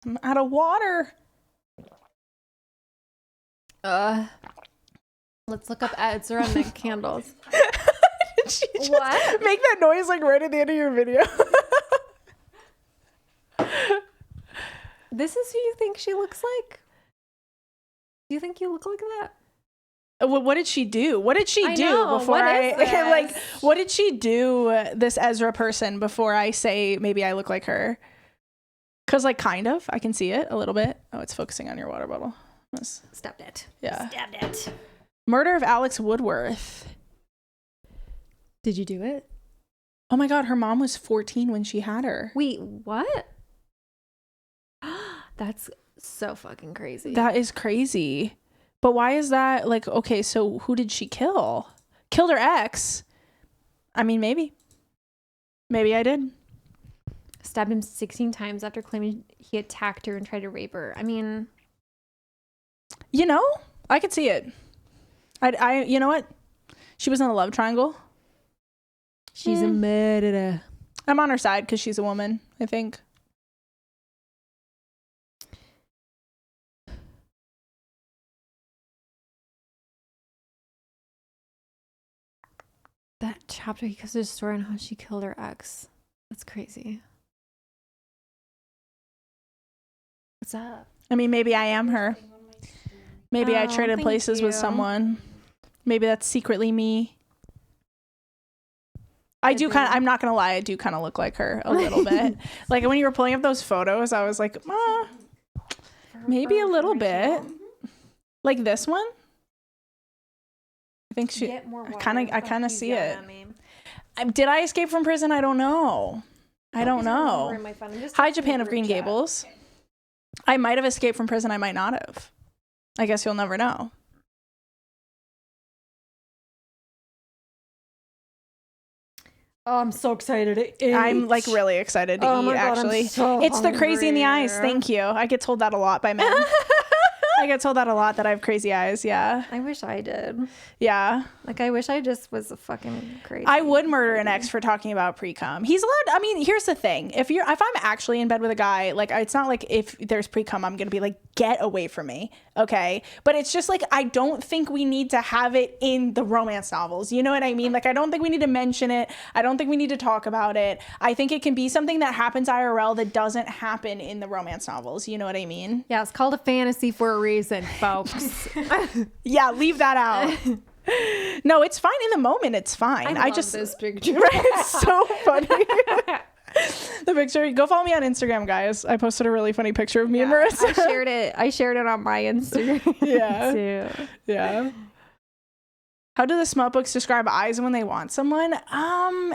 I'm out of water. Let's look up ads or on the candles. Did she just What? make that noise like right at the end of your video? This is who you think she looks like? Do you think you look like that? What did she do? What did she I do know. before What I is this? like? What did she do? This Ezra person before I say maybe I look like her? Because, like, kind of. I can see it a little bit. Oh, it's focusing on your water bottle. Stabbed it. Yeah. Stabbed it. Murder of Alex Woodworth. Did you do it? Oh my God, her mom was 14 when she had her. Wait, what? That's so fucking crazy. That is crazy. But why is that? Like, okay, so who did she kill? Killed her ex? I mean, maybe. Maybe I did. Stabbed him 16 times after claiming he attacked her and tried to rape her. I mean, you know, I could see it. You know what? She was in a love triangle. she's a murderer. I'm on her side because she's a woman, I think. That chapter, he goes to the story on how she killed her ex. That's crazy. What's up? I mean, maybe I am her. Maybe I Oh, traded thank places with you. someone. Maybe that's secretly me. I do kind of, I'm not going to lie, I do kind of look like her a little bit. Like when you were pulling up those photos, I was like, maybe a little bit. Like this one? I think she, I kind of see it. Did I escape from prison? I don't know. I don't know. Hi, Japan of Green Gables. I might have escaped from prison. I might not have. I guess you'll never know. Oh, I'm so excited to eat. I'm like really excited to eat, actually. It's the crazy in the eyes. Thank you. I get told that a lot by men. I get told that a lot, that I have crazy eyes. Yeah. I wish I did. Yeah. Like, I wish I just was a fucking crazy. I would murder an ex for talking about pre-cum. He's allowed. I mean, here's the thing. If I'm actually in bed with a guy, like, it's not like if there's pre-cum, I'm going to be like, get away from me. Okay. But it's just like, I don't think we need to have it in the romance novels. You know what I mean? Like, I don't think we need to mention it. I don't think we need to talk about it. I think it can be something that happens IRL that doesn't happen in the romance novels. You know what I mean? Yeah, it's called a fantasy for a reason, folks. Yeah, leave that out. No, it's fine in the moment. It's fine. I just this picture. Right? It's so funny. The picture. Go follow me on Instagram, guys. I posted a really funny picture of me and Marissa. I shared it on my Instagram. Yeah. Too. Yeah. How do the smut books describe eyes when they want someone?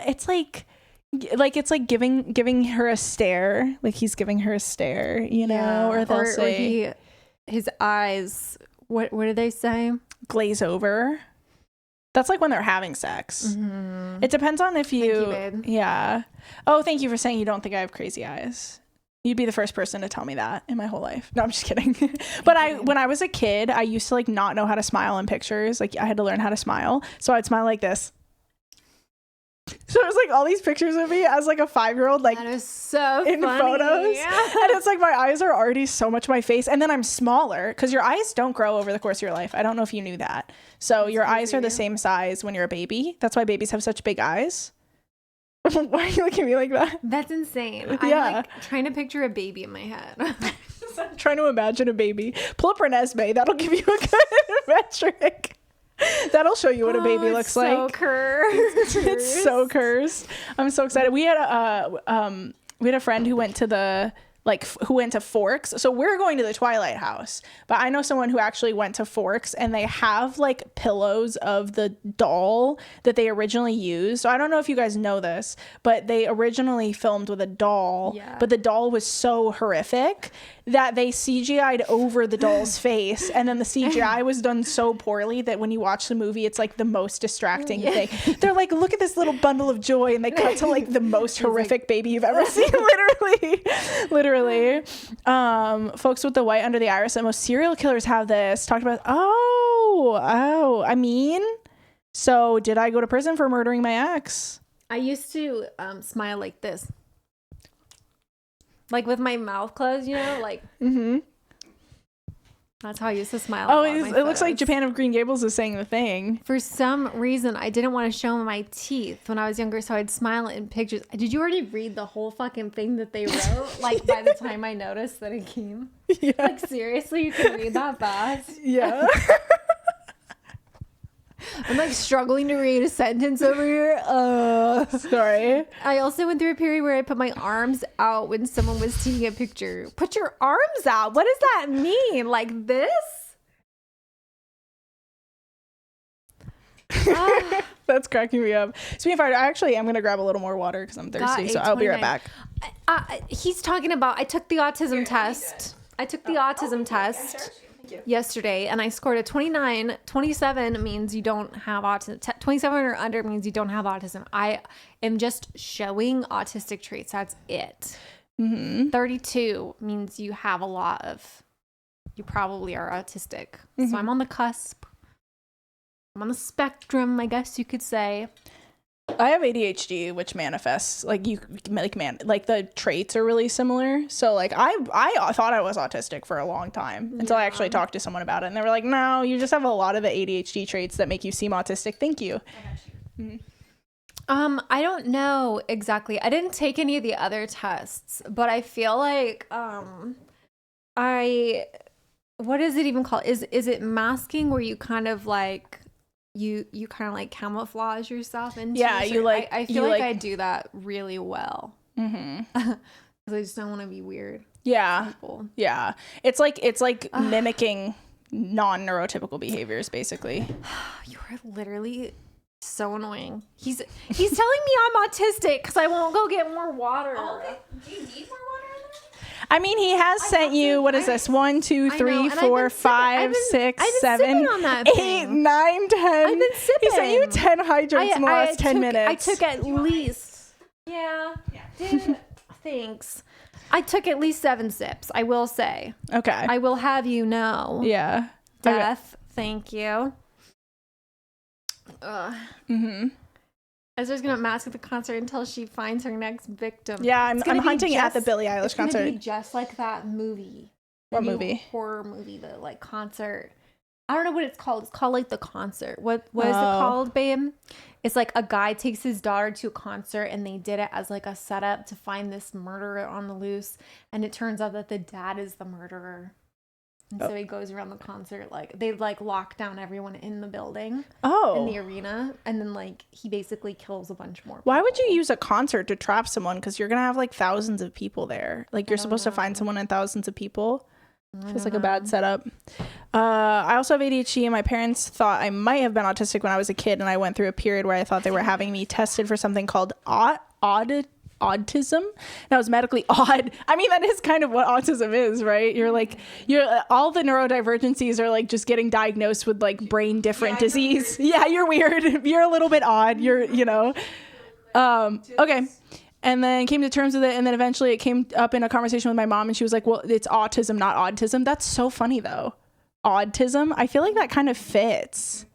It's like it's like giving her a stare. Like he's giving her a stare, you know, or they'll say his eyes. What did they say? Glaze over. That's like when they're having sex. Mm-hmm. It depends on if you, babe. Yeah. Oh, thank you for saying you don't think I have crazy eyes. You'd be the first person to tell me that in my whole life. No, I'm just kidding. But when I was a kid, I used to like not know how to smile in pictures. Like I had to learn how to smile. So I'd smile like this. So there's like all these pictures of me as like a 5-year-old, like that is so in funny. photos. Yeah. And it's like my eyes are already so much my face. And then I'm smaller because your eyes don't grow over the course of your life. I don't know if you knew that. So your eyes are the same size when you're a baby. That's why babies have such big eyes. Why are you looking at me like that? That's insane. Yeah. I'm like trying to picture a baby in my head. I'm trying to imagine a baby. Pull up Renesmee. That'll give you a good metric. That'll show you what a baby looks like. So cursed. It's so cursed. I'm so excited. We had a friend who went to who went to Forks. So we're going to the Twilight House, but I know someone who actually went to Forks, and they have like pillows of the doll that they originally used. So I don't know if you guys know this, but they originally filmed with a doll, but the doll was so horrific that they CGI'd over the doll's face, and then the CGI was done so poorly that when you watch the movie, it's like the most distracting thing. They're like, look at this little bundle of joy, and they cut to like the most horrific baby you've ever seen. Literally. Folks with the white under the iris, and most serial killers have this. Talked about, I mean, so did I go to prison for murdering my ex? I used to smile like this. Like with my mouth closed, you know, like. Mm-hmm. That's how I used to smile. Oh, it looks like Japan of Green Gables is saying the thing. For some reason, I didn't want to show my teeth when I was younger, so I'd smile in pictures. Did you already read the whole fucking thing that they wrote? Like, by the time I noticed that it came? Yeah. Like, seriously, you can read that fast? Yeah. I'm like struggling to read a sentence over here. Sorry. I also went through a period where I put my arms out when someone was taking a picture. Put your arms out. What does that mean? Like this? That's cracking me up. Speaking of fire, I actually am gonna grab a little more water because I'm thirsty. So I'll be right back. He's talking about. I took the autism test. I took the autism test yesterday, and I scored a 29. 27 means you don't have autism. 27 or under means you don't have autism. I am just showing autistic traits. That's it. 32 means you have a lot of. You probably are autistic. So I'm on the cusp. I'm on the spectrum, I guess you could say. I have ADHD, which manifests like the traits are really similar. So like I thought I was autistic for a long time until I actually talked to someone about it, and they were like, "No, you just have a lot of the ADHD traits that make you seem autistic." Thank you. I don't know exactly. I didn't take any of the other tests, but I feel like what is it even called? Is it masking where you kind of like you kind of like camouflage yourself into? Yeah, you like. I feel like I do that really well. Because I just don't want to be weird. Yeah, people. Yeah. It's like mimicking non-neurotypical behaviors, basically. You're literally so annoying. He's telling me I'm autistic because I won't go get more water. Do you need more water in there? I mean, he has sent you, what is this? 1, 2, 3, 4, 5, 6, 7, 8, 9, 10. I've been sipping. He sent you 10 hydrants in the last 10 minutes. I took at least. Yeah. Dude, thanks. I took at least 7 sips, I will say. Okay. I will have you know. Yeah. Death. Okay. Thank you. Ezra's gonna mask at the concert until she finds her next victim. Yeah, I'm hunting at the Billie Eilish concert. It's gonna be just like that movie. What movie? Horror movie, the like concert. I don't know what it's called. It's called like The Concert. What is it called, babe? It's like a guy takes his daughter to a concert, and they did it as like a setup to find this murderer on the loose, and it turns out that the dad is the murderer. And so he goes around the concert, like they like lock down everyone in the building, in the arena, and then like he basically kills a bunch more people. Why would you use a concert to trap someone? Because you're gonna have like thousands of people there. Like you're supposed to find someone in thousands of people. Feels like a bad setup. I also have ADHD, and my parents thought I might have been autistic when I was a kid, and I went through a period where I thought they were having me tested for something called autism. That was medically odd. I mean, that is kind of what autism is, right? You're all the neurodivergencies are like just getting diagnosed with like brain different disease. Yeah, you're weird. You're a little bit odd. Okay. And then came to terms with it, and then eventually it came up in a conversation with my mom, and she was like, well, it's autism, not autism. That's so funny though. Autism. I feel like that kind of fits.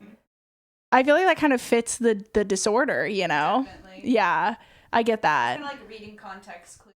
The disorder, you know? Definitely. Yeah. I get that. Kind of like reading context clues.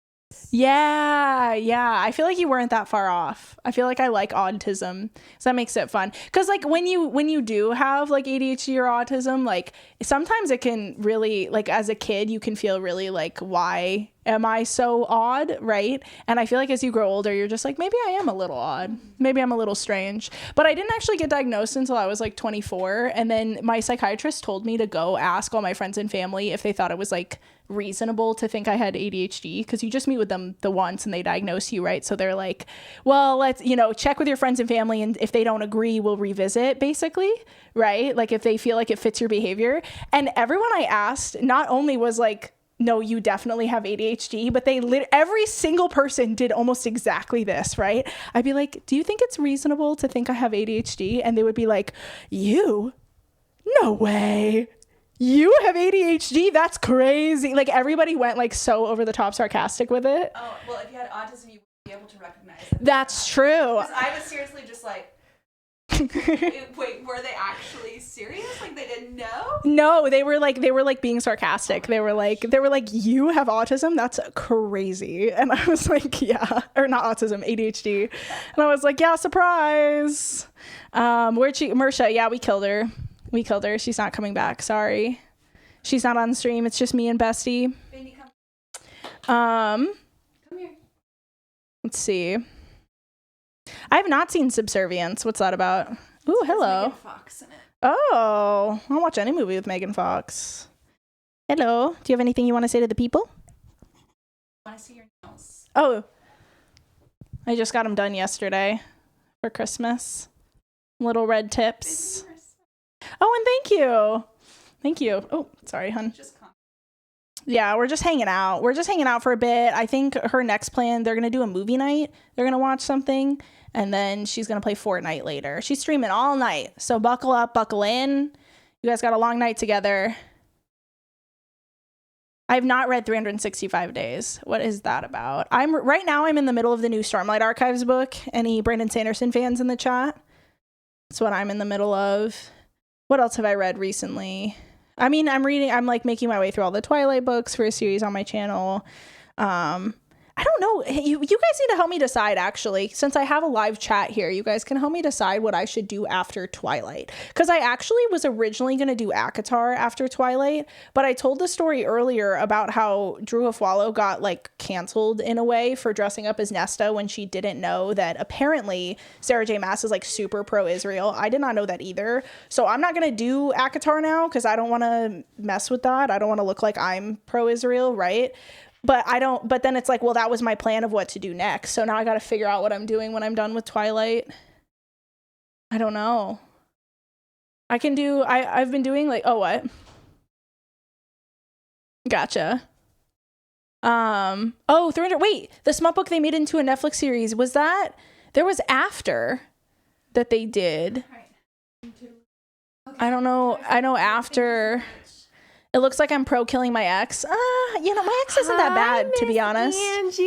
Yeah. I feel like you weren't that far off. I feel like I like autism, so that makes it fun. Because like when you do have like ADHD or autism, like sometimes it can really, like as a kid, you can feel really like, why am I so odd, right? And I feel like as you grow older, you're just like, maybe I am a little odd. Maybe I'm a little strange. But I didn't actually get diagnosed until I was like 24. And then my psychiatrist told me to go ask all my friends and family if they thought it was like reasonable to think I had ADHD, because you just meet with them the once and they diagnose you, right? So they're like, well, let's check with your friends and family, and if they don't agree, we'll revisit, basically, right? Like if they feel like it fits your behavior. And everyone I asked not only was like, no, you definitely have ADHD, but every single person did almost exactly this, right? I'd be like, do you think it's reasonable to think I have ADHD? And they would be like, you? No way. You have ADHD? That's crazy. Like everybody went like so over the top sarcastic with it. Oh, well, if you had autism, you wouldn't be able to recognize it. That's true. Because I was seriously just like, wait, were they actually serious? Like they didn't know? No, they were like being sarcastic. They were like, you have autism? That's crazy. And I was like, yeah, or not autism, ADHD. And I was like, yeah, surprise. Where'd she, Mersha? Yeah, we killed her. She's not coming back. Sorry. She's not on the stream. It's just me and Bestie. Baby, come here. Let's see. I have not seen Subservience. What's that about? Ooh, hello. Fox in it. Oh, I'll watch any movie with Megan Fox. Hello. Do you have anything you want to say to the people? I want to see your nails. Oh, I just got them done yesterday for Christmas. Little red tips. Oh, and thank you. Thank you. Oh, sorry, hun. Yeah, we're just hanging out. We're just hanging out for a bit. I think her next plan, they're going to do a movie night. They're going to watch something, and then she's going to play Fortnite later. She's streaming all night. So buckle up, buckle in. You guys got a long night together. I have not read 365 Days. What is that about? Right now I'm in the middle of the new Stormlight Archives book. Any Brandon Sanderson fans in the chat? That's what I'm in the middle of. What else have I read recently? I mean, I'm like making my way through all the Twilight books for a series on my channel. I don't know. You guys need to help me decide, actually. Since I have a live chat here, you guys can help me decide what I should do after Twilight. Because I actually was originally going to do ACOTAR after Twilight, but I told the story earlier about how Drew Afwalo got like canceled in a way for dressing up as Nesta when she didn't know that apparently Sarah J. Maas is like super pro-Israel. I did not know that either. So I'm not going to do ACOTAR now because I don't want to mess with that. I don't want to look like I'm pro-Israel, right? But then it's like, well, that was my plan of what to do next. So now I got to figure out what I'm doing when I'm done with Twilight. I don't know. I've been doing like, oh, what? Gotcha. 300, wait, the smut book they made into a Netflix series. There was After that they did. I don't know. I know After. It looks like I'm pro killing my ex. My ex isn't that bad, to be honest. Angie.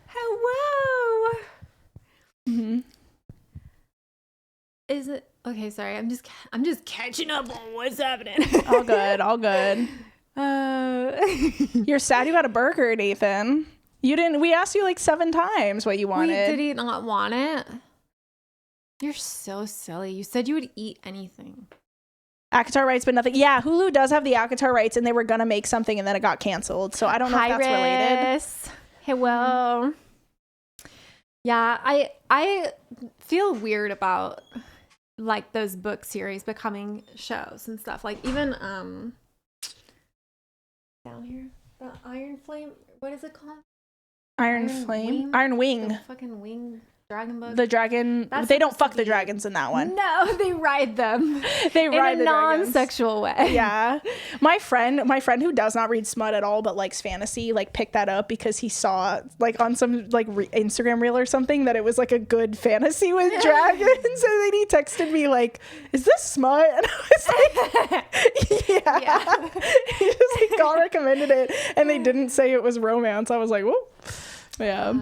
Hello. Mm-hmm. Is it okay? Sorry, I'm just catching up on what's happening. All good. You're sad you got a burger, Nathan. You didn't. We asked you like 7 times what you wanted. Wait, did he not want it? You're so silly. You said you would eat anything. ACOTAR rights, but nothing. Yeah, Hulu does have the ACOTAR rights, and they were gonna make something, and then it got canceled. So I don't know if that's related. Hello. Yeah, I feel weird about like those book series becoming shows and stuff. Like even down here, the Iron Flame. What is it called? Iron Flame, Iron Wing. The fucking wing. Dragon book. The dragon. They don't fuck the dragons in that one. No, they ride them. They ride in a non-sexual way. Yeah, my friend who does not read smut at all but likes fantasy, like picked that up because he saw like on some like Instagram reel or something that it was like a good fantasy with dragons, and then he texted me like, "Is this smut?" And I was like, "Yeah." He just like got recommended it, and they didn't say it was romance. I was like, "Whoa." Yeah.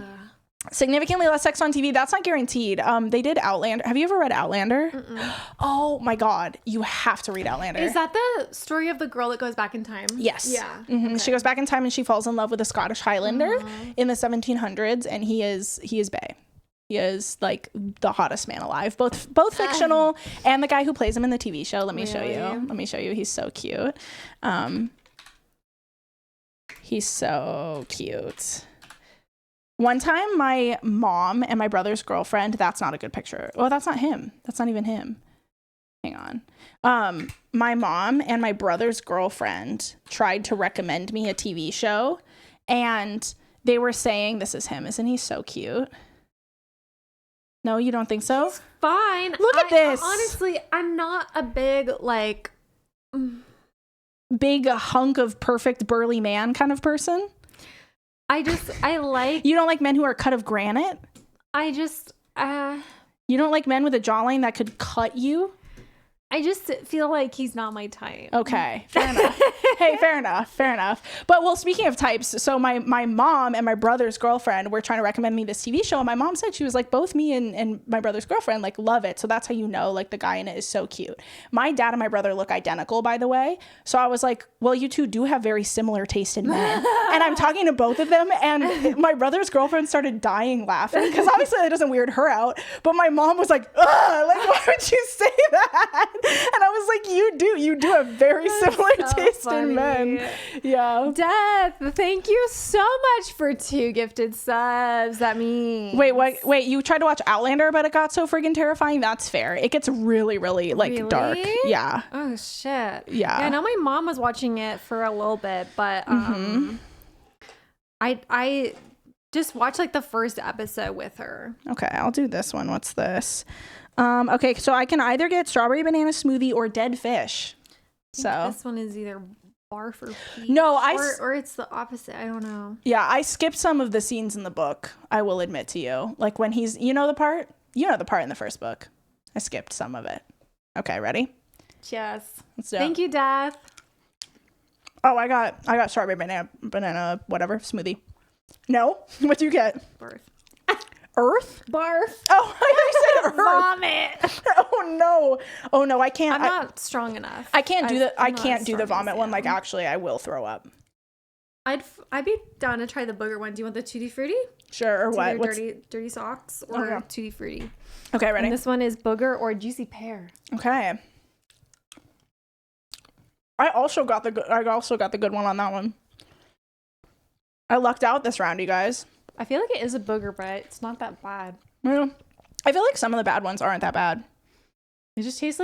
Significantly less sex on TV. That's not guaranteed. They did Outlander. Have you ever read Outlander? Mm-mm. Oh my God. You have to read Outlander. Is that the story of the girl that goes back in time? Yes. Yeah. Mm-hmm. Okay. She goes back in time and she falls in love with a Scottish Highlander in the 1700s, and he is bae. He is like the hottest man alive, both fictional and the guy who plays him in the TV show. Let me show you. He's so cute. He's so cute. One time, my mom and my brother's girlfriend, that's not a good picture. Oh, that's not him. That's not even him. Hang on. My mom and my brother's girlfriend tried to recommend me a TV show, and they were saying, this is him. Isn't he so cute? No, you don't think so? He's fine. Look at this. Honestly, I'm not a big, like... big hunk of perfect burly man kind of person. I like... You don't like men who are cut of granite? You don't like men with a jawline that could cut you? I just feel like he's not my type. Okay, fair enough. Hey, fair enough. But well, speaking of types, so my mom and my brother's girlfriend were trying to recommend me this TV show, and my mom said, she was like, both me and my brother's girlfriend like love it. So that's how you know like the guy in it is so cute. My dad and my brother look identical, by the way. So I was like, well, you two do have very similar taste in men. And I'm talking to both of them, and my brother's girlfriend started dying laughing because obviously that doesn't weird her out. But my mom was like, ugh, like why would you say that? And I was like, you do a very similar taste in men. Yeah. Death, thank you so much for 2 gifted subs. That means. Wait, you tried to watch Outlander, but it got so friggin' terrifying. That's fair. It gets really, really like dark. Yeah. Oh shit. Yeah. I know my mom was watching it for a little bit, but I just watched like the first episode with her. Okay, I'll do this one. What's this? Okay, so I can either get strawberry banana smoothie or dead fish. So this one is either barf or peach. No, or it's the opposite. I don't know. Yeah, I skipped some of the scenes in the book. I will admit to you, like when he's, you know the part in the first book. I skipped some of it. Okay, ready? Yes. Let's do it. Thank you, Death. Oh, I got strawberry banana whatever smoothie. No, what do you get? Barf. Earth? Barf. Oh, I said earth. Vomit. Oh no, I can't. I'm not strong enough. I can't do I'm I not can't as do the strong as vomit one. Like Sam. actually, I will throw up. I'd be down to try the booger one. Do you want the Tutti Frutti? Sure. Or It's what? either What's... dirty socks or Okay. Tutti Frutti. Okay, ready? And this one is booger or juicy pear. Okay. I also got the good one on that one. I lucked out this round, you guys. I feel like it is a booger, but it's not that bad. Yeah. I feel like some of the bad ones aren't that bad. It just tastes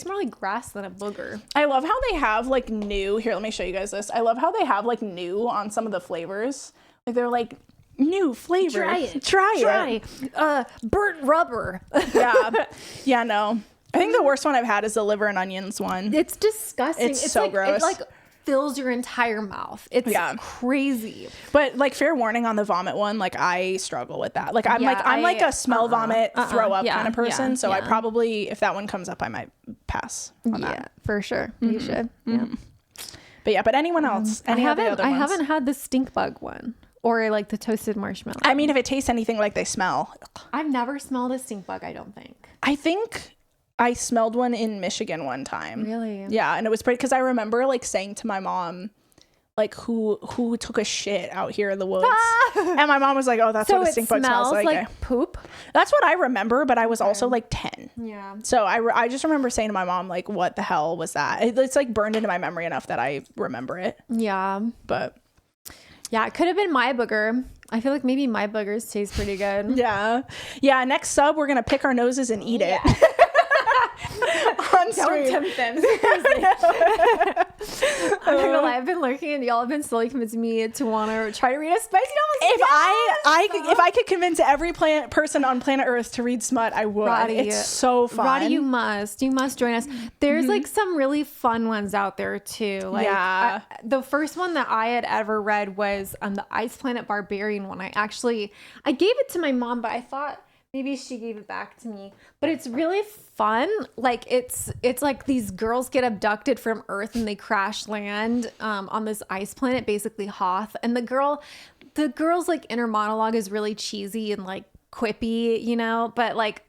more like grass than a booger. I love how they have like new. Here, let me show you guys this. I love how they have like new on some of the flavors. Like they're like new flavor. Try it. Burnt rubber. Yeah. Yeah, no. I think the worst one I've had is the liver and onions one. It's disgusting. It's so like, gross. It like fills your entire mouth. It's crazy. But like fair warning on the vomit one, like I struggle with that. Like I'm like a smell vomit throw up kind of person. So I probably, if that one comes up, I might pass on that. Yeah, for sure. You should. Yeah. But anyone else? Any of the other ones? I haven't had the stink bug one or like the toasted marshmallow. I mean, if it tastes anything like they smell. I've never smelled a stink bug, I don't think. I think I smelled one in Michigan one time. Really? Yeah, and it was pretty, because I remember like saying to my mom, like, who took a shit out here in the woods? And my mom was like, oh, that's what a stink bug smells like. Poop? That's what I remember, but I was also like 10. Yeah. So I just remember saying to my mom, like, what the hell was that? It's like burned into my memory enough that I remember it. Yeah. But yeah, it could have been my booger. I feel like maybe my boogers taste pretty good. yeah. Next sub, we're going to pick our noses and eat it. On stream. Don't tempt them. I'm not gonna lie, I've been lurking and y'all have been slowly convincing me to want to try to read a spicy novel. If I could convince every person on planet Earth to read smut, I would. Roddy, it's so fun. Roddy, you must join us. There's like some really fun ones out there too. Like the first one that I had ever read was the Ice Planet Barbarian one. I gave it to my mom, but I thought maybe she gave it back to me. But it's really fun. Like it's like these girls get abducted from Earth and they crash land on this ice planet, basically Hoth. And the girl's like inner monologue is really cheesy and like quippy, you know, but like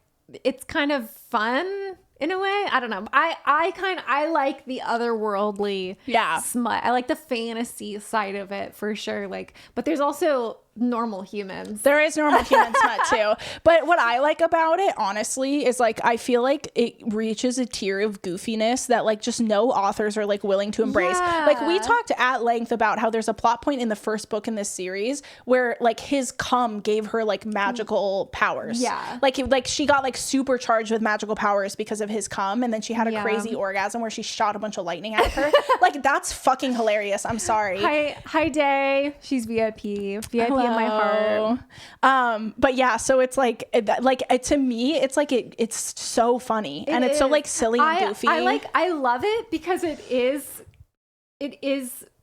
it's kind of fun in a way. I don't know. I like the otherworldly smut. I like the fantasy side of it for sure. Like, but there's also normal humans. There is normal human smut too. But what I like about it, honestly, is like I feel like it reaches a tier of goofiness that like just no authors are like willing to embrace. Yeah. Like we talked at length about how there's a plot point in the first book in this series where like his cum gave her like magical powers. Yeah. Like she got like supercharged with magical powers because of his cum, and then she had a crazy orgasm where she shot a bunch of lightning at her. Like that's fucking hilarious. I'm sorry. Hi Day. She's VIP. VIP in my heart. But yeah, so it's like to me it's like it's so funny and it's so like silly and goofy. I love it because it is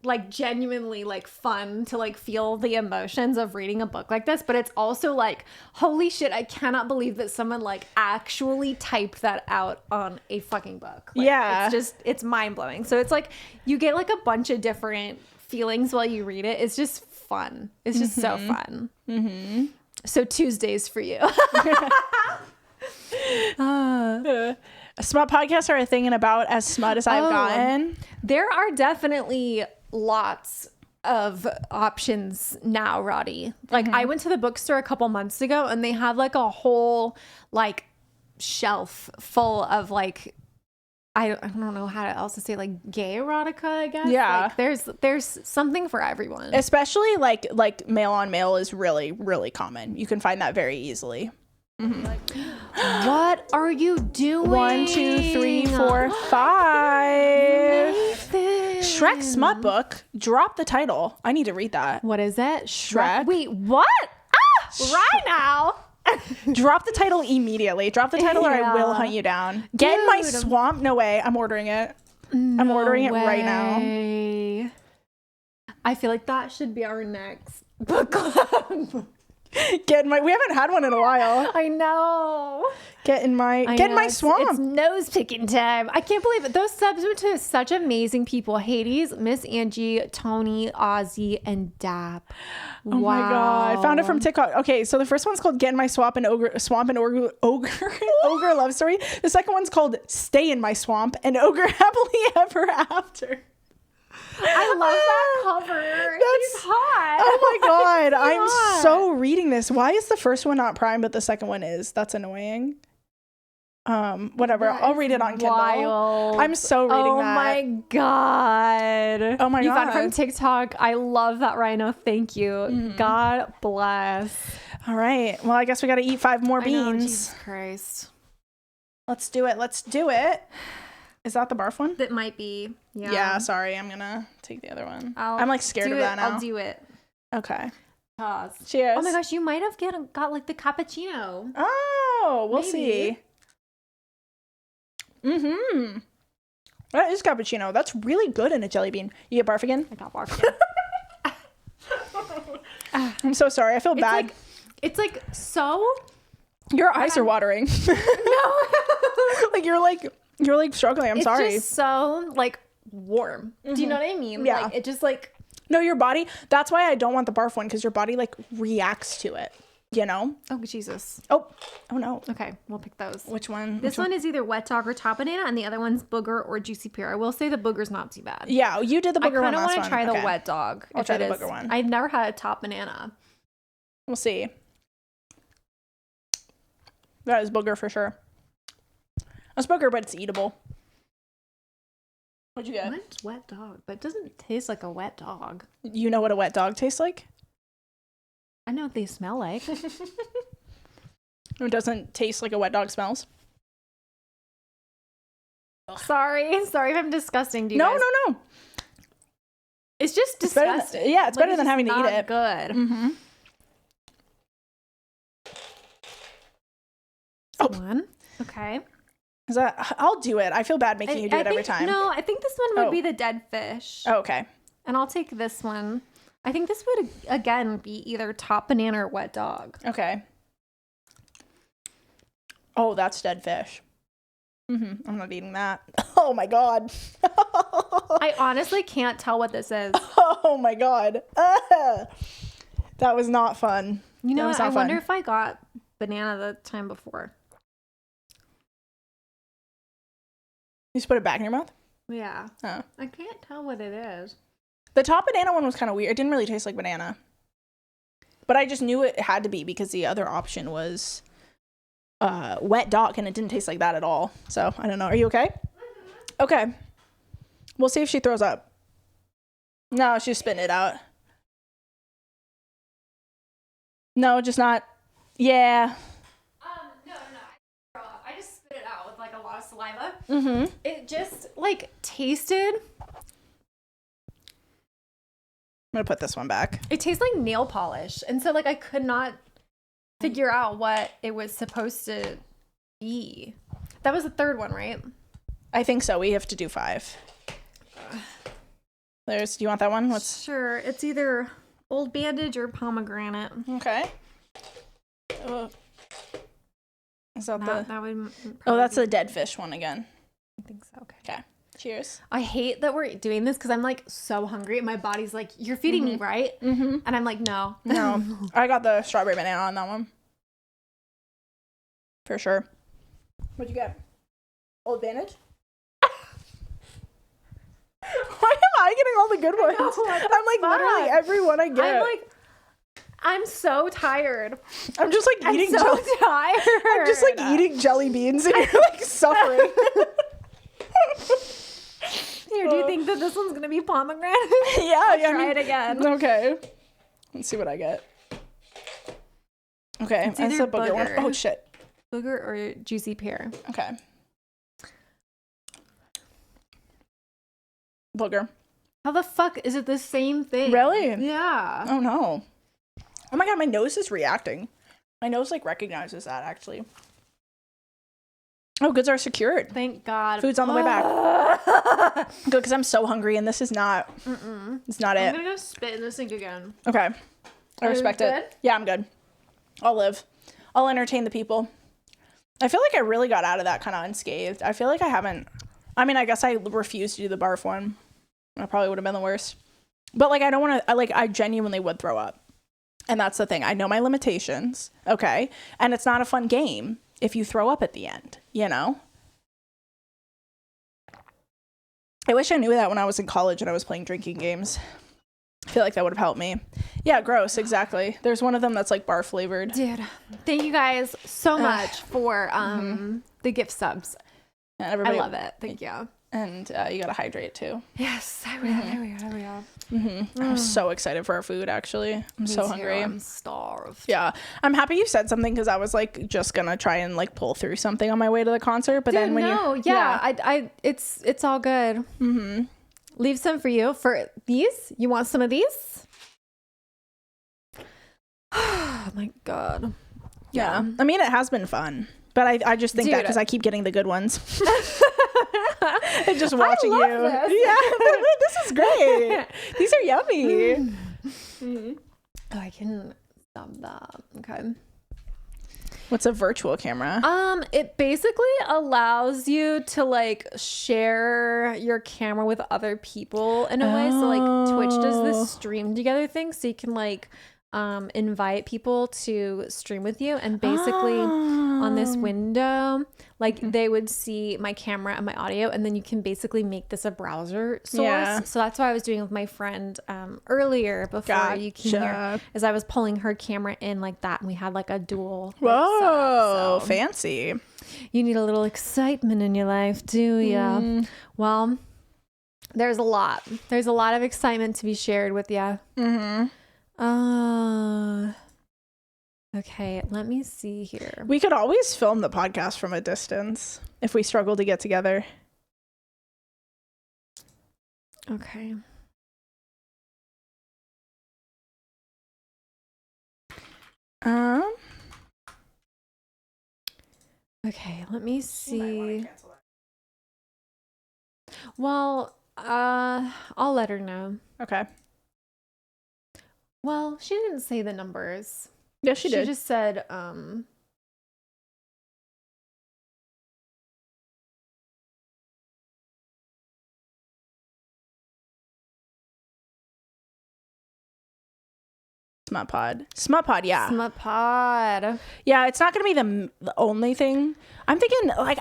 like genuinely like fun to like feel the emotions of reading a book like this, but it's also like, holy shit, I cannot believe that someone like actually typed that out on a fucking book. Like, it's mind-blowing. So it's like you get like a bunch of different feelings while you read it. It's just fun. It's just so fun. So Tuesdays for you. Smut podcasts are a thing and about as smut as I've gotten. There are definitely lots of options now, Roddy. Like I went to the bookstore a couple months ago and they have like a whole like shelf full of like I don't know how else to say, like gay erotica, I guess. Yeah. Like there's something for everyone. Especially like male on male is really, really common. You can find that very easily. What are you doing? 1, 2, 3, 4, 5. Shrek smut book. Drop the title. I need to read that. What is it? Shrek. Wait, what? Right now. Drop the title immediately. Drop the title or I will hunt you down. Get in my swamp. No way. I'm ordering it. I'm ordering it right now. I feel like that should be our next book club. We haven't had one in a while. I know. Get in my swamp. It's nose picking time. I can't believe it. Those subs went to such amazing people. Hades, Miss Angie, Tony, Ozzy, and Dap. Oh my god. Found it from TikTok. Okay, so the first one's called Get in My Swamp and Ogre Love Story. The second one's called Stay in My Swamp and Ogre Happily Ever After. I love that cover. She's hot. Oh my god. I'm so reading this. Why is the first one not Prime but the second one is? That's annoying. Whatever. I'll read it on Kindle. Wild. I'm so reading that. Oh my god. Oh my you god. found it from TikTok. I love that, Rhino. Thank you. God bless. All right. Well, I guess we got to eat 5 more beans. I know, Jesus Christ. Let's do it. Is that the barf one? That might be. Yeah, sorry. I'm going to take the other one. I'm like scared of that now. I'll do it. Okay. Pause. Cheers. Oh my gosh, you might have got like the cappuccino. Oh, we'll see. Mm-hmm. That is cappuccino. That's really good in a jelly bean. You get barf again? I got barf again. I'm so sorry. I feel bad. It's like so. Your eyes are watering. No. Like you're like struggling. I'm sorry. It's just so like warm. Do you know what I mean? Yeah. Like it just like. No, your body. That's why I don't want the barf one because your body like reacts to it. You know? Oh Jesus. Oh no. Okay, we'll pick those. Which one? This one is either wet dog or top banana, and the other one's booger or juicy pear. I will say the booger's not too bad. Yeah, you did the booger one last one. I kind of want to try the wet dog. I'll try the booger one. I've never had a top banana. We'll see. That is booger for sure. That's booger, but it's eatable. What'd you get? What's wet dog? But it doesn't taste like a wet dog. You know what a wet dog tastes like? I know what they smell like. It doesn't taste like a wet dog smells. Sorry if I'm disgusting to you guys. No. It's just disgusting. It's better than having to eat it. Good. Mm-hmm. One. Okay. Is that? I'll do it. I feel bad making you do it every time. No, I think this one would be the dead fish. Oh, okay. And I'll take this one. I think this would again be either top banana or wet dog. Okay. Oh, that's dead fish. Mm-hmm. I'm not eating that. Oh my god. I honestly can't tell what this is. Oh my god. That was not fun. You know what? I wonder if I got banana the time before. You just put it back in your mouth? Yeah. Oh. I can't tell what it is. The top banana one was kind of weird. It didn't really taste like banana. But I just knew it had to be because the other option was wet dog and it didn't taste like that at all. So, I don't know. Are you okay? Mm-hmm. Okay. We'll see if she throws up. No, she's spitting it out. No, just not. Yeah. No. I just spit it out with like a lot of saliva. Mm-hmm. It just like tasted. I'm gonna put this one back. It tastes like nail polish. And so like I could not figure out what it was supposed to be. That was the third one, right? I think so. We have to do 5. Do you want that one? Sure. It's either Old Bandage or pomegranate. Okay. Is that the... That would that's the dead fish one again. I think so. Okay. Cheers. I hate that we're doing this because I'm like so hungry. My body's like, you're feeding me, right? Mm-hmm. And I'm like, no. No. I got the strawberry banana on that one. For sure. What'd you get? Old Bandage? Why am I getting all the good ones? I'm like literally every one I get. I'm so tired. I'm just like eating tired. I'm just like eating jelly beans and you're like suffering. or do you think that this one's gonna be pomegranate? Yeah, I'll try it again. Okay. Let's see what I get. Okay, It's that's either a booger one. booger. Oh shit. Booger or juicy pear. Okay. Booger. How the fuck is it the same thing? Really? Yeah. Oh no. Oh my god, my nose is reacting. My nose like recognizes that actually. Oh, goods are secured. Thank God. Food's on the way back. Good, because I'm so hungry and this is not. It's not I'm it. gonna go spit in the sink again. Okay. I you respect good? it. Yeah, I'm good. I'll live. I'll entertain the people. I feel like I really got out of that kind of unscathed. I feel like I haven't. I mean, I guess I refused to do the barf one. That probably would have been the worst. But like, I don't want to. I genuinely would throw up. And that's the thing. I know my limitations. Okay. And it's not a fun game if you throw up at the end, you know? I wish I knew that when I was in college and I was playing drinking games. I feel like that would have helped me. Yeah, gross, exactly. There's one of them that's like bar flavored. Dude, thank you guys so much for the gift subs. And everybody, I love it. Thank you. And you gotta hydrate too. Yes, I will. I'm so excited for our food, actually. I'm so hungry. I'm starved. Yeah, I'm happy you said something because I was like just gonna try and like pull through something on my way to the concert, but then when it's all good. Leave some for you. For these, you want some of these? Oh my god. Yeah. I mean, it has been fun, but I just think that because I keep getting the good ones. And just watching you. This. Yeah, this is great. These are yummy. Oh, I can stop that. Okay. What's a virtual camera? It basically allows you to like share your camera with other people in a way. So like Twitch does this stream together thing, so you can like invite people to stream with you, and basically on this window like they would see my camera and my audio, and then you can basically make this a browser source. Yeah. So that's what I was doing with my friend earlier before you came here, is I was pulling her camera in like that, and we had like a dual Whoa, setup, so. fancy. You need a little excitement in your life, do ya? Well, there's a lot of excitement to be shared with ya. Okay, let me see here. We could always film the podcast from a distance if we struggle to get together. Okay. Okay, let me see. Well, I'll let her know. Okay. Well, she didn't say the numbers. Yeah, she did. She just said, Smut pod, yeah. Smut pod. Yeah, it's not gonna be the only thing. I'm thinking like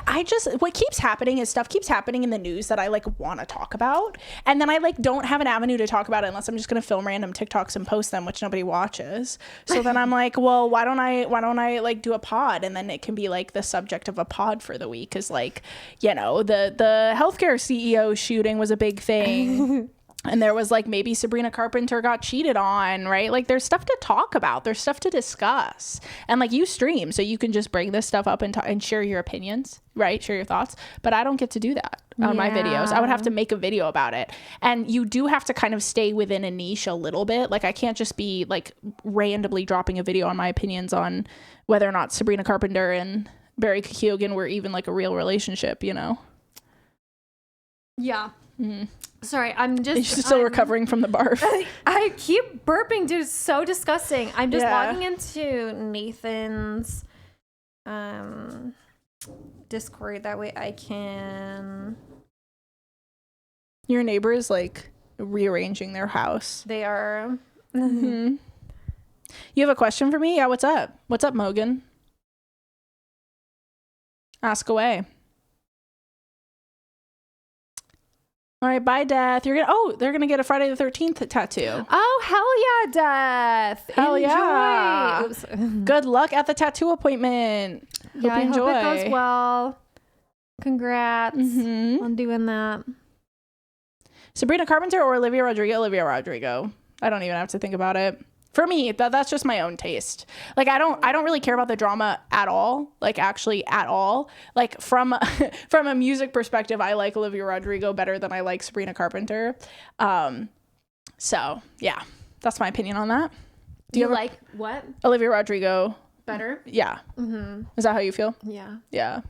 what keeps happening is stuff keeps happening in the news that I like want to talk about, and then I like don't have an avenue to talk about it unless I'm just gonna film random TikToks and post them, which nobody watches. So then I'm like, well, why don't I like do a pod, and then it can be like the subject of a pod for the week, because like, you know, the healthcare CEO shooting was a big thing. And there was like maybe Sabrina Carpenter got cheated on, right? Like there's stuff to talk about. There's stuff to discuss. And like you stream, so you can just bring this stuff up and share your opinions, right? Share your thoughts. But I don't get to do that on my videos. I would have to make a video about it. And you do have to kind of stay within a niche a little bit. Like I can't just be like randomly dropping a video on my opinions on whether or not Sabrina Carpenter and Barry Keoghan were even like a real relationship, you know? Yeah. Sorry, I'm still recovering from the barf. I keep burping, dude. It's so disgusting. I'm just Yeah. logging into Nathan's Discord. That way I can. Your neighbor is like rearranging their house. They are. You have a question for me? Yeah, what's up? What's up, Mogan? Ask away. All right, bye, Death. They're gonna get a Friday the 13th tattoo. Oh, hell yeah, Death. Hell Enjoy. yeah. Oops. Good luck at the tattoo appointment. Hope you enjoy. I hope it goes well. Congrats on doing that. Sabrina Carpenter or Olivia Rodrigo? Olivia Rodrigo. I don't even have to think about it. For me, that's just my own taste. Like, I don't really care about the drama at all. Like, actually at all. Like, from a music perspective, I like Olivia Rodrigo better than I like Sabrina Carpenter. So yeah, that's my opinion on that. Do you like what? Olivia Rodrigo Better? Yeah. Mm-hmm. Is that how you feel? Yeah. Yeah.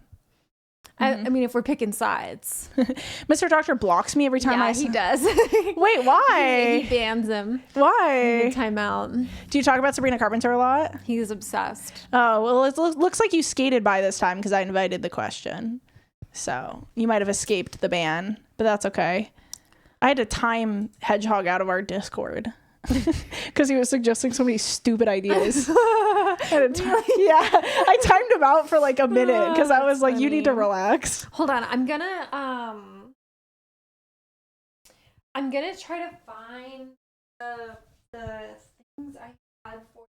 I mean, if we're picking sides. Mr. Doctor blocks me every time he does. Wait, why? He bans him. Why? Time out. Do you talk about Sabrina Carpenter a lot? He's obsessed. Oh, well, it looks like you skated by this time because I invited the question. So you might have escaped the ban, but that's okay. I had to time Hedgehog out of our Discord because he was suggesting so many stupid ideas. I timed him out for like a minute because I was like, you need to relax. Hold on, I'm gonna try to find the things I had for.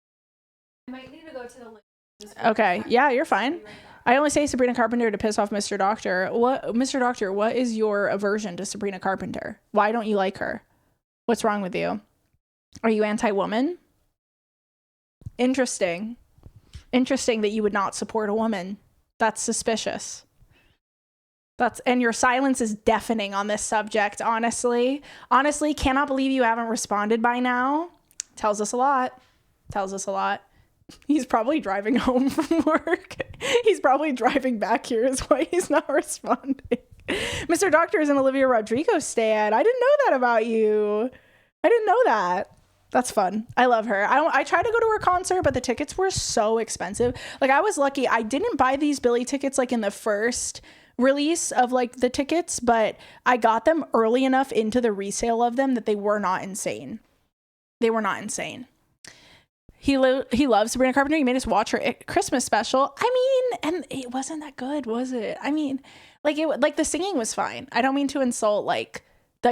I might need to go to the list. Okay, yeah, you're fine. I only say Sabrina Carpenter to piss off Mr. Doctor. Mr. Doctor, what is your aversion to Sabrina Carpenter? Why don't you like her? What's wrong with you? Are you anti-woman? Interesting that you would not support a woman. That's suspicious. And your silence is deafening on this subject, honestly. Honestly, cannot believe you haven't responded by now. Tells us a lot. He's probably driving home from work. He's probably driving back here is why he's not responding. Mr. Doctor is an Olivia Rodrigo stan. I didn't know that about you. I didn't know that. That's fun. I love her. I tried to go to her concert, but the tickets were so expensive. Like, I was lucky. I didn't buy these Billy tickets like in the first release of like the tickets, but I got them early enough into the resale of them that they were not insane. He loves Sabrina Carpenter. He made us watch her Christmas special. I mean, and it wasn't that good, was it? I mean, like the singing was fine. I don't mean to insult like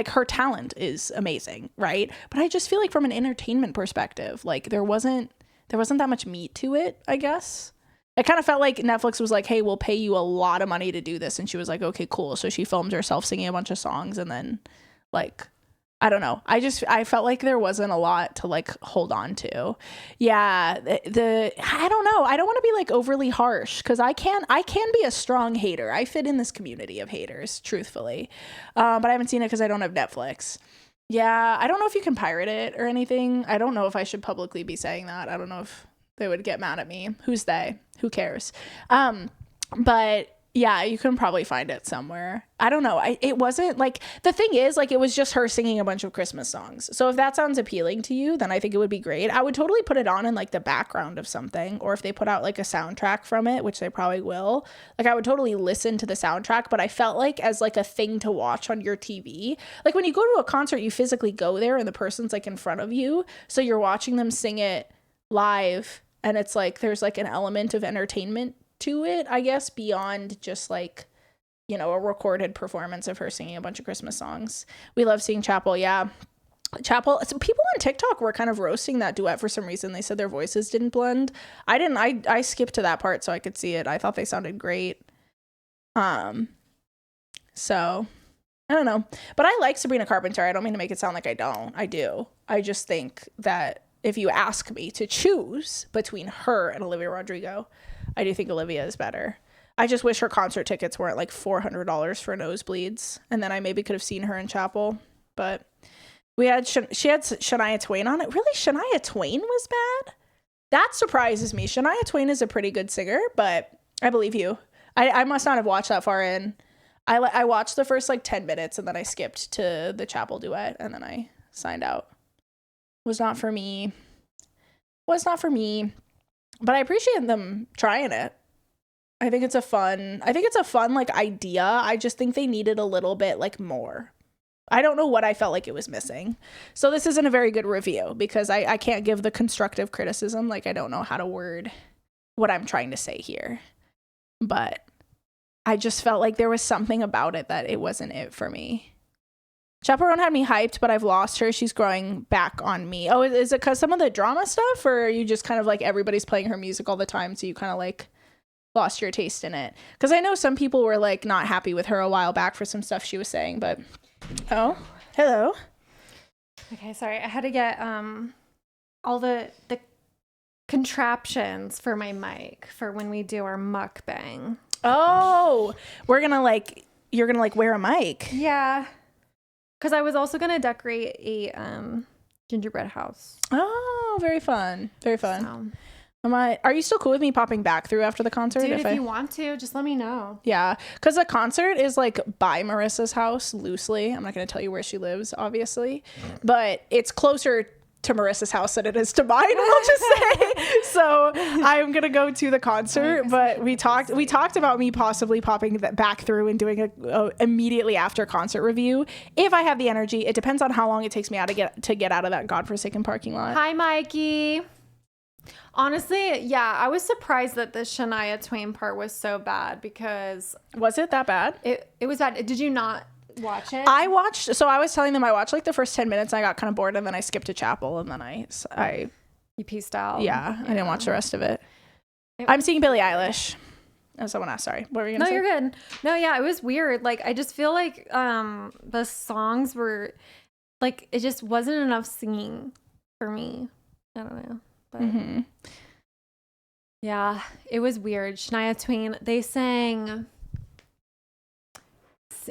her talent is amazing, right? But I just feel like from an entertainment perspective, like there wasn't that much meat to it, I guess. It kind of felt like Netflix was like, hey, we'll pay you a lot of money to do this. And she was like, okay, cool. So she filmed herself singing a bunch of songs and then like, I don't know. I felt like there wasn't a lot to like hold on to. Yeah. I don't know. I don't want to be like overly harsh because I can be a strong hater. I fit in this community of haters, truthfully. But I haven't seen it because I don't have Netflix. Yeah. I don't know if you can pirate it or anything. I don't know if I should publicly be saying that. I don't know if they would get mad at me. Who's they? Who cares? But yeah, you can probably find it somewhere. I don't know. It wasn't like, the thing is, like, it was just her singing a bunch of Christmas songs. So if that sounds appealing to you, then I think it would be great. I would totally put it on in like the background of something, or if they put out like a soundtrack from it, which they probably will. Like, I would totally listen to the soundtrack, but I felt like as like a thing to watch on your TV, like when you go to a concert, you physically go there and the person's like in front of you. So you're watching them sing it live. And it's like, there's like an element of entertainment to it, I guess, beyond just like, you know, a recorded performance of her singing a bunch of Christmas songs. We love seeing Chapel. Yeah. Chapel. So people on TikTok were kind of roasting that duet for some reason. They said their voices didn't blend. I didn't. I skipped to that part so I could see it. I thought they sounded great. So I don't know. But I like Sabrina Carpenter. I don't mean to make it sound like I don't. I do. I just think that if you ask me to choose between her and Olivia Rodrigo, I do think Olivia is better. I just wish her concert tickets weren't like $400 for nosebleeds, and then I maybe could have seen her in Chapel. But she had Shania Twain on it. Really, Shania Twain was bad? That surprises me. Shania Twain is a pretty good singer, but I believe you. I must not have watched that far in. I watched the first like 10 minutes and then I skipped to the Chapel duet and then I signed out. Was not for me. But I appreciate them trying it. I think it's a fun like idea. I just think they needed a little bit like more. I don't know what I felt like it was missing. So this isn't a very good review because I can't give the constructive criticism. Like, I don't know how to word what I'm trying to say here. But I just felt like there was something about it that it wasn't it for me. Chaperone had me hyped, but I've lost her. She's growing back on me. Oh, is it because some of the drama stuff, or are you just kind of like everybody's playing her music all the time, so you kind of like lost your taste in it? Because I know some people were like not happy with her a while back for some stuff she was saying, but oh, Hello. Okay, sorry. I had to get all the contraptions for my mic for when we do our mukbang. Oh, you're gonna wear a mic. Yeah. Because I was also gonna decorate a gingerbread house. Oh, very fun. Very fun. So. Are you still cool with me popping back through after the concert? Dude, if you want to, just let me know. Yeah, because the concert is like by Marissa's house loosely. I'm not going to tell you where she lives, obviously, but it's closer to Marissa's house than it is to mine, we'll just say. So I'm gonna go to the concert, but we talked about me possibly popping back through and doing a immediately after concert review if I have the energy. It depends on how long it takes me to get out of that godforsaken parking lot. Hi, Mikey. Honestly, yeah, I was surprised that the Shania Twain part was so bad because Was it that bad? it was bad. Did you not watch it? I was telling them I watched like the first 10 minutes and I got kind of bored and then I skipped to chapel and then I You pieced out. yeah, I didn't watch the rest of it. I'm seeing Billie Eilish. Oh, someone asked, sorry. What were you going to say? No, you're good. No, yeah, it was weird. Like, I just feel like the songs were, like, it just wasn't enough singing for me. I don't know. But yeah, it was weird. Shania Twain, they sang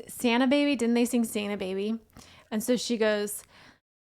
Santa Baby. Didn't they sing Santa Baby? And so she goes,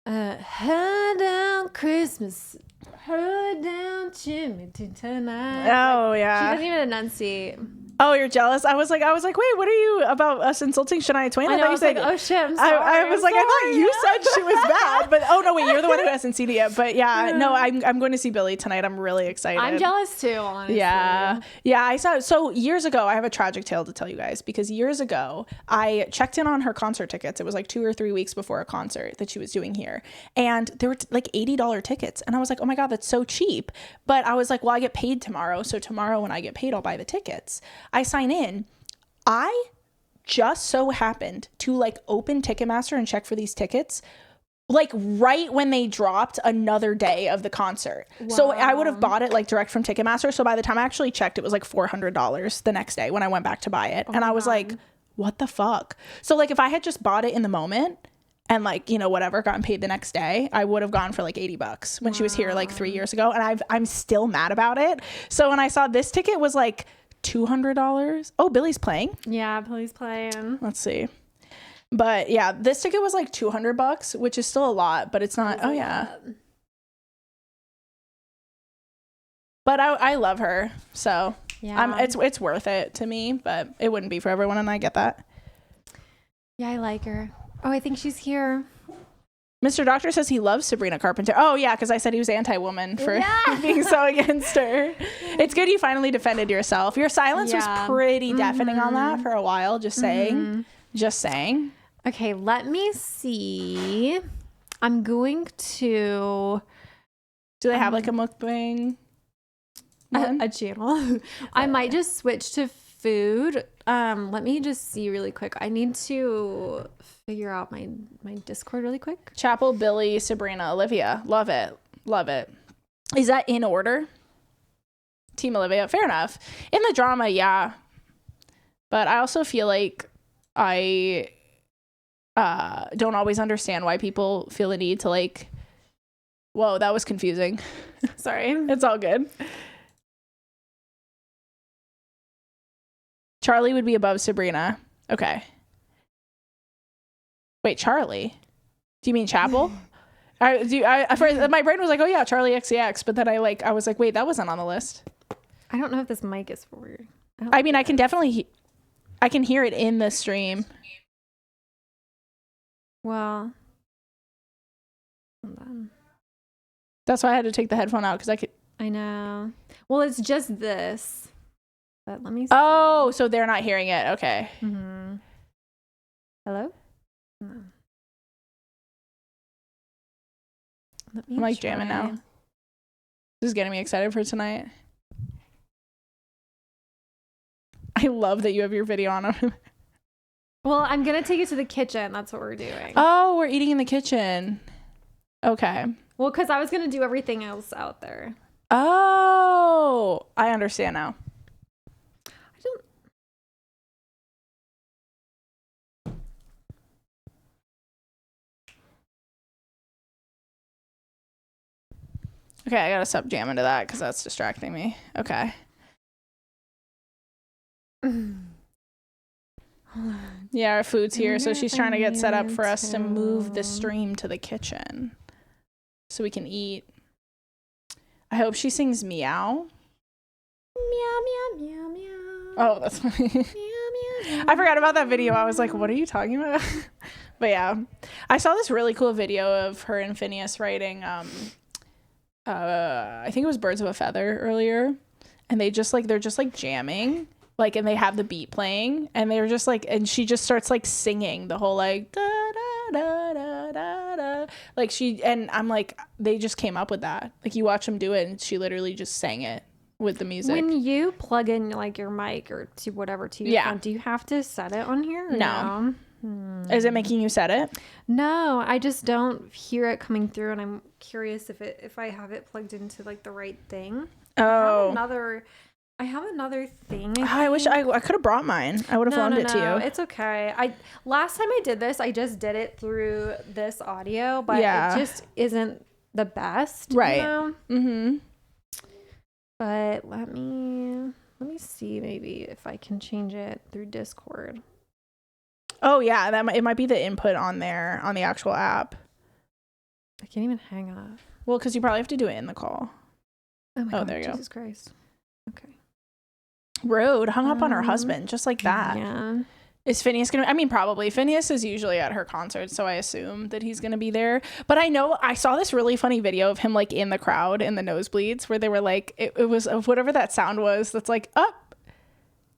"Head down Christmas, head down chimney tonight." Oh, Like, yeah. she doesn't even enunciate. Oh, you're jealous? I was like, wait, what are you about us insulting Shania Twain? I know, I thought you was said, like, oh shit, I'm sorry. I was like, I thought you said she was bad, but oh no, wait, you're the one who hasn't seen it yet. But yeah, no, I'm going to see Billie tonight. I'm really excited. I'm jealous too, honestly. Yeah. I saw. So years ago, I have a tragic tale to tell you guys because years ago, I checked in on her concert tickets. It was like 2 or 3 weeks before a concert that she was doing here, and there were like $80 tickets, and I was like, oh my god, that's so cheap. But I was like, well, I get paid tomorrow, so tomorrow when I get paid, I'll buy the tickets. I sign in. I just so happened to like open Ticketmaster and check for these tickets like right when they dropped another day of the concert. Wow. So I would have bought it like direct from Ticketmaster. So by the time I actually checked, it was like $400 the next day when I went back to buy it. And I was like, what the fuck? So like if I had just bought it in the moment and like, you know, whatever, gotten paid the next day, I would have gone for like $80 when she was here like 3 years ago. And I'm still mad about it. So when I saw this ticket was like $200. Oh, Billie's playing. Yeah, Billie's playing. Let's see. But yeah, this ticket was like $200, which is still a lot, but it's not. Oh yeah. But I love her, so yeah, it's worth it to me, but it wouldn't be for everyone, and I get that. Yeah, I like her. Oh, I think she's here. Mr. Doctor says he loves Sabrina Carpenter. Oh, yeah, because I said he was anti-woman for being so against her. It's good you finally defended yourself. Your silence was pretty deafening on that for a while, just saying. Just saying. Okay, let me see. I'm going to... Do they have like a mukbang? A channel? I might just switch to food. Let me just see really quick. I need to figure out my Discord really quick. Chapel, Billie, Sabrina, Olivia. Love it. Love it. Is that in order? Team Olivia. Fair enough. In the drama, yeah. But I also feel like I don't always understand why people feel the need to like... Whoa, that was confusing. Sorry. It's all good. Charlie would be above Sabrina. Okay. Wait, Charlie? Do you mean Chapel? My brain was like, oh yeah, Charlie XCX, but then I was like, wait, that wasn't on the list. I don't know if this mic is for you. I mean, I can definitely, I can hear it in the stream. Well, hold on. That's why I had to take the headphone out because I could. I know. Well, it's just this. But let me see. Oh, so they're not hearing it. Okay. Mm-hmm. Hello? No. I'm like jamming now. This is getting me excited for tonight. I love that you have your video on. Well, I'm going to take it to the kitchen. That's what we're doing. Oh, we're eating in the kitchen. Okay. Well, because I was going to do everything else out there. Oh, I understand now. Okay, I gotta stop jamming to that because that's distracting me. Okay. Yeah, our food's here, so she's trying to get set up for us to move the stream to the kitchen so we can eat. I hope she sings meow. Meow, meow, meow, meow. Oh, that's funny. Meow, meow, meow. I forgot about that video. I was like, what are you talking about? But yeah, I saw this really cool video of her and Phineas writing, I think it was Birds of a Feather earlier. And they're just like jamming, like, and they have the beat playing, and they're just like, and she just starts like singing the whole like, da, da, da, da, da, da. Like and I'm like, they just came up with that. Like you watch them do it and she literally just sang it with the music. When you plug in like your mic or to whatever to your phone, do you have to set it on here? No. Is it making you set it? No, I just don't hear it coming through, and I'm curious if I have it plugged into like the right thing. Oh, I have another thing. I wish I could have brought mine. I would have loaned it to you. It's okay. Last time I did this, I just did it through this audio, but it just isn't the best, right? You know? Mm-hmm. But let me see maybe if I can change it through Discord. Oh yeah, it might be the input on there on the actual app. I can't even hang up. Well, because you probably have to do it in the call. Oh my God, there you go. Jesus Christ. Okay. Rude. Hung up on her husband just like that. Yeah. Is Phineas gonna? I mean, probably. Phineas is usually at her concerts, so I assume that he's gonna be there. But I know I saw this really funny video of him like in the crowd in the nosebleeds where they were like, it was of whatever that sound was. That's like up,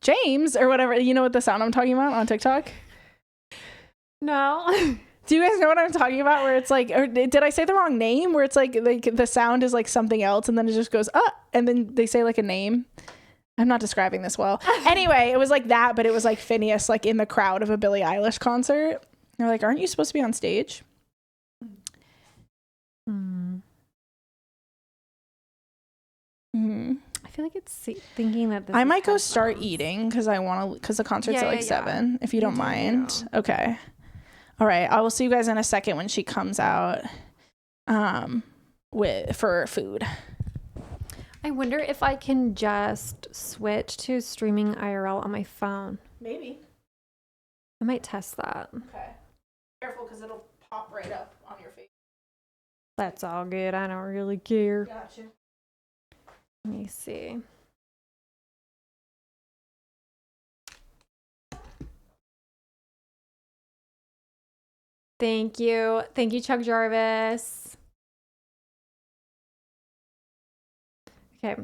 James or whatever. You know what the sound I'm talking about on TikTok? No. Do you guys know what I'm talking about? Where it's like, or did I say the wrong name? Where it's like the sound is like something else, and then it just goes and then they say like a name. I'm not describing this well. Anyway, it was like that, but it was like Phineas like in the crowd of a Billie Eilish concert. They're like, aren't you supposed to be on stage? Hmm. Mm-hmm. I feel like it's thinking that this I is might go headphones. start eating because the concert's at like 7. If you don't mind. Okay. All right. I will see you guys in a second when she comes out for food. I wonder if I can just switch to streaming IRL on my phone. Maybe. I might test that. Okay. Careful because it'll pop right up on your face. That's all good. I don't really care. Gotcha. Let me see. Thank you. Thank you, Chuck Jarvis. Okay.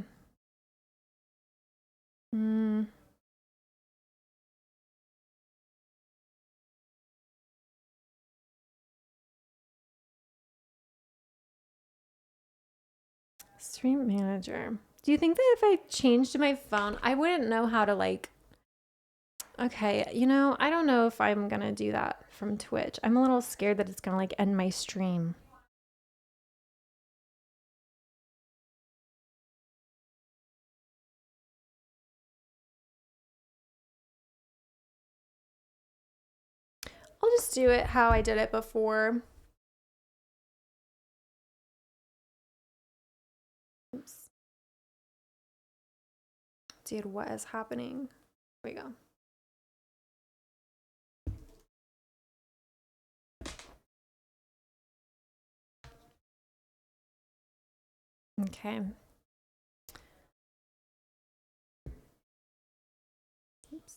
Stream manager. Do you think that if I changed my phone, I wouldn't know how to like... Okay, I don't know if I'm gonna do that from Twitch. I'm a little scared that it's gonna like end my stream. I'll just do it how I did it before. Oops. Dude, what is happening? Here we go. Okay. Oops.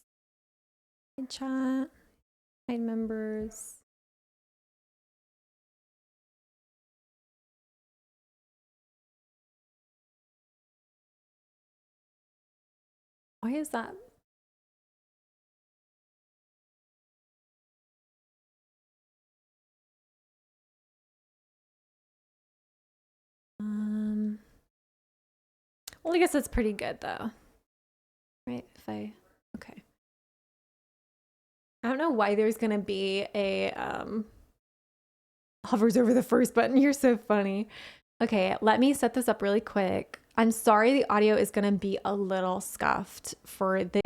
Hide chat. Hide members. Why is that? Well, I guess that's pretty good though. Right? Okay. I don't know why there's gonna be a hovers over the first button. You're so funny. Okay, let me set this up really quick. I'm sorry the audio is gonna be a little scuffed for the